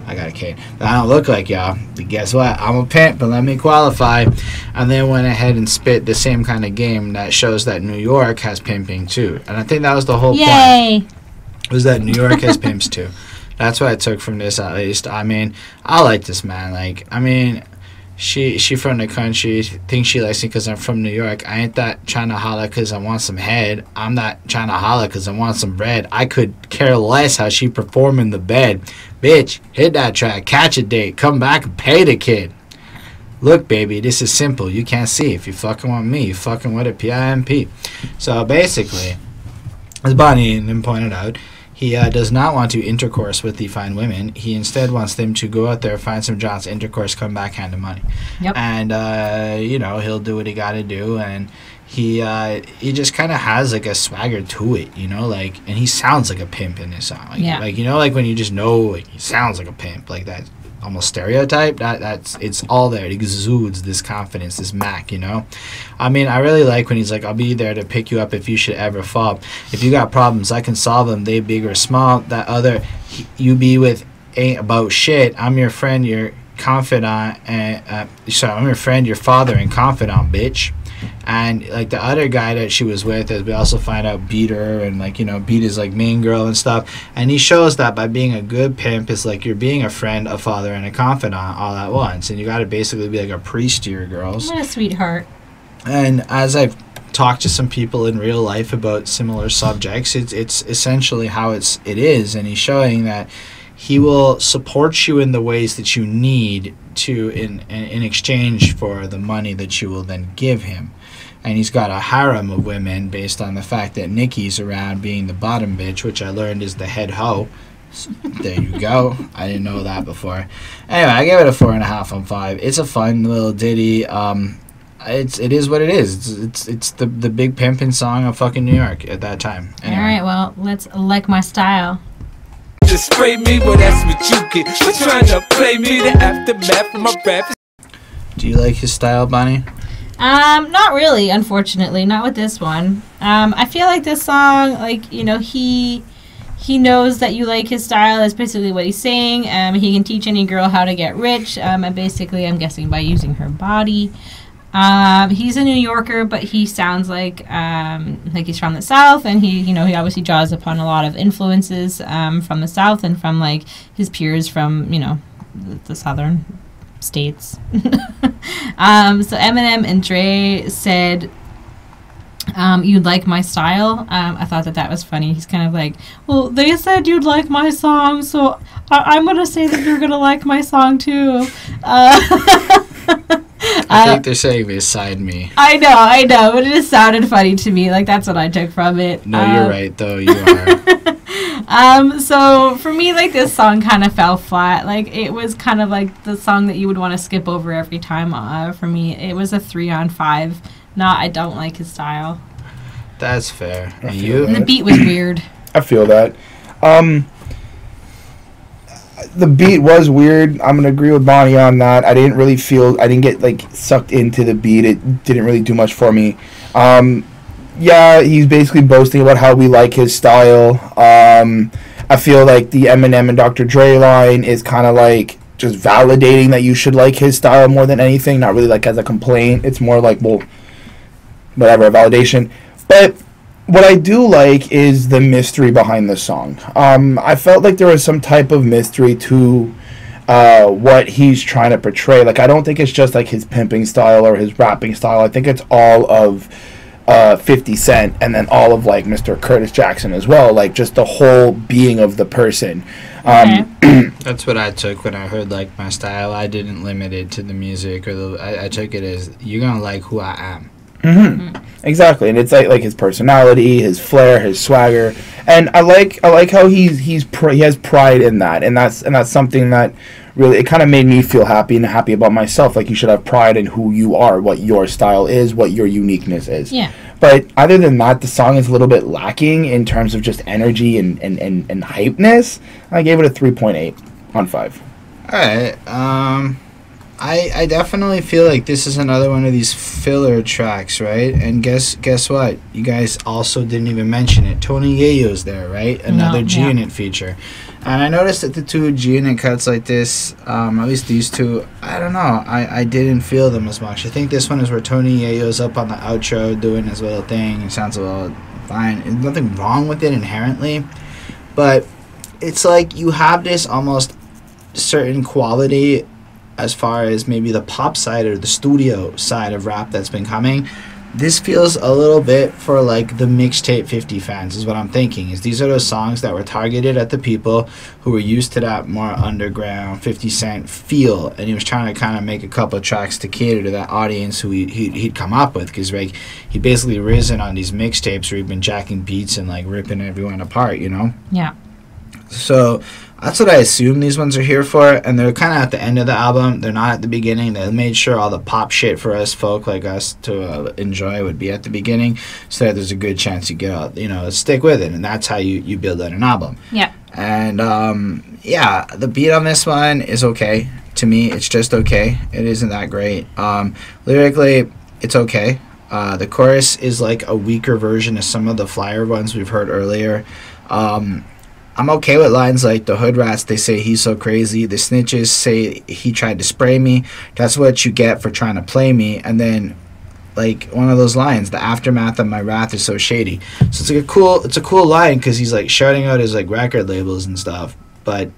I got a cane. But I don't look like y'all. But guess what? I'm a pimp, but let me qualify. And then went ahead and spit the same kind of game that shows that New York has pimping too. And I think that was the whole point. Was that New York has pimps too. That's what I took from this, at least. I mean, I like this, man. Like, I mean, She from the country, thinks she likes me because I'm from New York. I ain't that trying to holler because I want some head. I'm not trying to holler because I want some bread. I could care less how she perform in the bed. Bitch, hit that track, catch a date, come back and pay the kid. Look, baby, this is simple. You can't see. If you fucking want me, you fucking with a P.I.M.P. So basically, as Bonnie pointed out, he does not want to intercourse with the fine women. He instead wants them to go out there, find some jobs, intercourse, come back, hand him money. Yep. And, you know, he'll do what he got to do. And he just kind of has, like, a swagger to it, you know? Like, and he sounds like a pimp in this song. Like, like, you know, like when you just know, like, he sounds like a pimp. Like that almost stereotype. It's all there. It exudes this confidence, this Mac, you know. I mean, I really like when he's like, I'll be there to pick you up if you should ever fall. If you got problems, I can solve them. They big or small. That other you be with ain't about shit. I'm your friend, your confidant, and I'm your friend, your father, and confidant, bitch. And like the other guy that she was with, as we also find out, beat her and like, you know, beat his like main girl and stuff. And he shows that by being a good pimp, it's like you're being a friend, a father, and a confidant all at once. And you got to basically be like a priest to your girls. What a sweetheart. And as I've talked to some people in real life about similar subjects, it's essentially how it is. And he's showing that he will support you in the ways that you need to in exchange for the money that you will then give him. And he's got a harem of women based on the fact that Nikki's around being the bottom bitch, which I learned is the head hoe. So there you go. I didn't know that before. Anyway, I gave it a 4.5 on 5. It's a fun little ditty. It is what it is. It's the big pimpin' song of fucking New York at that time. Anyway. All right, well, let's Like My Style. Just spray me, well that's what you get. You're trying to play me, the aftermath of my rap. Do you like his style, Bonnie? Not really, unfortunately. Not with this one. I feel like this song, like, you know, he knows that you like his style. That's basically what he's saying. He can teach any girl how to get rich. And basically, I'm guessing by using her body. He's a New Yorker, but he sounds like he's from the South, and he obviously draws upon a lot of influences from the South and from like his peers from, you know, the Southern states. So Eminem and Dre said, you'd like my style. I thought that was funny. He's kind of like, well, they said you'd like my song, so I'm gonna say that you're gonna like my song too. I think they're saying beside me. I know, but it just sounded funny to me. Like, that's what I took from it. No, you're right, though. You are. So, for me, like, this song kind of fell flat. Like, it was kind of like the song that you would want to skip over every time. For me, it was a 3 on 5. Not, I don't like his style. That's fair. And you? And the beat was weird. I feel that. The beat was weird. I'm gonna agree with Bonnie on that. I didn't get like sucked into the beat. It didn't really do much for me. Yeah, he's basically boasting about how we like his style. I feel like the Eminem and Dr. Dre line is kind of like just validating that you should like his style more than anything. Not really like as a complaint. It's more like, well, whatever, a validation. But what I do like is the mystery behind the song. I felt like there was some type of mystery to what he's trying to portray. Like, I don't think it's just like his pimping style or his rapping style. I think it's all of 50 Cent and then all of like Mr. Curtis Jackson as well. Like, just the whole being of the person. That's what I took when I heard like my style. I didn't limit it to the music or I took it as you're gonna like who I am. Mm-hmm. Exactly, and it's like his personality, his flair, his swagger, and I like how he has pride in that, and that's something that really, it kind of made me feel happy and happy about myself. Like, you should have pride in who you are, what your style is, what your uniqueness is. Yeah. But other than that, the song is a little bit lacking in terms of just energy and hypeness. I gave it a 3.8 on 5. All right. I definitely feel like this is another one of these filler tracks, right? And guess what? You guys also didn't even mention it. Tony Yayo's there, right? Another G-Unit feature. And I noticed that the two G-Unit cuts like this, at least these two, I don't know. I didn't feel them as much. I think this one is where Tony Yayo's up on the outro doing his little thing. It sounds a little fine. There's nothing wrong with it inherently. But it's like you have this almost certain quality as far as maybe the pop side or the studio side of rap that's been coming. This feels a little bit for like the mixtape 50 fans is what I'm thinking. Is these are those songs that were targeted at the people who were used to that more underground 50 Cent feel, and he was trying to kind of make a couple of tracks to cater to that audience who he'd come up with, because like he basically risen on these mixtapes where he'd been jacking beats and like ripping everyone apart, you know? Yeah. So that's what I assume these ones are here for, and they're kind of at the end of the album. They're not at the beginning. They made sure all the pop shit for us folk like us to enjoy would be at the beginning, so that there's a good chance you get out, stick with it, and that's how you build out an album. Yeah. And yeah, the beat on this one is okay. To me, it's just okay. It isn't that great. Lyrically, it's okay. The chorus is like a weaker version of some of the flyer ones we've heard earlier. I'm okay with lines like the hood rats, they say he's so crazy. The snitches say he tried to spray me. That's what you get for trying to play me. And then like one of those lines, the aftermath of my wrath is so shady. So it's a cool line because he's like shouting out his like record labels and stuff. But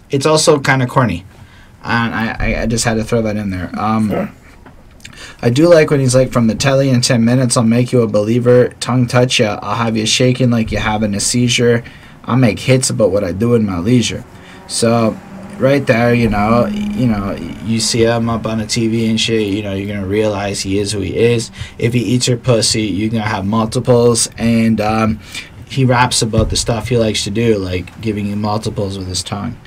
it's also kind of corny. And I just had to throw that in there. I do like when he's like, from the telly in 10 minutes, I'll make you a believer. Tongue touch ya, I'll have you shaking like you're having a seizure. I'll make hits about what I do in my leisure. So, right there, you see him up on the TV and shit, you're going to realize he is who he is. If he eats your pussy, you're going to have multiples. And he raps about the stuff he likes to do, like giving you multiples with his tongue.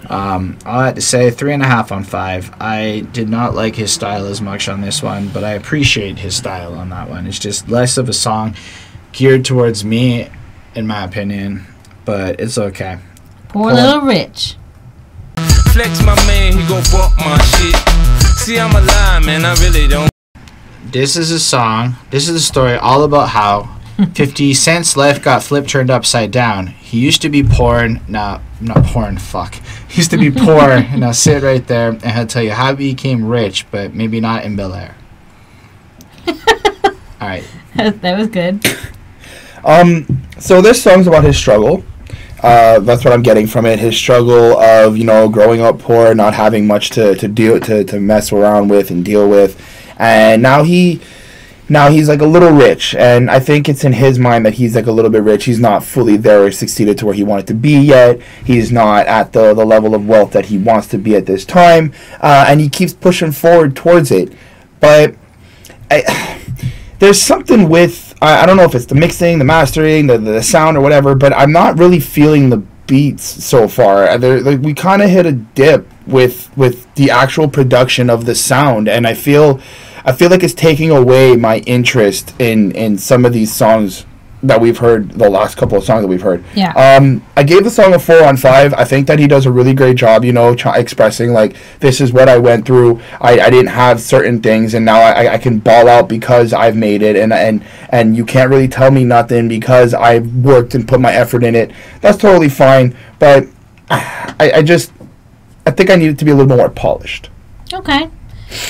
All I had to say, 3.5 on 5. I did not like his style as much on this one, but I appreciate his style on that one. It's just less of a song geared towards me, in my opinion. But it's okay. Poor Lil Rich. Flex my man, he gon' bump my shit. See, I'm alive, man, I really don't. This is a song, this is a story all about how 50 Cent's life got flipped, turned upside down. He used to be poor, not porn, fuck. He used to be poor, now sit right there, and he'll tell you how he became rich, but maybe not in Bel Air. Alright. That was good. So this song's about his struggle. That's what I'm getting from it. His struggle of, growing up poor, not having much to mess around with and deal with. And now he's like a little rich. And I think it's in his mind that he's like a little bit rich. He's not fully there or succeeded to where he wanted to be yet. He's not at the level of wealth that he wants to be at this time. And he keeps pushing forward towards it. But there's something with, I don't know if it's the mixing, the mastering, the sound or whatever, but I'm not really feeling the beats so far. We kind of hit a dip with the actual production of the sound, and I feel like it's taking away my interest in some of these songs that we've heard, the last couple of songs that we've heard. Yeah. I gave the song a 4 on 5. I think that he does a really great job, expressing like, this is what I went through. I didn't have certain things, and now I can ball out because I've made it, and you can't really tell me nothing because I've worked and put my effort in it. That's totally fine, but I think I need it to be a little bit more polished. Okay.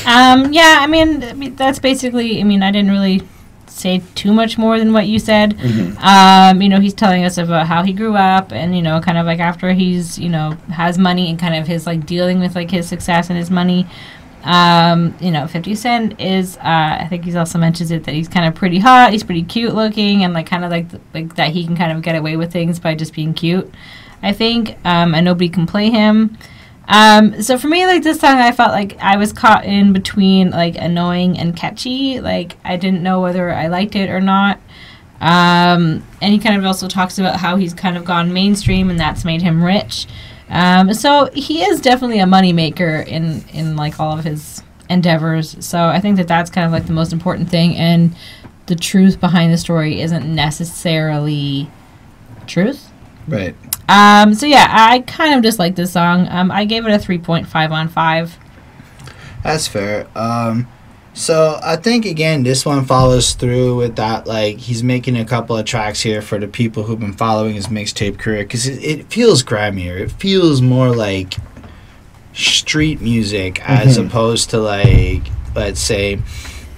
Yeah, I mean, that's basically, I didn't really say too much more than what you said. Mm-hmm. He's telling us about how he grew up and, kind of like after he's, has money and kind of his like dealing with like his success and his money. 50 Cent is, I think he's also mentions it that he's kind of pretty hot, he's pretty cute looking, and like kind of like that he can kind of get away with things by just being cute, I think, and nobody can play him. So for me, like, this song, I felt like I was caught in between, like, annoying and catchy. Like, I didn't know whether I liked it or not. And he kind of also talks about how he's kind of gone mainstream and that's made him rich. So he is definitely a moneymaker in, like, all of his endeavors. So I think that that's kind of, like, the most important thing. And the truth behind the story isn't necessarily truth. Right. So yeah, I kind of just like this song. I gave it a 3.5 on 5. That's fair. So I think, again, this one follows through with that, like, he's making a couple of tracks here for the people who've been following his mixtape career, because it feels grimier. It feels more like street music as opposed to, like, let's say,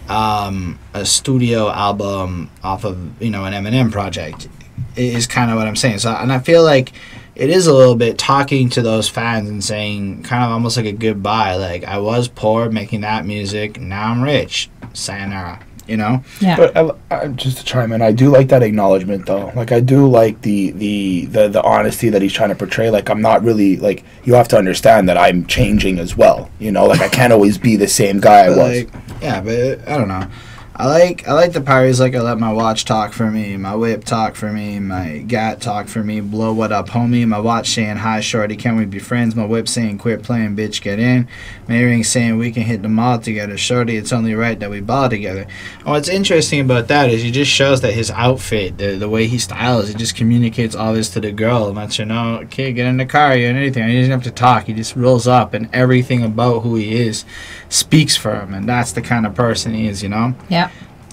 a studio album off of, an Eminem project. Is kind of what I'm saying. So, and I feel like it is a little bit talking to those fans and saying kind of almost like a goodbye. Like, I was poor making that music, now I'm rich. Sayonara, Yeah. But just to chime in, I do like that acknowledgement, though. Like, I do like the honesty that he's trying to portray. Like, I'm not really, like, you have to understand that I'm changing as well. Like, I can't always be the same guy I was. Like, yeah, but I don't know. I like the part he's like, I let my watch talk for me, my whip talk for me, my gat talk for me, blow what up homie, my watch saying hi shorty, can we be friends, my whip saying quit playing bitch get in, my earring saying we can hit the mall together, shorty it's only right that we ball together. And what's interesting about that is he just shows that his outfit, the way he styles, it just communicates all this to the girl and lets her know, okay, get in the car, you and anything. He doesn't have to talk, he just rolls up and everything about who he is speaks for him, and that's the kind of person he is, you know? Yeah.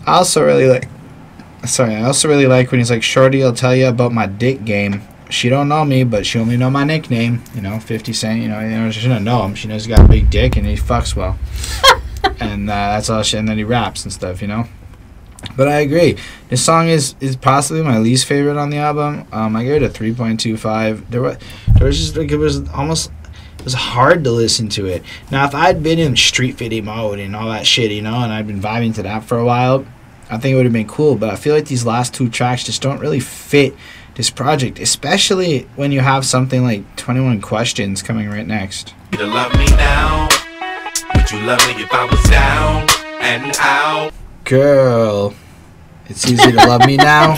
I also really like when he's like, shorty, I'll tell you about my dick game. She don't know me, but she only know my nickname. You know, 50 Cent, you know, she doesn't know him. She knows he got a big dick and he fucks well. And that's all and then he raps and stuff, you know. But I agree. This song is possibly my least favorite on the album. I gave it a 3.25. There was just like, it was hard to listen to it. Now, if I'd been in street fitty mode and all that shit, you know, and I'd been vibing to that for a while, I think it would have been cool. But I feel like these last two tracks just don't really fit this project, especially when you have something like 21 Questions coming right next. You love me now? Would you love me if I was down and out? Girl, it's easy to love me now,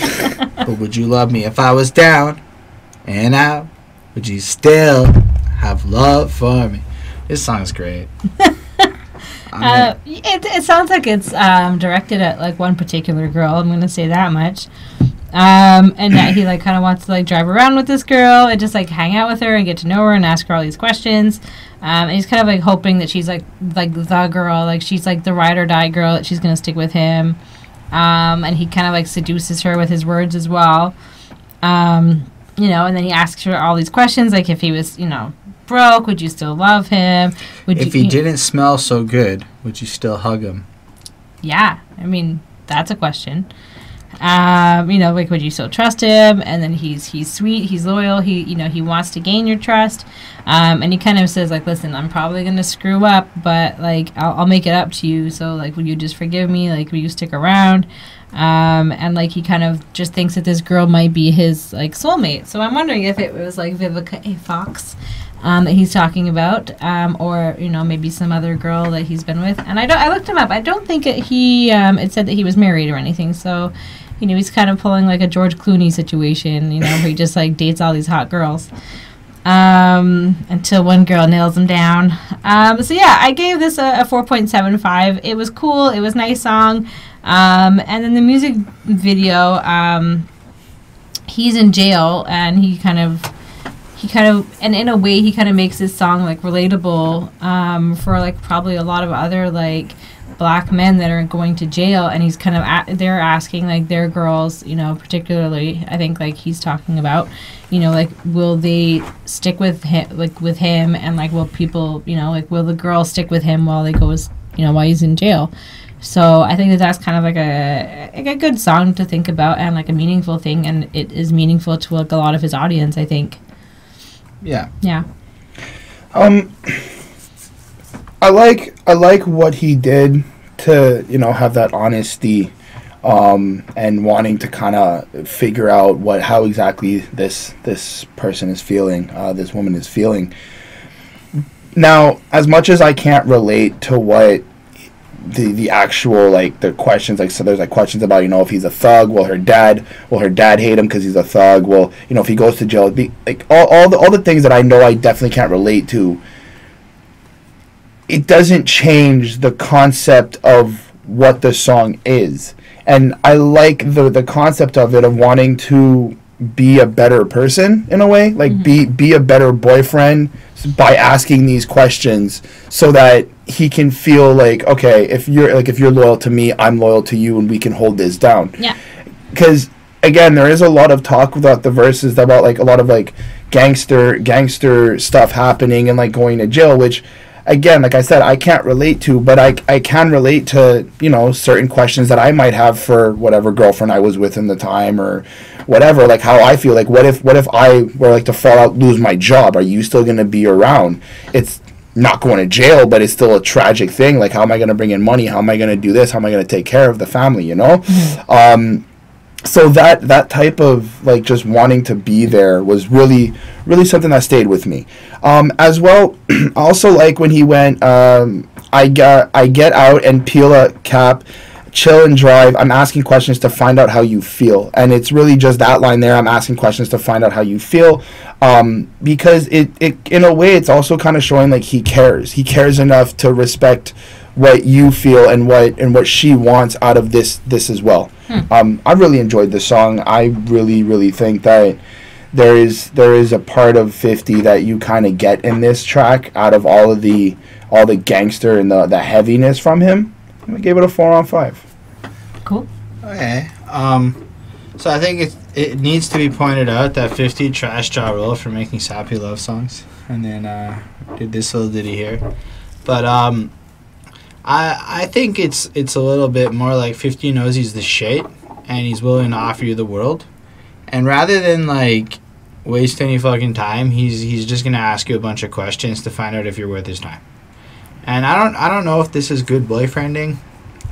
but would you love me if I was down and out? Would you still have love for me? This song's great. It sounds like it's directed at like one particular girl. I'm gonna say that much. And that he like kind of wants to like drive around with this girl and just like hang out with her and get to know her and ask her all these questions. And he's kind of like hoping that she's like the girl, like she's like the ride or die girl, that she's gonna stick with him. And he kind of like seduces her with his words as well. You know, and then he asks her all these questions, like if he was, you know, broke, would you still love him? If he didn't smell so good, would you still hug him? Yeah, I mean, that's a question. You know, like, would you still trust him? And then he's sweet, he's loyal, he wants to gain your trust. And he kind of says, like, listen, I'm probably going to screw up, but, like, I'll make it up to you. So, like, will you just forgive me? Like, will you stick around? And, like, he kind of just thinks that this girl might be his, like, soulmate. So I'm wondering if it was, like, Vivica A. Fox that he's talking about, or, you know, maybe some other girl that he's been with. And I looked him up. I don't think it said that he was married or anything. So, you know, he's kind of pulling, like, a George Clooney situation, you know, where he just, like, dates all these hot girls. Until one girl nails him down. So, yeah, I gave this a 4.75. It was cool. It was a nice song. And then the music video, he's in jail, and he kind of, and in a way, he kind of makes this song, like, relatable, for, like, probably a lot of other, like, black men that are going to jail, and he's kind of, they're asking, like, their girls, you know, particularly, I think, like, he's talking about, you know, like, will they stick with him, and, like, will people, you know, like, will the girls stick with him while while he's in jail? So I think that's kind of like a good song to think about, and, like, a meaningful thing, and it is meaningful to, like, a lot of his audience, I think. Yeah. Yeah. I like what he did to, you know, have that honesty, and wanting to kind of figure out how exactly this person is feeling, this woman is feeling. Now, as much as I can't relate to what the actual, like, the questions, like, so there's, like, questions about, you know, if he's a thug, will her dad hate him because he's a thug, well, you know, if he goes to jail, be like all the things that I know I definitely can't relate to. It doesn't change the concept of what the song is, and I like the concept of it, of wanting to be a better person in a way, like, be a better boyfriend by asking these questions, so that he can feel like, okay, if you're loyal to me, I'm loyal to you, and we can hold this down. Yeah. Because again, there is a lot of talk about the verses about, like, a lot of, like, gangster stuff happening and, like, going to jail, which, again, like I said, I can't relate to, but I can relate to, you know, certain questions that I might have for whatever girlfriend I was with in the time, or whatever, like, how I feel, like, what if I were, like, to fall out, lose my job, are you still going to be around? It's not going to jail, but it's still a tragic thing, like, how am I going to bring in money, how am I going to do this, how am I going to take care of the family, you know? So that type of, like, just wanting to be there was really, really something that stayed with me. As well, also, like, when he went, I get out and peel a cap, chill and drive. I'm asking questions to find out how you feel. And it's really just that line there. I'm asking questions to find out how you feel. Because it in a way, it's also kind of showing like he cares. He cares enough to respect what you feel and what she wants out of this as well. I really enjoyed this song. I really think that there is a part of 50 that you kind of get in this track out of all the gangster and the heaviness from him. I gave it a 4 on 5. Cool. Okay. So I think it needs to be pointed out that 50 trashed Ja Rule for making sappy love songs, and then did this little ditty here. But I think it's a little bit more like 50 knows he's the shit, and he's willing to offer you the world. And rather than like waste any fucking time, he's just gonna ask you a bunch of questions to find out if you're worth his time. And I don't know if this is good boyfriending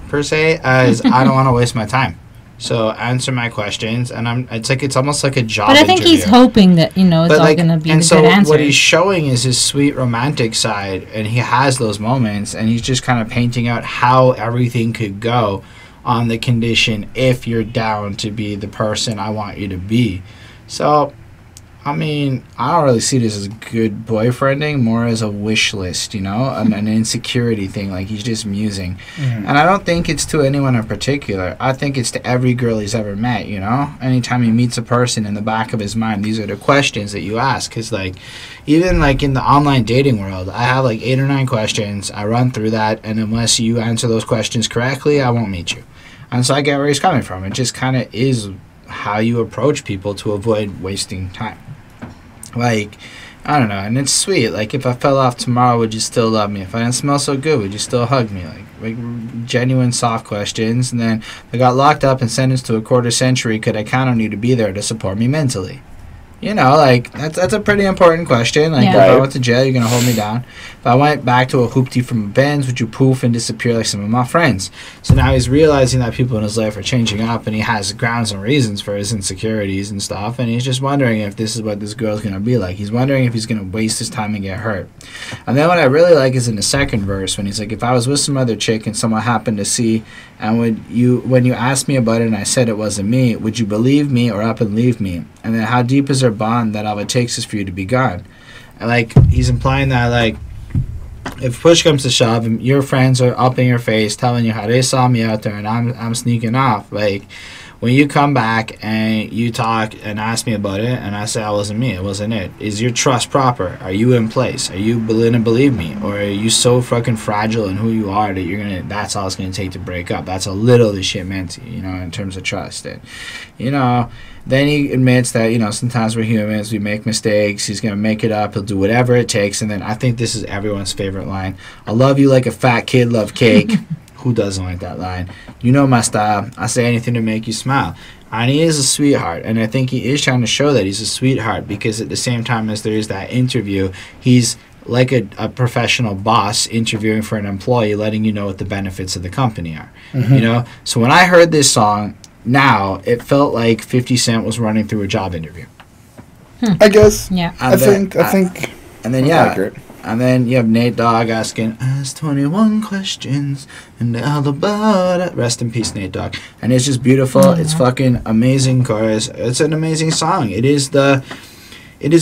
per se, as I don't want to waste my time. So answer my questions, and it's almost like a job But I think interview. he's hoping that, it's all going to be the good answer. What he's showing is his sweet romantic side, and he has those moments, and he's just kind of painting out how everything could go on the condition if you're down to be the person I want you to be. So, I mean, I don't really see this as good boyfriending, more as a wish list, an insecurity thing, like he's just musing. And I don't think it's to anyone in particular. I think it's to every girl he's ever met, Anytime he meets a person, in the back of his mind, these are the questions that you ask. Because, even, in the online dating world, I have, 8 or 9 questions. I run through that, and unless you answer those questions correctly, I won't meet you. And so I get where he's coming from. It just kind of is how you approach people to avoid wasting time. I don't know, and it's sweet. If I fell off tomorrow, would you still love me? If I didn't smell so good, would you still hug me? Genuine soft questions. And then if I got locked up and sentenced to a quarter century, could I count on you to be there to support me mentally? That's a pretty important question. If I went to jail, you're going to hold me down. If I went back to a hoopty from a Benz, would you poof and disappear like some of my friends? So now he's realizing that people in his life are changing up, and he has grounds and reasons for his insecurities and stuff, and he's just wondering if this is what this girl's going to be like. You wondering if he's going to waste his time and get hurt. And then what I really like is in the second verse, when he's like, if I was with some other chick and someone happened to see, and when you asked me about it and I said it wasn't me, would you believe me or up and leave me? And then how deep is our bond that all it takes is for you to be gone? And he's implying that if push comes to shove and your friends are up in your face telling you how they saw me out there and I'm sneaking off, when you come back and you talk and ask me about it and I say I wasn't me, it wasn't it, is your trust proper? Are you in place? Are you willing to believe me? Or are you so fucking fragile in who you are that that's all it's gonna take to break up? That's a little this shit meant to you, in terms of trust. And then he admits that, sometimes we're humans, we make mistakes, he's going to make it up, he'll do whatever it takes. And then I think this is everyone's favorite line. I love you like a fat kid love cake. Who doesn't like that line? You know my style. I say anything to make you smile. And he is a sweetheart. And I think he is trying to show that he's a sweetheart, because at the same time as there is that interview, he's like a professional boss interviewing for an employee, letting you know what the benefits of the company are. So when I heard this song, now it felt like 50 Cent was running through a job interview. I guess. Yeah. I think. And then accurate. And then you have Nate Dogg asking, ask 21 questions and all about it. Rest in peace, Nate Dogg. And it's just beautiful. Mm-hmm. It's fucking amazing chorus. It's an amazing song. It is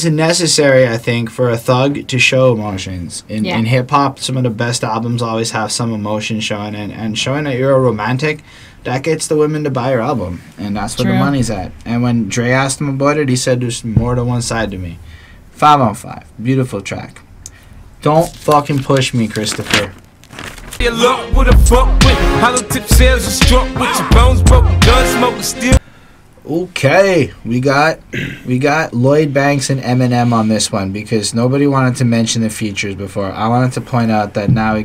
necessary, I think, for a thug to show emotions. In hip hop, some of the best albums always have some emotion showing, and showing that you're a romantic, that gets the women to buy your album, and that's where the money's at. And when Dre asked him about it, he said there's more to one side to me. 5 on 5. Beautiful track. Don't fucking push me, Christopher. Okay, we got Lloyd Banks and Eminem on this one, because nobody wanted to mention the features before. I wanted to point out that now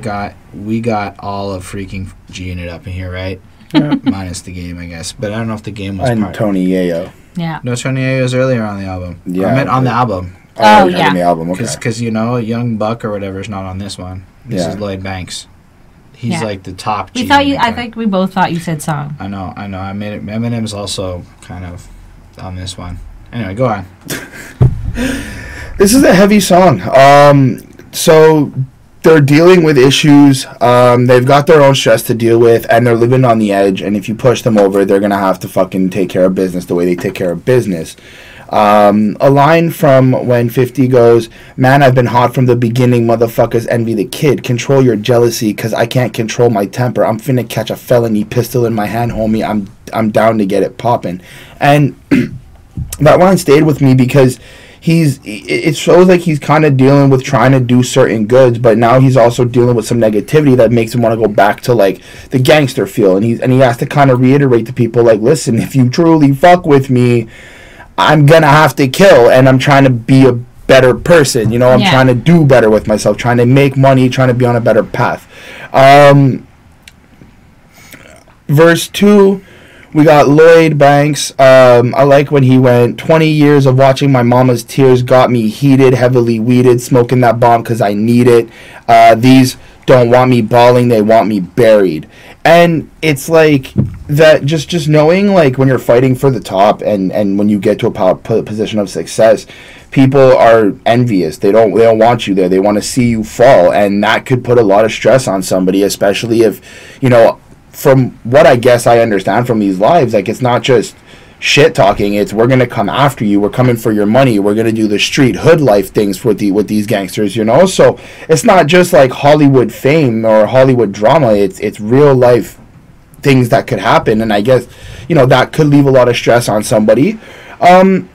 we got all of freaking G'ing it up in here, right? Yeah. Minus the game, I guess. But I don't know if the game was and Tony Yayo. Yeah. No, Tony Yayo was earlier on the album. Yeah. I meant on the album. Oh, yeah. On the album, okay. Because, Young Buck or whatever is not on this one. This is Lloyd Banks. He's like the top G. I think we both thought you said song. I know. I made it. Eminem's also kind of on this one. Anyway, go on. This is a heavy song. So they're dealing with issues. They've got their own stress to deal with, and they're living on the edge. And if you push them over, they're gonna have to fucking take care of business the way they take care of business. A line from when 50 goes, "Man, I've been hot from the beginning. Motherfuckers envy the kid. Control your jealousy, cause I can't control my temper. I'm finna catch a felony pistol in my hand, homie. I'm down to get it poppin'." And that line stayed with me because it shows like he's kind of dealing with trying to do certain goods, but now he's also dealing with some negativity that makes him want to go back to like the gangster feel, and he has to kind of reiterate to people like, listen, if you truly fuck with me, I'm gonna have to kill, and I'm trying to be a better person, you know. I'm trying to do better with myself, trying to make money, trying to be on a better path. Verse 2, we got Lloyd Banks. I like when he went, 20 years of watching my mama's tears got me heated, heavily weeded, smoking that bomb because I need it. These don't want me balling, they want me buried. And it's like that, just knowing like when you're fighting for the top and when you get to a position of success, people are envious. They don't want you there. They want to see you fall, and that could put a lot of stress on somebody, especially if, you know, from what I guess I understand from these lives, like it's not just shit talking, it's we're gonna come after you, we're coming for your money, we're gonna do the street hood life things with these gangsters, you know. So it's not just like Hollywood fame or Hollywood drama, it's real life things that could happen, and I guess, you know, that could leave a lot of stress on somebody. And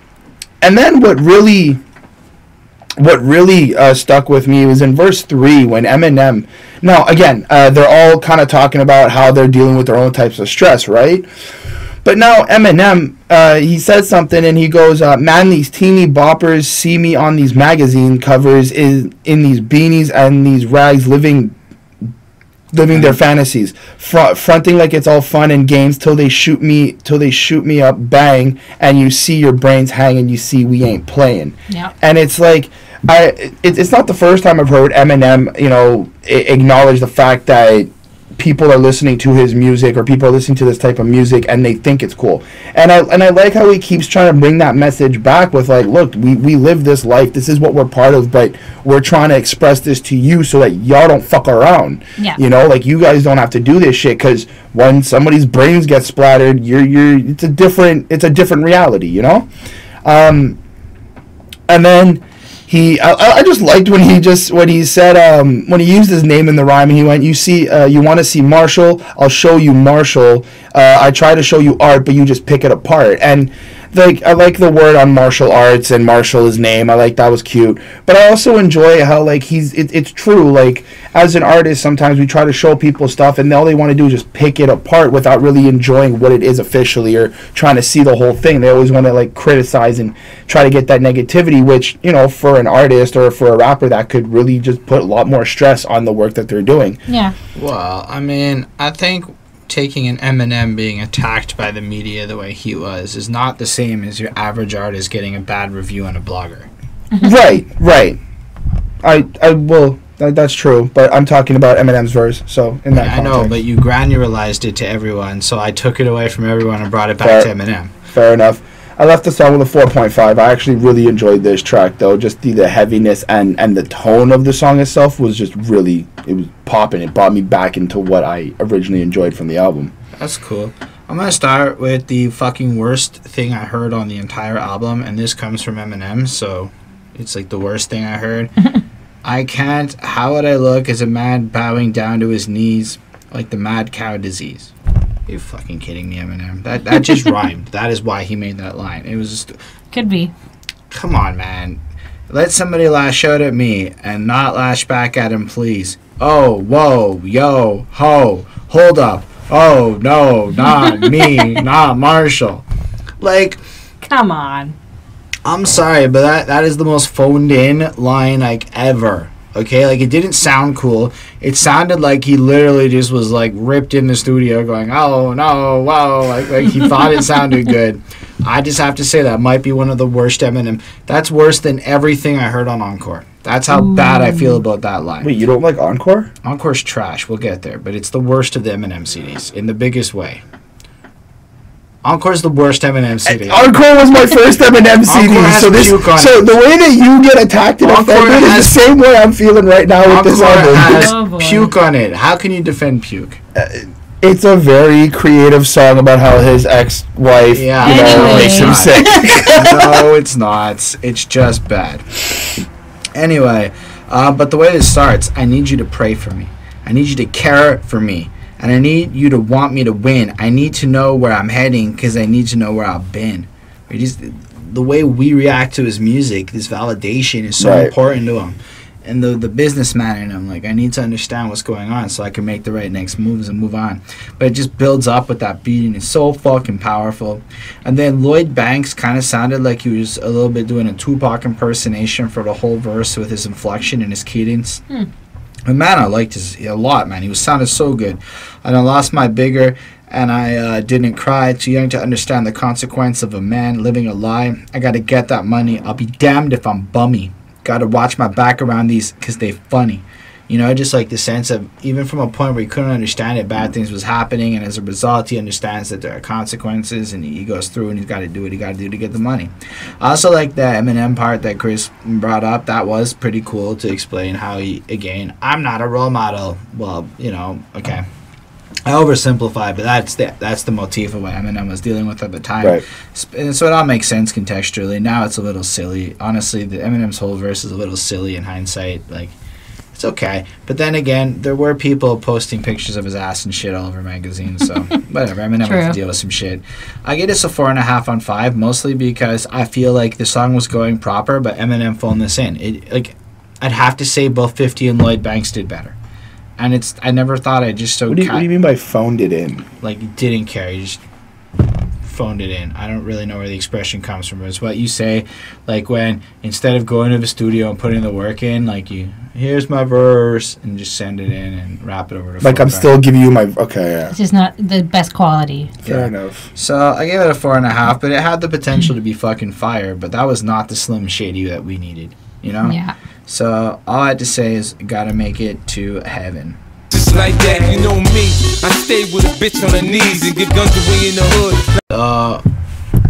then what really stuck with me was in verse 3 when Eminem, now again, they're all kind of talking about how they're dealing with their own types of stress, right? But now Eminem, he said something and he goes, man, these teeny boppers see me on these magazine covers in these beanies and these rags living their fantasies, fronting like it's all fun and games till they shoot me up, bang, and you see your brains hang and you see we ain't playing. Yeah. And it's like, it's not the first time I've heard Eminem, you know, acknowledge the fact that people are listening to his music, or people are listening to this type of music and they think it's cool. And I like how he keeps trying to bring that message back with like, look, we live this life, this is what we're part of, but we're trying to express this to you so that y'all don't fuck around. Yeah. You know, like you guys don't have to do this shit, because when somebody's brains get splattered, it's a different reality, you know? And then I just liked when he said, when he used his name in the rhyme, and he went, you want to see Marshall? I'll show you Marshall. I try to show you art, but you just pick it apart. And like, I like the word on martial arts and Marshall, his name. I like that was cute. But I also enjoy how like it's true. Like as an artist, sometimes we try to show people stuff and all they want to do is just pick it apart without really enjoying what it is officially or trying to see the whole thing. They always want to like criticize and try to get that negativity, which, you know, for an artist or for a rapper, that could really just put a lot more stress on the work that they're doing. Yeah. Well, I mean, I think taking an Eminem being attacked by the media the way he was is not the same as your average artist getting a bad review on a blogger. Right. I will. That's true, but I'm talking about Eminem's verse, so in that context. I know, but you granularized it to everyone, so I took it away from everyone and brought it back to Eminem. Fair enough. I left the song with a 4.5. I actually really enjoyed this track, though. Just the heaviness and the tone of the song itself was just really, it was popping. It brought me back into what I originally enjoyed from the album. That's cool. I'm going to start with the fucking worst thing I heard on the entire album, and this comes from Eminem, so it's like the worst thing I heard. I can't, how would I look as a man bowing down to his knees like the mad cow disease? Are you fucking kidding me, Eminem? That just rhymed. That is why he made that line. It was just... Could be. Come on, man. Let somebody lash out at me and not lash back at him, please. Oh, whoa, yo, ho, hold up. Oh, no, not me, not Marshall. Like... Come on. I'm sorry, but that is the most phoned-in line, like, ever. Okay, like, it didn't sound cool. It sounded like he literally just was, like, ripped in the studio going, oh, no, wow, like he thought it sounded good. I just have to say that might be one of the worst Eminem. That's worse than everything I heard on Encore. That's how bad I feel about that line. Wait, you don't like Encore? Encore's trash. We'll get there. But it's the worst of the Eminem CDs in the biggest way. Encore's the worst Eminem CD. Encore was my first Eminem CD. So the way that you get attacked and offended is the same way I'm feeling right now with this album. Has Puke on it. How can you defend Puke? It's a very creative song about how his ex-wife, makes him sick. No, it's not. It's just bad. Anyway, but the way it starts, I need you to pray for me. I need you to care for me. And I need you to want me to win. I need to know where I'm heading because I need to know where I've been. The way we react to his music, this validation is so important to him. And the businessman in him, like, I need to understand what's going on so I can make the right next moves and move on. But it just builds up with that beat and it's so fucking powerful. And then Lloyd Banks kind of sounded like he was a little bit doing a Tupac impersonation for the whole verse with his inflection and his cadence. And man, I liked his a lot, man. He was sounded so good. And I lost my bigger and I didn't cry. Too young to understand the consequence of a man living a lie. I gotta get that money. I'll be damned if I'm bummy. Gotta watch my back around these because they funny. You know, just like the sense of, even from a point where he couldn't understand it, bad things was happening, and as a result, he understands that there are consequences, and he goes through and he's got to do what he got to do to get the money. I also like the Eminem part that Chris brought up. That was pretty cool to explain how he, again, I'm not a role model. Well, you know, okay. I oversimplify, but that's the motif of what Eminem was dealing with at the time. Right. And so it all makes sense contextually. Now it's a little silly. Honestly, the Eminem's whole verse is a little silly in hindsight. Like, it's okay. But then again, there were people posting pictures of his ass and shit all over magazines, so whatever. Eminem had to deal with some shit. I give this a 4.5 on 5, mostly because I feel like the song was going proper, but Eminem phoned this in. I'd have to say both 50 and Lloyd Banks did better. And I never thought I'd just so... What do you mean by phoned it in? Like, you didn't care. You just phoned it in. I don't really know where the expression comes from. It's what you say, like, when instead of going to the studio and putting the work in, like, here's my verse, and just send it in and wrap it over to... Like, I'm still giving you my... Okay, yeah. It's just not the best quality. Fair enough. So, I gave it a 4.5, but it had the potential to be fucking fire, but that was not the Slim Shady that we needed, you know? Yeah. So, all I had to say is, gotta make it to heaven. Just like that, you know me. I stay with a bitch on her knees and give guns away in the hood.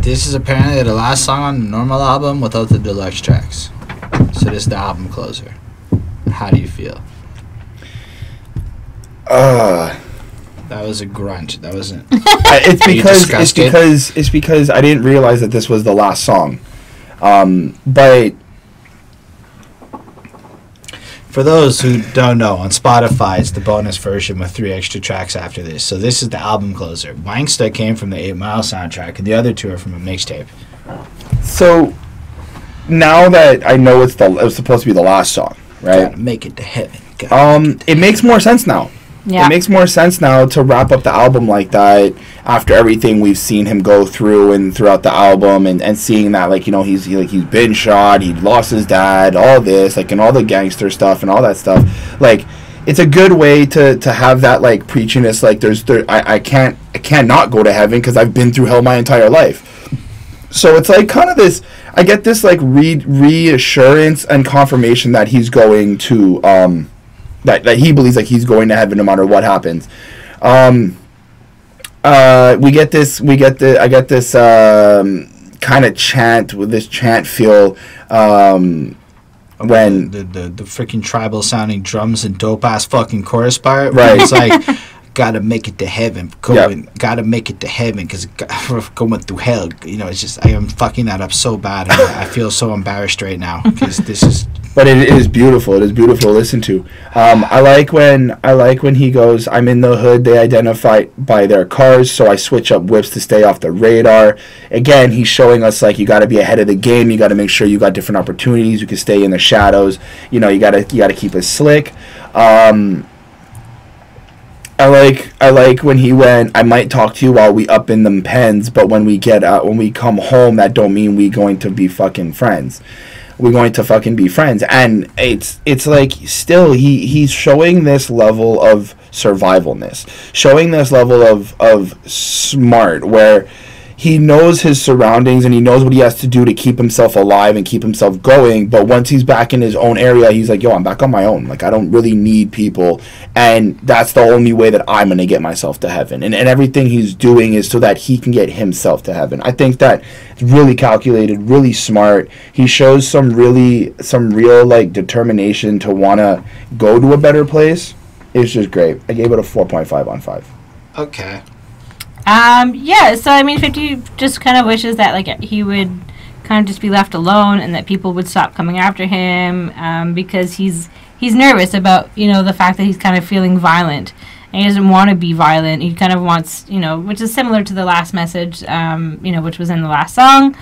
This is apparently the last song on the normal album without the deluxe tracks. So this is the album closer. How do you feel? That was a grunt. That wasn't... It's because I didn't realize that this was the last song. But... For those who don't know, on Spotify, it's the bonus version with 3 extra tracks after this. So this is the album closer. Gangsta came from the 8 Mile soundtrack, and the other 2 are from a mixtape. So, now that I know it was supposed to be the last song, right? Gotta make it to heaven. It makes more sense now. Yeah. It makes more sense now to wrap up the album like that after everything we've seen him go through and throughout the album and seeing that, like, you know, he's been shot, he lost his dad, all this, like, and all the gangster stuff and all that stuff. Like, it's a good way to have that, like, preachiness, like, I can't not go to heaven because I've been through hell my entire life. So it's like kind of this, I get this, like, reassurance and confirmation that he's going to, that he believes like he's going to heaven no matter what happens. I get this kind of chant with this chant feel when the freaking tribal sounding drums and dope ass fucking chorus part, right? It's like gotta make it to heaven, gotta make it to heaven because going through hell, you know. It's just I am fucking that up so bad. I feel so embarrassed right now because this is. But it is beautiful. It is beautiful to listen to. I like when he goes, I'm in the hood, they identify by their cars, so I switch up whips to stay off the radar. Again, he's showing us, like, you got to be ahead of the game. You got to make sure you got different opportunities. You can stay in the shadows. You know, you got to keep it slick. I like when he went, I might talk to you while we up in them pens, but when we get out, when we come home, that don't mean we going to be fucking friends. We're going to fucking be friends. And it's like still he's showing this level of survivalness, showing this level of smart where he knows his surroundings and he knows what he has to do to keep himself alive and keep himself going. But once he's back in his own area, he's like, yo, I'm back on my own. Like, I don't really need people. And that's the only way that I'm going to get myself to heaven. And everything he's doing is so that he can get himself to heaven. I think that it's really calculated, really smart. He shows some real, like, determination to want to go to a better place. It's just great. I gave it a 4.5 on 5. Okay. Yeah, so I mean, 50 just kind of wishes that like he would kind of just be left alone and that people would stop coming after him, because he's nervous about, you know, the fact that he's kind of feeling violent and he doesn't want to be violent. He kind of wants, you know, which is similar to the last message, you know, which was in the last song.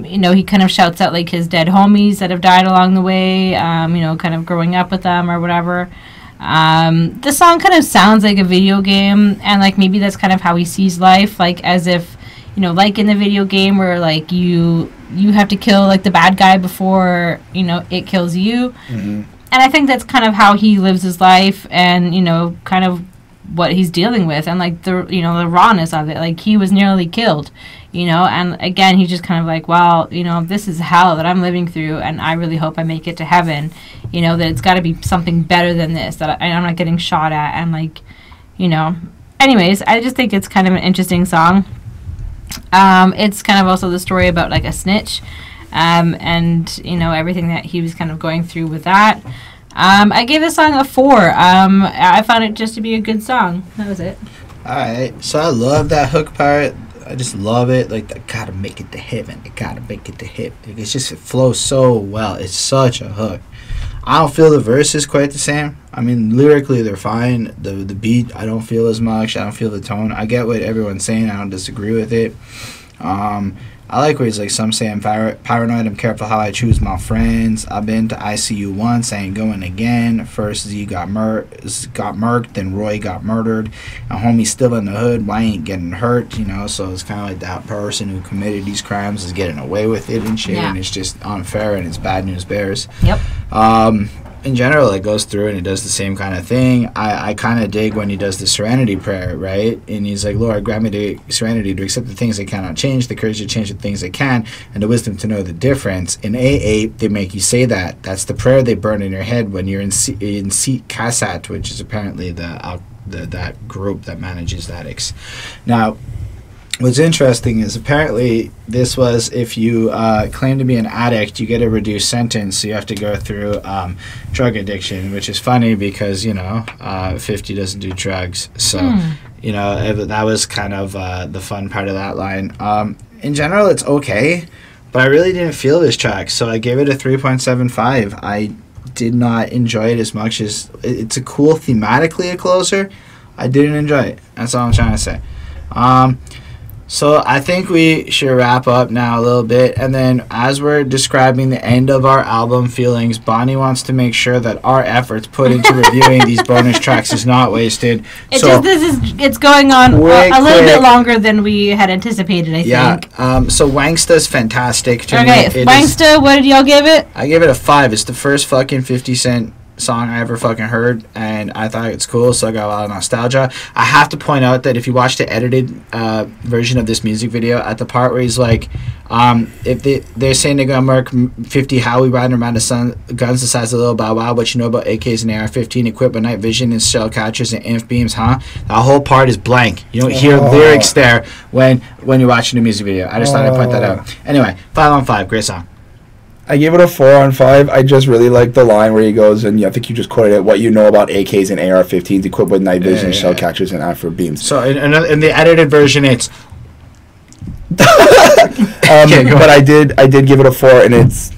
You know, he kind of shouts out like his dead homies that have died along the way, you know, kind of growing up with them or whatever. The song kind of sounds like a video game, and like maybe that's kind of how he sees life, like as if, you know, like in the video game where like you have to kill like the bad guy before, you know, it kills you. Mm-hmm. And I think that's kind of how he lives his life, and, you know, kind of what he's dealing with, and like the, you know, the rawness of it. Like he was nearly killed, you know, and again he's just kind of like, well, you know, this is hell that I'm living through, and I really hope I make it to heaven. You know, that it's got to be something better than this, that I'm not getting shot at, and like, you know. Anyways, I just think it's kind of an interesting song. It's kind of also the story about like a snitch, and, you know, everything that he was kind of going through with that. I gave this song a 4. I found it just to be a good song. That was it. Alright, so I love that hook part. I just love it. Like, I gotta make it to heaven. I gotta make it to heaven. It's just, it flows so well. It's such a hook. I don't feel the verse is quite the same. I mean, lyrically they're fine. The beat, I don't feel as much. I don't feel the tone. I get what everyone's saying. I don't disagree with it. I like where he's like, some say I'm paranoid, I'm careful how I choose my friends. I've been to ICU once, I ain't going again. First Z got murked, then Roy got murdered. A homie still in the hood, why ain't getting hurt, you know? So it's kind of like that person who committed these crimes is getting away with it and shit, and it's just unfair and it's bad news bears. Yep. In general, it goes through and it does the same kind of thing. I kind of dig when he does the serenity prayer, right? And he's like, Lord, grant me the serenity to accept the things I cannot change, the courage to change the things I can, and the wisdom to know the difference. In AA, they make you say that. That's the prayer they burn in your head when you're in Seat Kasat, which is apparently that group that manages addicts. Now, what's interesting is apparently this was, if you claim to be an addict, you get a reduced sentence, so you have to go through drug addiction, which is funny because, you know, 50 doesn't do drugs. So, you know, that was kind of the fun part of that line. In general, it's okay, but I really didn't feel this track, so I gave it a 3.75. I did not enjoy it as much as... It's a cool, thematically a closer. I didn't enjoy it. That's all I'm trying to say. So I think we should wrap up now a little bit, and then as we're describing the end of our album feelings, Bonnie wants to make sure that our efforts put into reviewing these bonus tracks is not wasted. It's going on a little bit longer than we had anticipated, I think. Yeah. So Wangsta's fantastic. Okay, Wangsta, what did y'all give it? I gave it a 5. It's the first fucking 50 Cent song I ever fucking heard, and I thought it's cool, so I got a lot of nostalgia. I have to point out that if you watch the edited version of this music video, at the part where he's like, if they're saying they're gonna mark 50 how we riding around the sun, guns the size of a little bow wow, what you know about AKs and AR-15 equipped with night vision and shell catchers and INF beams, huh? That whole part is blank. You don't hear lyrics there when you're watching the music video. I just thought I'd point that out. Anyway, 5 on 5, great song. I gave it a 4 on 5. I just really like the line where he goes, and I think you just quoted it, what you know about AKs and AR-15s equipped with night vision, shell catchers, and afro beams. So in the edited version, it's... But I did give it a 4, and it's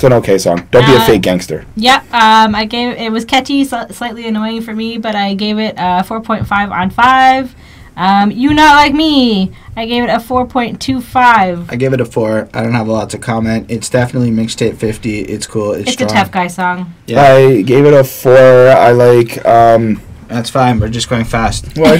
an okay song. Don't be a fake gangster. Yeah, it was catchy, slightly annoying for me, but I gave it a 4.5 on 5. You Not Like Me, I gave it a 4.25. I gave it a 4. I don't have a lot to comment. It's definitely mixtape 50. It's cool. It's strong. A tough guy song. Yeah. I gave it a 4. I like... That's fine. We're just going fast. Well,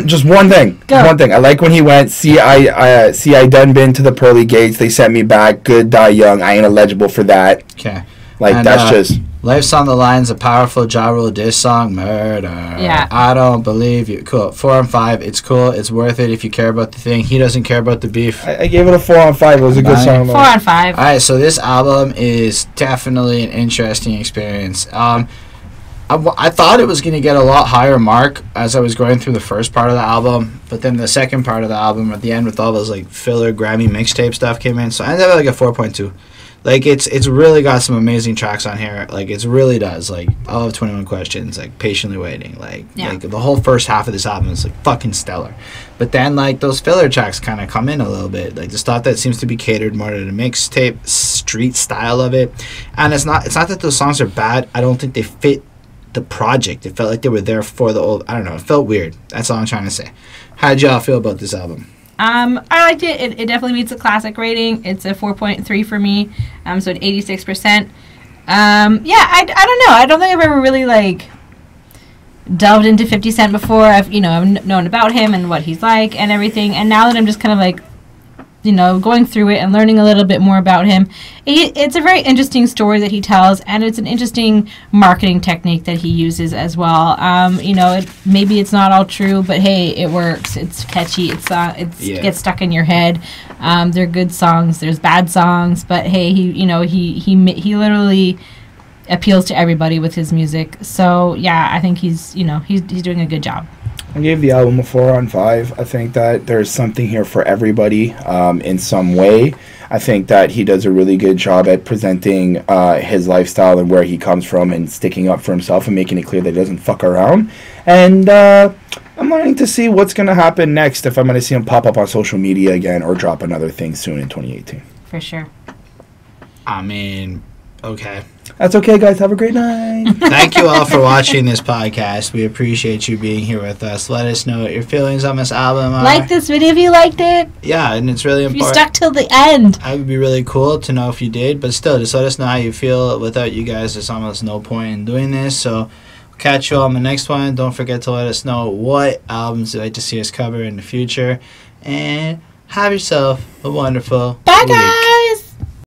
just one thing. Go. One thing. I like when he went, I done been to the pearly gates. They sent me back. Good, die young. I ain't eligible for that. Okay. Like, And, that's just... Life's on the Line's a powerful Ja Rule diss song. Murder. Yeah. I don't believe you. Cool. 4 on 5. It's cool. It's worth it if you care about the thing. He doesn't care about the beef. I gave it a 4 on 5. It was a good song. 4 on 5. All right, so this album is definitely an interesting experience. I thought it was going to get a lot higher mark as I was going through the first part of the album, but then the second part of the album at the end with all those like filler Grammy mixtape stuff came in, so I ended up at like a 4.2. Like it's really got some amazing tracks on here. Like it really does. Like I love 21 Questions. Like Patiently Waiting. Like the whole first half of this album is like fucking stellar. But then like those filler tracks kind of come in a little bit. Like the stuff that seems to be catered more to the mixtape street style of it. And it's not that those songs are bad. I don't think they fit the project. It felt like they were there for the old. I don't know. It felt weird. That's all I'm trying to say. How'd y'all feel about this album? I liked it. It definitely meets the classic rating. It's a 4.3 for me. So at 86%. I don't know. I don't think I've ever really like delved into 50 Cent before. I've known about him and what he's like and everything. And now that I'm just kind of like, going through it and learning a little bit more about him, it's a very interesting story that he tells, and it's an interesting marketing technique that he uses as well. Maybe it's not all true, but hey, it works. It's catchy. It gets stuck in your head. They're good songs. There's bad songs, but hey, he literally appeals to everybody with his music. So yeah, I think he's doing a good job. I gave the album a 4 on 5. I think that there's something here for everybody in some way. I think that he does a really good job at presenting his lifestyle and where he comes from and sticking up for himself and making it clear that he doesn't fuck around. And I'm learning to see what's going to happen next, if I'm going to see him pop up on social media again or drop another thing soon in 2018. For sure. I mean, okay. That's okay, guys. Have a great night. Thank you all for watching this podcast. We appreciate you being here with us. Let us know what your feelings on this album are. Like this video if you liked it. Yeah, and it's really important. If you stuck till the end. It would be really cool to know if you did, but still, just let us know how you feel. Without you guys, there's almost no point in doing this. So, we'll catch you all on the next one. Don't forget to let us know what albums you'd like to see us cover in the future. And have yourself a wonderful Bye, week. guys.